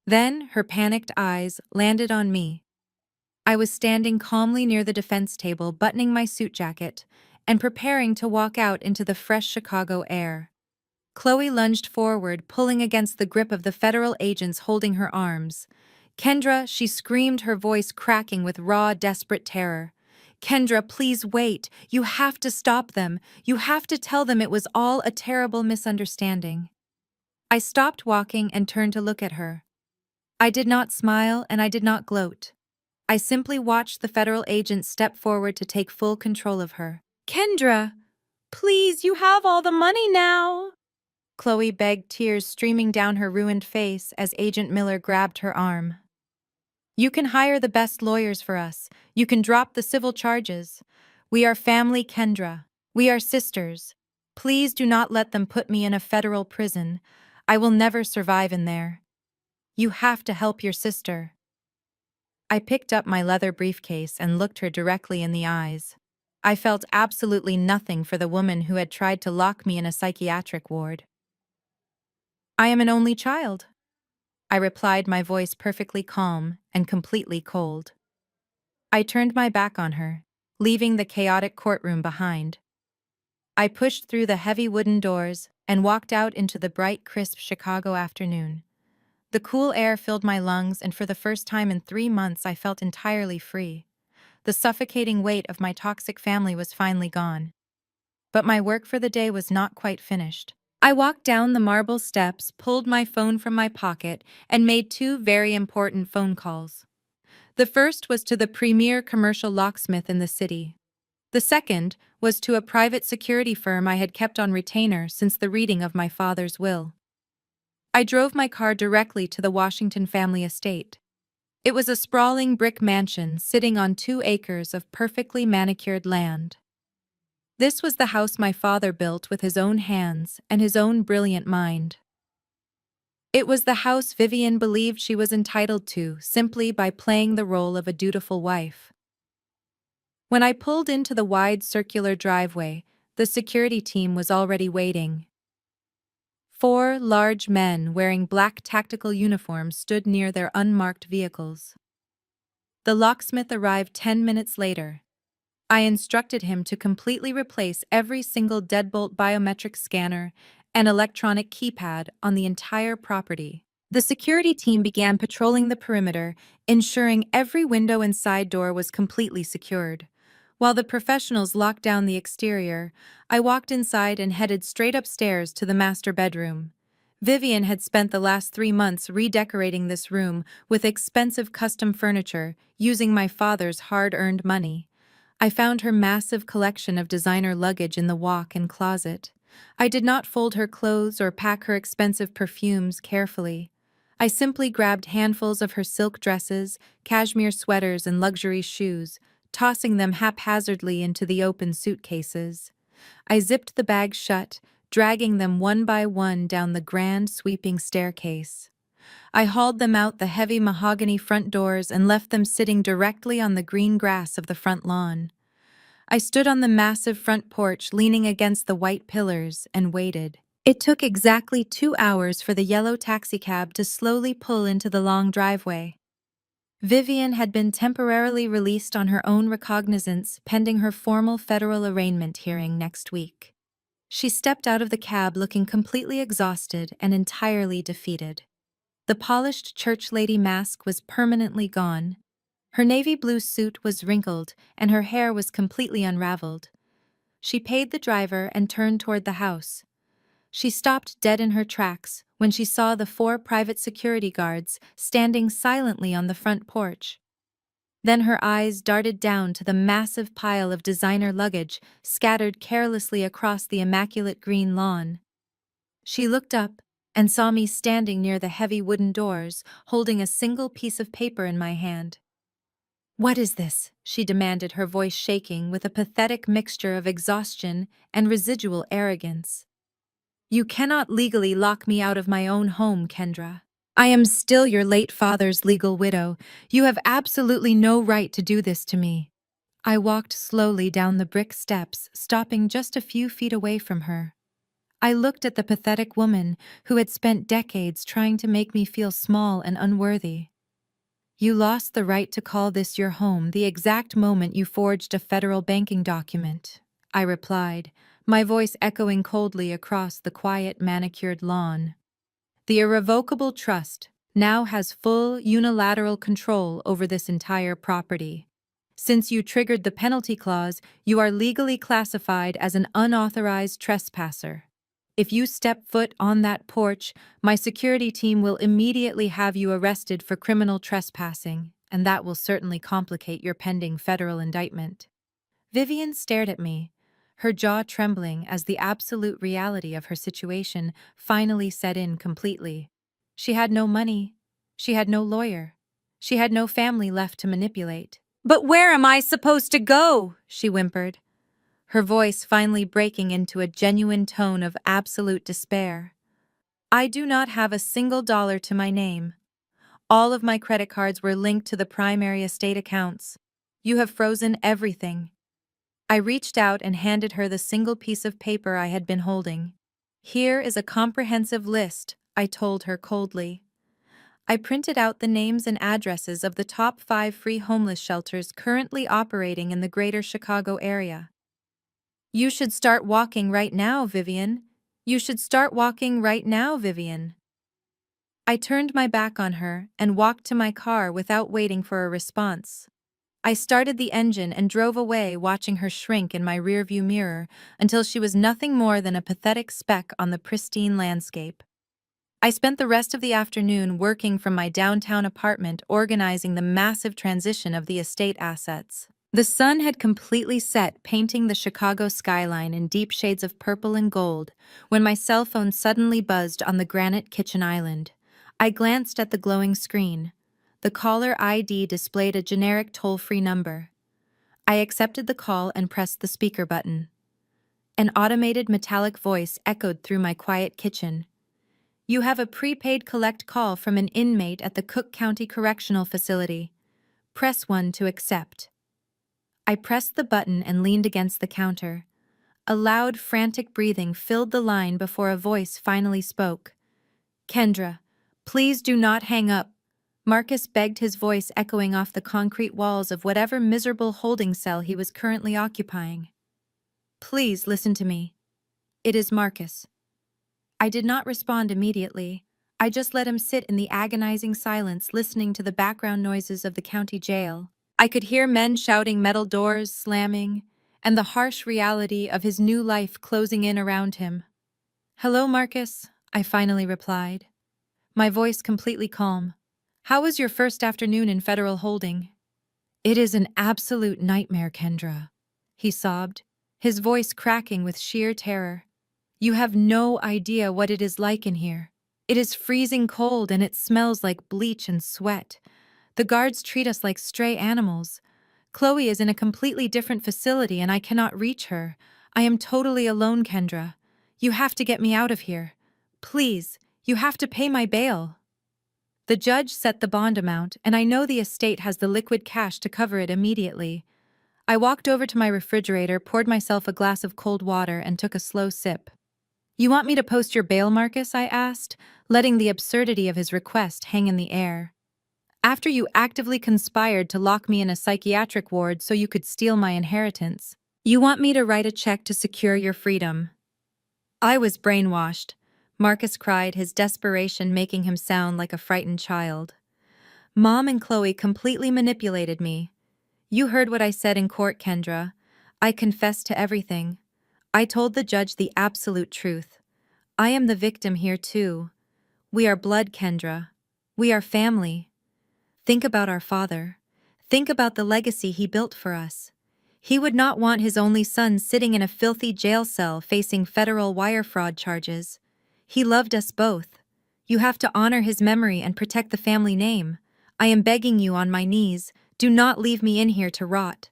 Then her panicked eyes landed on me. I was standing calmly near the defense table, buttoning my suit jacket and preparing to walk out into the fresh Chicago air. Chloe lunged forward, pulling against the grip of the federal agents holding her arms. "Kendra," she screamed, her voice cracking with raw, desperate terror. "Kendra, please wait. You have to stop them. You have to tell them it was all a terrible misunderstanding." I stopped walking and turned to look at her. I did not smile and I did not gloat. I simply watched the federal agents step forward to take full control of her. "Kendra, please, you have all the money now," Chloe begged, tears streaming down her ruined face as Agent Miller grabbed her arm. "You can hire the best lawyers for us. You can drop the civil charges. We are family, Kendra. We are sisters. Please do not let them put me in a federal prison. I will never survive in there. You have to help your sister." I picked up my leather briefcase and looked her directly in the eyes. I felt absolutely nothing for the woman who had tried to lock me in a psychiatric ward. "I am an only child," I replied, my voice perfectly calm and completely cold. I turned my back on her, leaving the chaotic courtroom behind. I pushed through the heavy wooden doors and walked out into the bright, crisp Chicago afternoon. The cool air filled my lungs, and for the first time in 3 months I felt entirely free. The suffocating weight of my toxic family was finally gone. But my work for the day was not quite finished. I walked down the marble steps, pulled my phone from my pocket, and made 2 very important phone calls. The first was to the premier commercial locksmith in the city. The second was to a private security firm I had kept on retainer since the reading of my father's will. I drove my car directly to the Washington family estate. It was a sprawling brick mansion sitting on 2 acres of perfectly manicured land. This was the house my father built with his own hands and his own brilliant mind. It was the house Vivian believed she was entitled to simply by playing the role of a dutiful wife. When I pulled into the wide circular driveway, the security team was already waiting. 4 large men wearing black tactical uniforms stood near their unmarked vehicles. The locksmith arrived 10 minutes later. I instructed him to completely replace every single deadbolt biometric scanner and electronic keypad on the entire property. The security team began patrolling the perimeter, ensuring every window and side door was completely secured. While the professionals locked down the exterior, I walked inside and headed straight upstairs to the master bedroom. Vivian had spent the last 3 months redecorating this room with expensive custom furniture, using my father's hard-earned money. I found her massive collection of designer luggage in the walk-in closet. I did not fold her clothes or pack her expensive perfumes carefully. I simply grabbed handfuls of her silk dresses, cashmere sweaters, and luxury shoes, tossing them haphazardly into the open suitcases. I zipped the bags shut, dragging them one by one down the grand, sweeping staircase. I hauled them out the heavy mahogany front doors and left them sitting directly on the green grass of the front lawn. I stood on the massive front porch, leaning against the white pillars, and waited. It took exactly 2 hours for the yellow taxicab to slowly pull into the long driveway. Vivian had been temporarily released on her own recognizance pending her formal federal arraignment hearing next week. She stepped out of the cab looking completely exhausted and entirely defeated. The polished church lady mask was permanently gone. Her navy blue suit was wrinkled and her hair was completely unraveled. She paid the driver and turned toward the house. She stopped dead in her tracks when she saw the 4 private security guards standing silently on the front porch. Then her eyes darted down to the massive pile of designer luggage scattered carelessly across the immaculate green lawn. She looked up and saw me standing near the heavy wooden doors, holding a single piece of paper in my hand. "What is this?" she demanded, her voice shaking with a pathetic mixture of exhaustion and residual arrogance. "You cannot legally lock me out of my own home, Kendra. I am still your late father's legal widow. You have absolutely no right to do this to me." I walked slowly down the brick steps, stopping just a few feet away from her. I looked at the pathetic woman who had spent decades trying to make me feel small and unworthy. "You lost the right to call this your home the exact moment you forged a federal banking document," I replied, my voice echoing coldly across the quiet, manicured lawn. "The irrevocable trust now has full unilateral control over this entire property. Since you triggered the penalty clause, you are legally classified as an unauthorized trespasser. If you step foot on that porch, my security team will immediately have you arrested for criminal trespassing, and that will certainly complicate your pending federal indictment." Vivian stared at me, her jaw trembling as the absolute reality of her situation finally set in completely. She had no money. She had no lawyer. She had no family left to manipulate. "But where am I supposed to go?" she whimpered, her voice finally breaking into a genuine tone of absolute despair. "I do not have a single dollar to my name. All of my credit cards were linked to the primary estate accounts. You have frozen everything." I reached out and handed her the single piece of paper I had been holding. "Here is a comprehensive list," I told her coldly. I printed out the names and addresses of the top 5 free homeless shelters currently operating in the greater Chicago area. "You should start walking right now, Vivian. You should start walking right now, Vivian." I turned my back on her and walked to my car without waiting for a response. I started the engine and drove away, watching her shrink in my rearview mirror until she was nothing more than a pathetic speck on the pristine landscape. I spent the rest of the afternoon working from my downtown apartment, organizing the massive transition of the estate assets. The sun had completely set, painting the Chicago skyline in deep shades of purple and gold, when my cell phone suddenly buzzed on the granite kitchen island. I glanced at the glowing screen. The caller ID displayed a generic toll-free number. I accepted the call and pressed the speaker button. An automated metallic voice echoed through my quiet kitchen. "You have a prepaid collect call from an inmate at the Cook County Correctional Facility. Press 1 to accept." I pressed the button and leaned against the counter. A loud, frantic breathing filled the line before a voice finally spoke. Kendra, please do not hang up. Marcus begged, his voice echoing off the concrete walls of whatever miserable holding cell he was currently occupying. Please listen to me. It is Marcus. I did not respond immediately. I just let him sit in the agonizing silence, listening to the background noises of the county jail. I could hear men shouting, metal doors slamming, and the harsh reality of his new life closing in around him. Hello, Marcus, I finally replied, my voice completely calm. How was your first afternoon in federal holding? It is an absolute nightmare, Kendra, he sobbed, his voice cracking with sheer terror. You have no idea what it is like in here. It is freezing cold and it smells like bleach and sweat. The guards treat us like stray animals. Chloe is in a completely different facility and I cannot reach her. I am totally alone, Kendra. You have to get me out of here. Please, you have to pay my bail. The judge set the bond amount, and I know the estate has the liquid cash to cover it immediately. I walked over to my refrigerator, poured myself a glass of cold water, and took a slow sip. You want me to post your bail, Marcus? I asked, letting the absurdity of his request hang in the air. After you actively conspired to lock me in a psychiatric ward so you could steal my inheritance, you want me to write a check to secure your freedom. I was brainwashed, Marcus cried, his desperation making him sound like a frightened child. Mom and Chloe completely manipulated me. You heard what I said in court, Kendra. I confessed to everything. I told the judge the absolute truth. I am the victim here too. We are blood, Kendra. We are family. Think about our father. Think about the legacy he built for us. He would not want his only son sitting in a filthy jail cell facing federal wire fraud charges. He loved us both. You have to honor his memory and protect the family name. I am begging you on my knees, do not leave me in here to rot.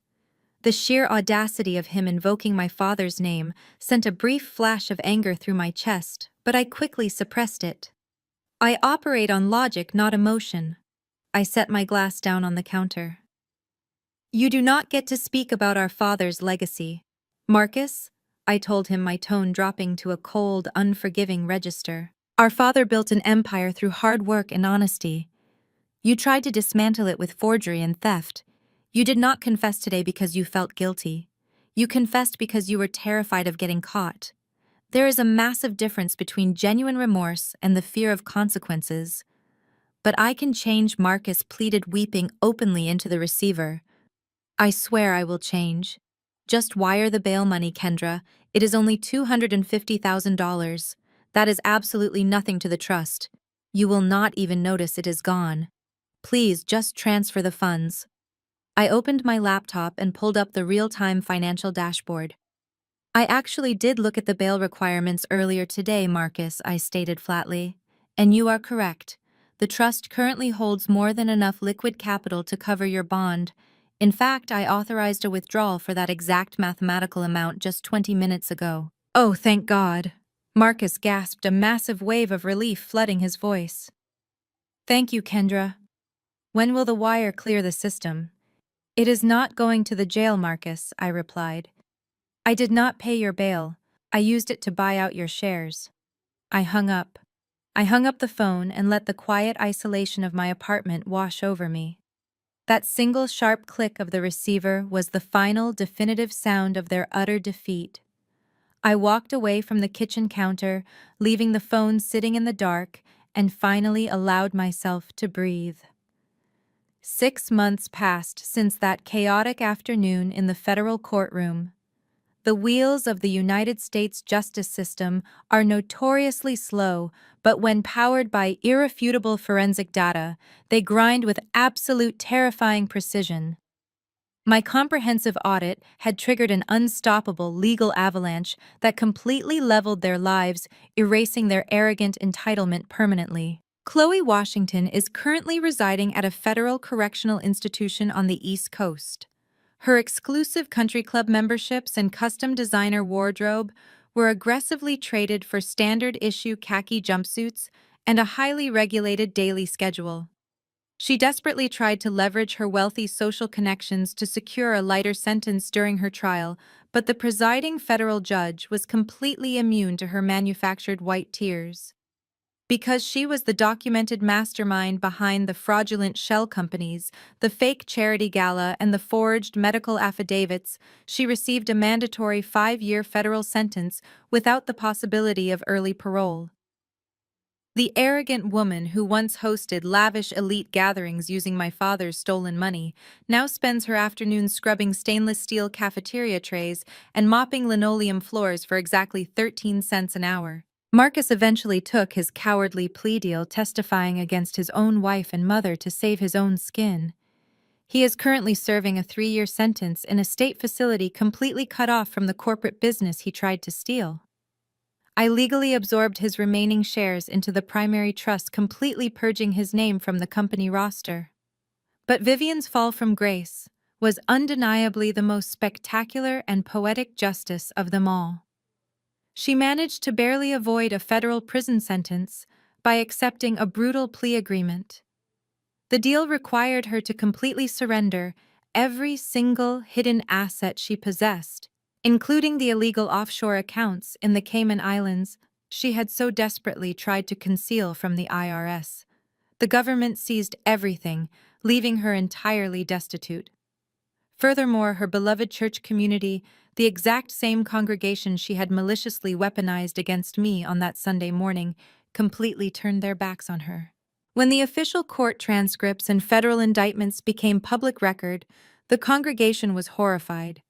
The sheer audacity of him invoking my father's name sent a brief flash of anger through my chest, but I quickly suppressed it. I operate on logic, not emotion. I set my glass down on the counter. You do not get to speak about our father's legacy. Marcus, I told him, my tone dropping to a cold, unforgiving register. Our father built an empire through hard work and honesty. You tried to dismantle it with forgery and theft. You did not confess today because you felt guilty. You confessed because you were terrified of getting caught. There is a massive difference between genuine remorse and the fear of consequences. But I can change, Marcus pleaded, weeping openly into the receiver. I swear I will change. Just wire the bail money, Kendra. It is only $250,000. That is absolutely nothing to the trust. You will not even notice it is gone. Please just transfer the funds. I opened my laptop and pulled up the real-time financial dashboard. I actually did look at the bail requirements earlier today, Marcus, I stated flatly. And you are correct. The trust currently holds more than enough liquid capital to cover your bond. In fact, I authorized a withdrawal for that exact mathematical amount just 20 minutes ago. Oh, thank God. Marcus gasped, a massive wave of relief flooding his voice. Thank you, Kendra. When will the wire clear the system? It is not going to the jail, Marcus, I replied. I did not pay your bail. I used it to buy out your shares. I hung up. I hung up the phone and let the quiet isolation of my apartment wash over me. That single sharp click of the receiver was the final, definitive sound of their utter defeat. I walked away from the kitchen counter, leaving the phone sitting in the dark, and finally allowed myself to breathe. 6 months passed since that chaotic afternoon in the federal courtroom. The wheels of the United States justice system are notoriously slow, but when powered by irrefutable forensic data, they grind with absolute terrifying precision. My comprehensive audit had triggered an unstoppable legal avalanche that completely leveled their lives, erasing their arrogant entitlement permanently. Chloe Washington is currently residing at a federal correctional institution on the East Coast. Her exclusive country club memberships and custom designer wardrobe were aggressively traded for standard-issue khaki jumpsuits and a highly regulated daily schedule. She desperately tried to leverage her wealthy social connections to secure a lighter sentence during her trial, but the presiding federal judge was completely immune to her manufactured white tears. Because she was the documented mastermind behind the fraudulent shell companies, the fake charity gala, and the forged medical affidavits, she received a mandatory 5-year federal sentence without the possibility of early parole. The arrogant woman who once hosted lavish elite gatherings using my father's stolen money now spends her afternoons scrubbing stainless steel cafeteria trays and mopping linoleum floors for exactly 13 cents an hour. Marcus eventually took his cowardly plea deal, testifying against his own wife and mother to save his own skin. He is currently serving a 3-year sentence in a state facility completely cut off from the corporate business he tried to steal. I legally absorbed his remaining shares into the primary trust, completely purging his name from the company roster. But Vivian's fall from grace was undeniably the most spectacular and poetic justice of them all. She managed to barely avoid a federal prison sentence by accepting a brutal plea agreement. The deal required her to completely surrender every single hidden asset she possessed, including the illegal offshore accounts in the Cayman Islands she had so desperately tried to conceal from the IRS. The government seized everything, leaving her entirely destitute. Furthermore, her beloved church community, the exact same congregation she had maliciously weaponized against me on that Sunday morning, completely turned their backs on her. When the official court transcripts and federal indictments became public record, the congregation was horrified.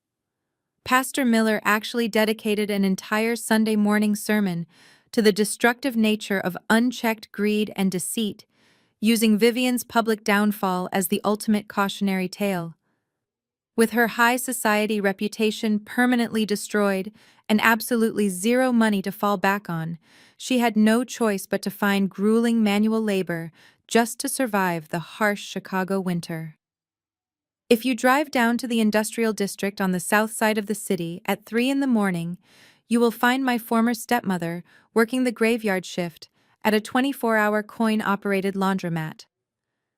Pastor Miller actually dedicated an entire Sunday morning sermon to the destructive nature of unchecked greed and deceit, using Vivian's public downfall as the ultimate cautionary tale. With her high society reputation permanently destroyed and absolutely zero money to fall back on, she had no choice but to find grueling manual labor just to survive the harsh Chicago winter. If you drive down to the industrial district on the south side of the city at 3 in the morning, you will find my former stepmother working the graveyard shift at a 24-hour coin-operated laundromat.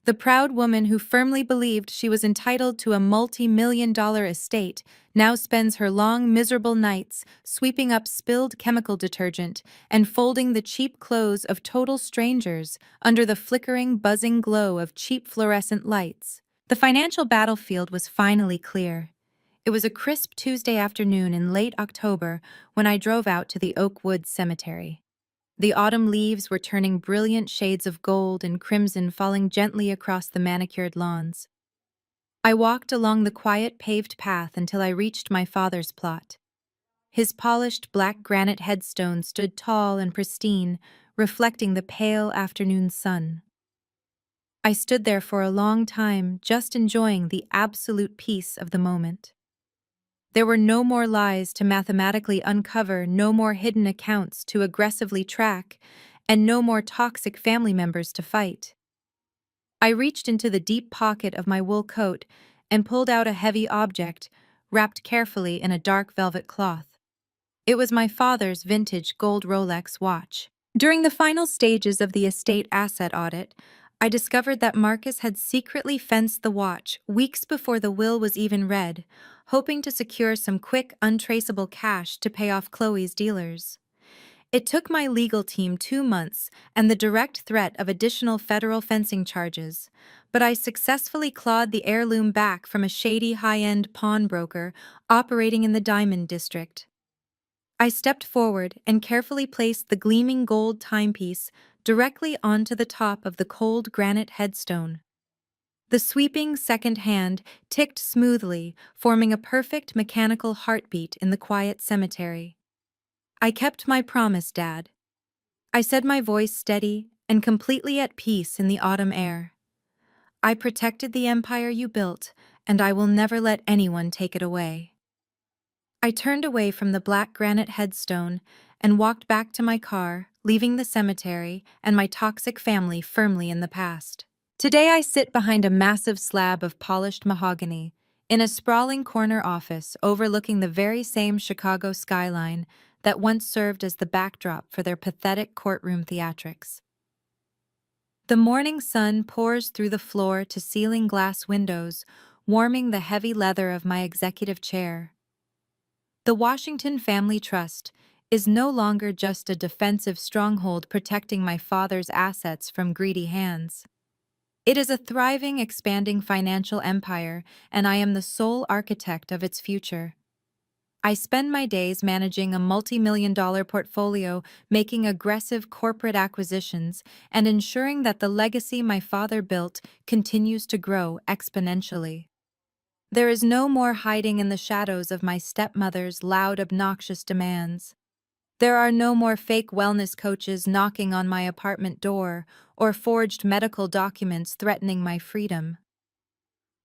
The proud woman who firmly believed she was entitled to a multi-million-dollar estate now spends her long, miserable nights sweeping up spilled chemical detergent and folding the cheap clothes of total strangers under the flickering, buzzing glow of cheap fluorescent lights. The financial battlefield was finally clear. It was a crisp Tuesday afternoon in late October when I drove out to the Oak Woods Cemetery. The autumn leaves were turning brilliant shades of gold and crimson, falling gently across the manicured lawns. I walked along the quiet paved path until I reached my father's plot. His polished black granite headstone stood tall and pristine, reflecting the pale afternoon sun. I stood there for a long time, just enjoying the absolute peace of the moment. There were no more lies to mathematically uncover, no more hidden accounts to aggressively track, and no more toxic family members to fight. I reached into the deep pocket of my wool coat and pulled out a heavy object, wrapped carefully in a dark velvet cloth. It was my father's vintage gold Rolex watch. During the final stages of the estate asset audit, I discovered that Marcus had secretly fenced the watch weeks before the will was even read, hoping to secure some quick, untraceable cash to pay off Chloe's dealers. It took my legal team 2 months and the direct threat of additional federal fencing charges, but I successfully clawed the heirloom back from a shady high-end pawnbroker operating in the Diamond District. I stepped forward and carefully placed the gleaming gold timepiece directly onto the top of the cold granite headstone. The sweeping second hand ticked smoothly, forming a perfect mechanical heartbeat in the quiet cemetery. "I kept my promise, Dad," I said, my voice steady and completely at peace in the autumn air. "I protected the empire you built, and I will never let anyone take it away." I turned away from the black granite headstone and walked back to my car, leaving the cemetery and my toxic family firmly in the past. Today I sit behind a massive slab of polished mahogany, in a sprawling corner office overlooking the very same Chicago skyline that once served as the backdrop for their pathetic courtroom theatrics. The morning sun pours through the floor to ceiling glass windows, warming the heavy leather of my executive chair. The Washington Family Trust is no longer just a defensive stronghold protecting my father's assets from greedy hands. It is a thriving, expanding financial empire, and I am the sole architect of its future. I spend my days managing a multi-million-dollar portfolio, making aggressive corporate acquisitions, and ensuring that the legacy my father built continues to grow exponentially. There is no more hiding in the shadows of my stepmother's loud, obnoxious demands. There are no more fake wellness coaches knocking on my apartment door or forged medical documents threatening my freedom.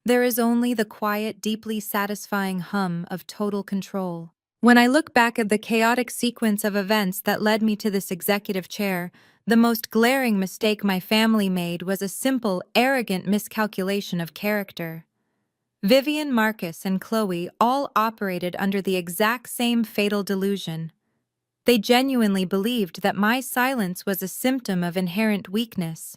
There is only the quiet, deeply satisfying hum of total control. When I look back at the chaotic sequence of events that led me to this executive chair, the most glaring mistake my family made was a simple, arrogant miscalculation of character. Vivian, Marcus, and Chloe all operated under the exact same fatal delusion. They genuinely believed that my silence was a symptom of inherent weakness.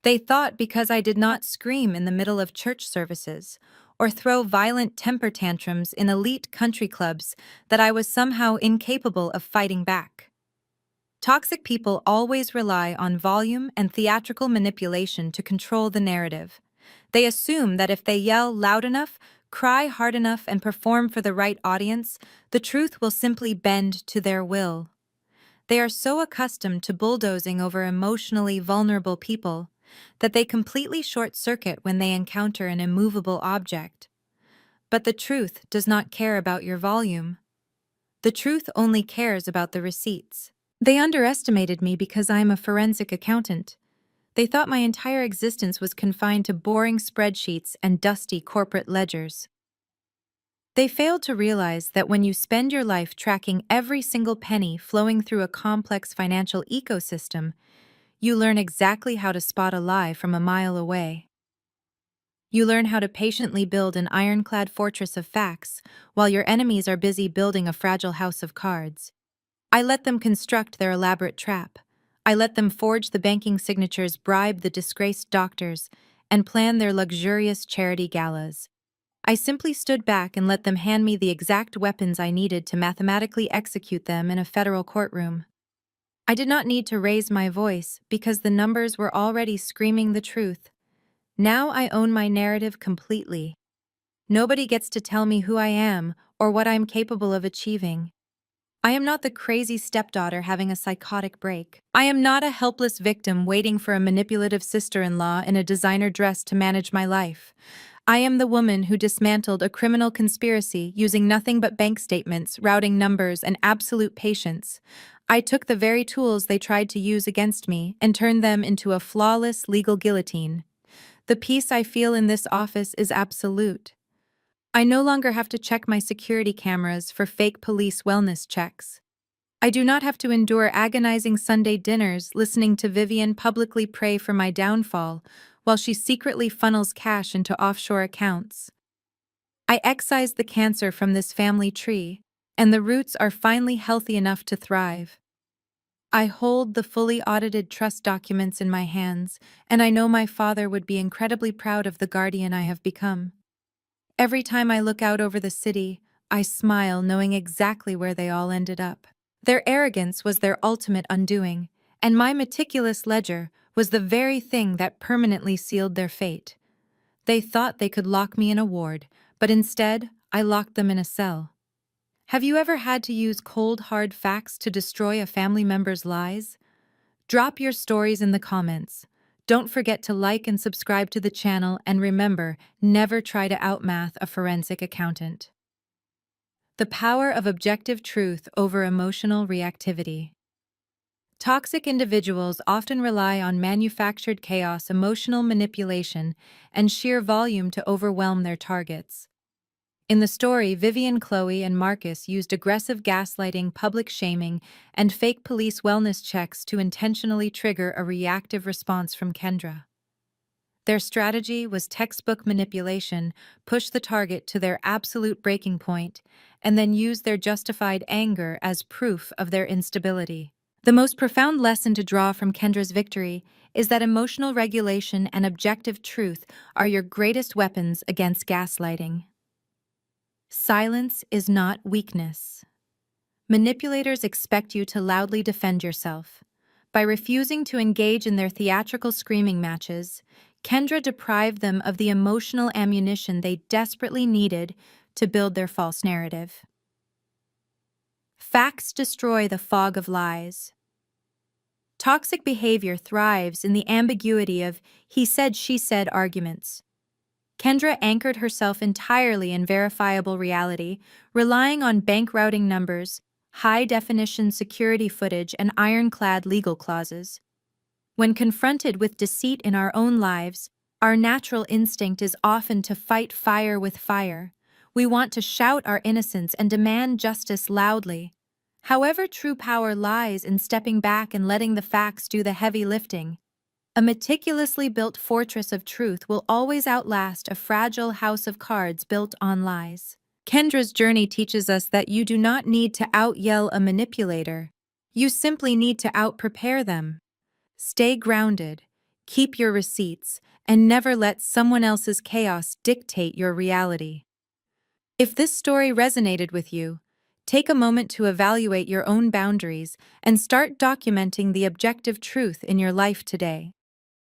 They thought because I did not scream in the middle of church services or throw violent temper tantrums in elite country clubs that I was somehow incapable of fighting back. Toxic people always rely on volume and theatrical manipulation to control the narrative. They assume that if they yell loud enough, cry hard enough, and perform for the right audience, the truth will simply bend to their will. They are so accustomed to bulldozing over emotionally vulnerable people that they completely short-circuit when they encounter an immovable object. But the truth does not care about your volume. The truth only cares about the receipts. They underestimated me because I am a forensic accountant. They thought my entire existence was confined to boring spreadsheets and dusty corporate ledgers. They failed to realize that when you spend your life tracking every single penny flowing through a complex financial ecosystem, you learn exactly how to spot a lie from a mile away. You learn how to patiently build an ironclad fortress of facts while your enemies are busy building a fragile house of cards. I let them construct their elaborate trap. I let them forge the banking signatures, bribe the disgraced doctors, and plan their luxurious charity galas. I simply stood back and let them hand me the exact weapons I needed to mathematically execute them in a federal courtroom. I did not need to raise my voice because the numbers were already screaming the truth. Now I own my narrative completely. Nobody gets to tell me who I am or what I'm capable of achieving. I am not the crazy stepdaughter having a psychotic break. I am not a helpless victim waiting for a manipulative sister-in-law in a designer dress to manage my life. I am the woman who dismantled a criminal conspiracy using nothing but bank statements, routing numbers, and absolute patience. I took the very tools they tried to use against me and turned them into a flawless legal guillotine. The peace I feel in this office is absolute. I no longer have to check my security cameras for fake police wellness checks. I do not have to endure agonizing Sunday dinners listening to Vivian publicly pray for my downfall while she secretly funnels cash into offshore accounts. I excised the cancer from this family tree, and the roots are finally healthy enough to thrive. I hold the fully audited trust documents in my hands, and I know my father would be incredibly proud of the guardian I have become. Every time I look out over the city, I smile knowing exactly where they all ended up. Their arrogance was their ultimate undoing, and my meticulous ledger was the very thing that permanently sealed their fate. They thought they could lock me in a ward, but instead, I locked them in a cell. Have you ever had to use cold, hard facts to destroy a family member's lies? Drop your stories in the comments. Don't forget to like and subscribe to the channel, and remember, never try to outmath a forensic accountant. The power of objective truth over emotional reactivity. Toxic individuals often rely on manufactured chaos, emotional manipulation, and sheer volume to overwhelm their targets. In the story, Vivian, Chloe, and Marcus used aggressive gaslighting, public shaming, and fake police wellness checks to intentionally trigger a reactive response from Kendra. Their strategy was textbook manipulation, push the target to their absolute breaking point, and then use their justified anger as proof of their instability. The most profound lesson to draw from Kendra's victory is that emotional regulation and objective truth are your greatest weapons against gaslighting. Silence is not weakness. Manipulators expect you to loudly defend yourself. By refusing to engage in their theatrical screaming matches, Kendra deprived them of the emotional ammunition they desperately needed to build their false narrative. Facts destroy the fog of lies. Toxic behavior thrives in the ambiguity of he said, she said arguments. Kendra anchored herself entirely in verifiable reality, relying on bank routing numbers, high-definition security footage, and ironclad legal clauses. When confronted with deceit in our own lives, our natural instinct is often to fight fire with fire. We want to shout our innocence and demand justice loudly. However, true power lies in stepping back and letting the facts do the heavy lifting. A meticulously built fortress of truth will always outlast a fragile house of cards built on lies. Kendra's journey teaches us that you do not need to out-yell a manipulator. You simply need to out-prepare them. Stay grounded, keep your receipts, and never let someone else's chaos dictate your reality. If this story resonated with you, take a moment to evaluate your own boundaries and start documenting the objective truth in your life today.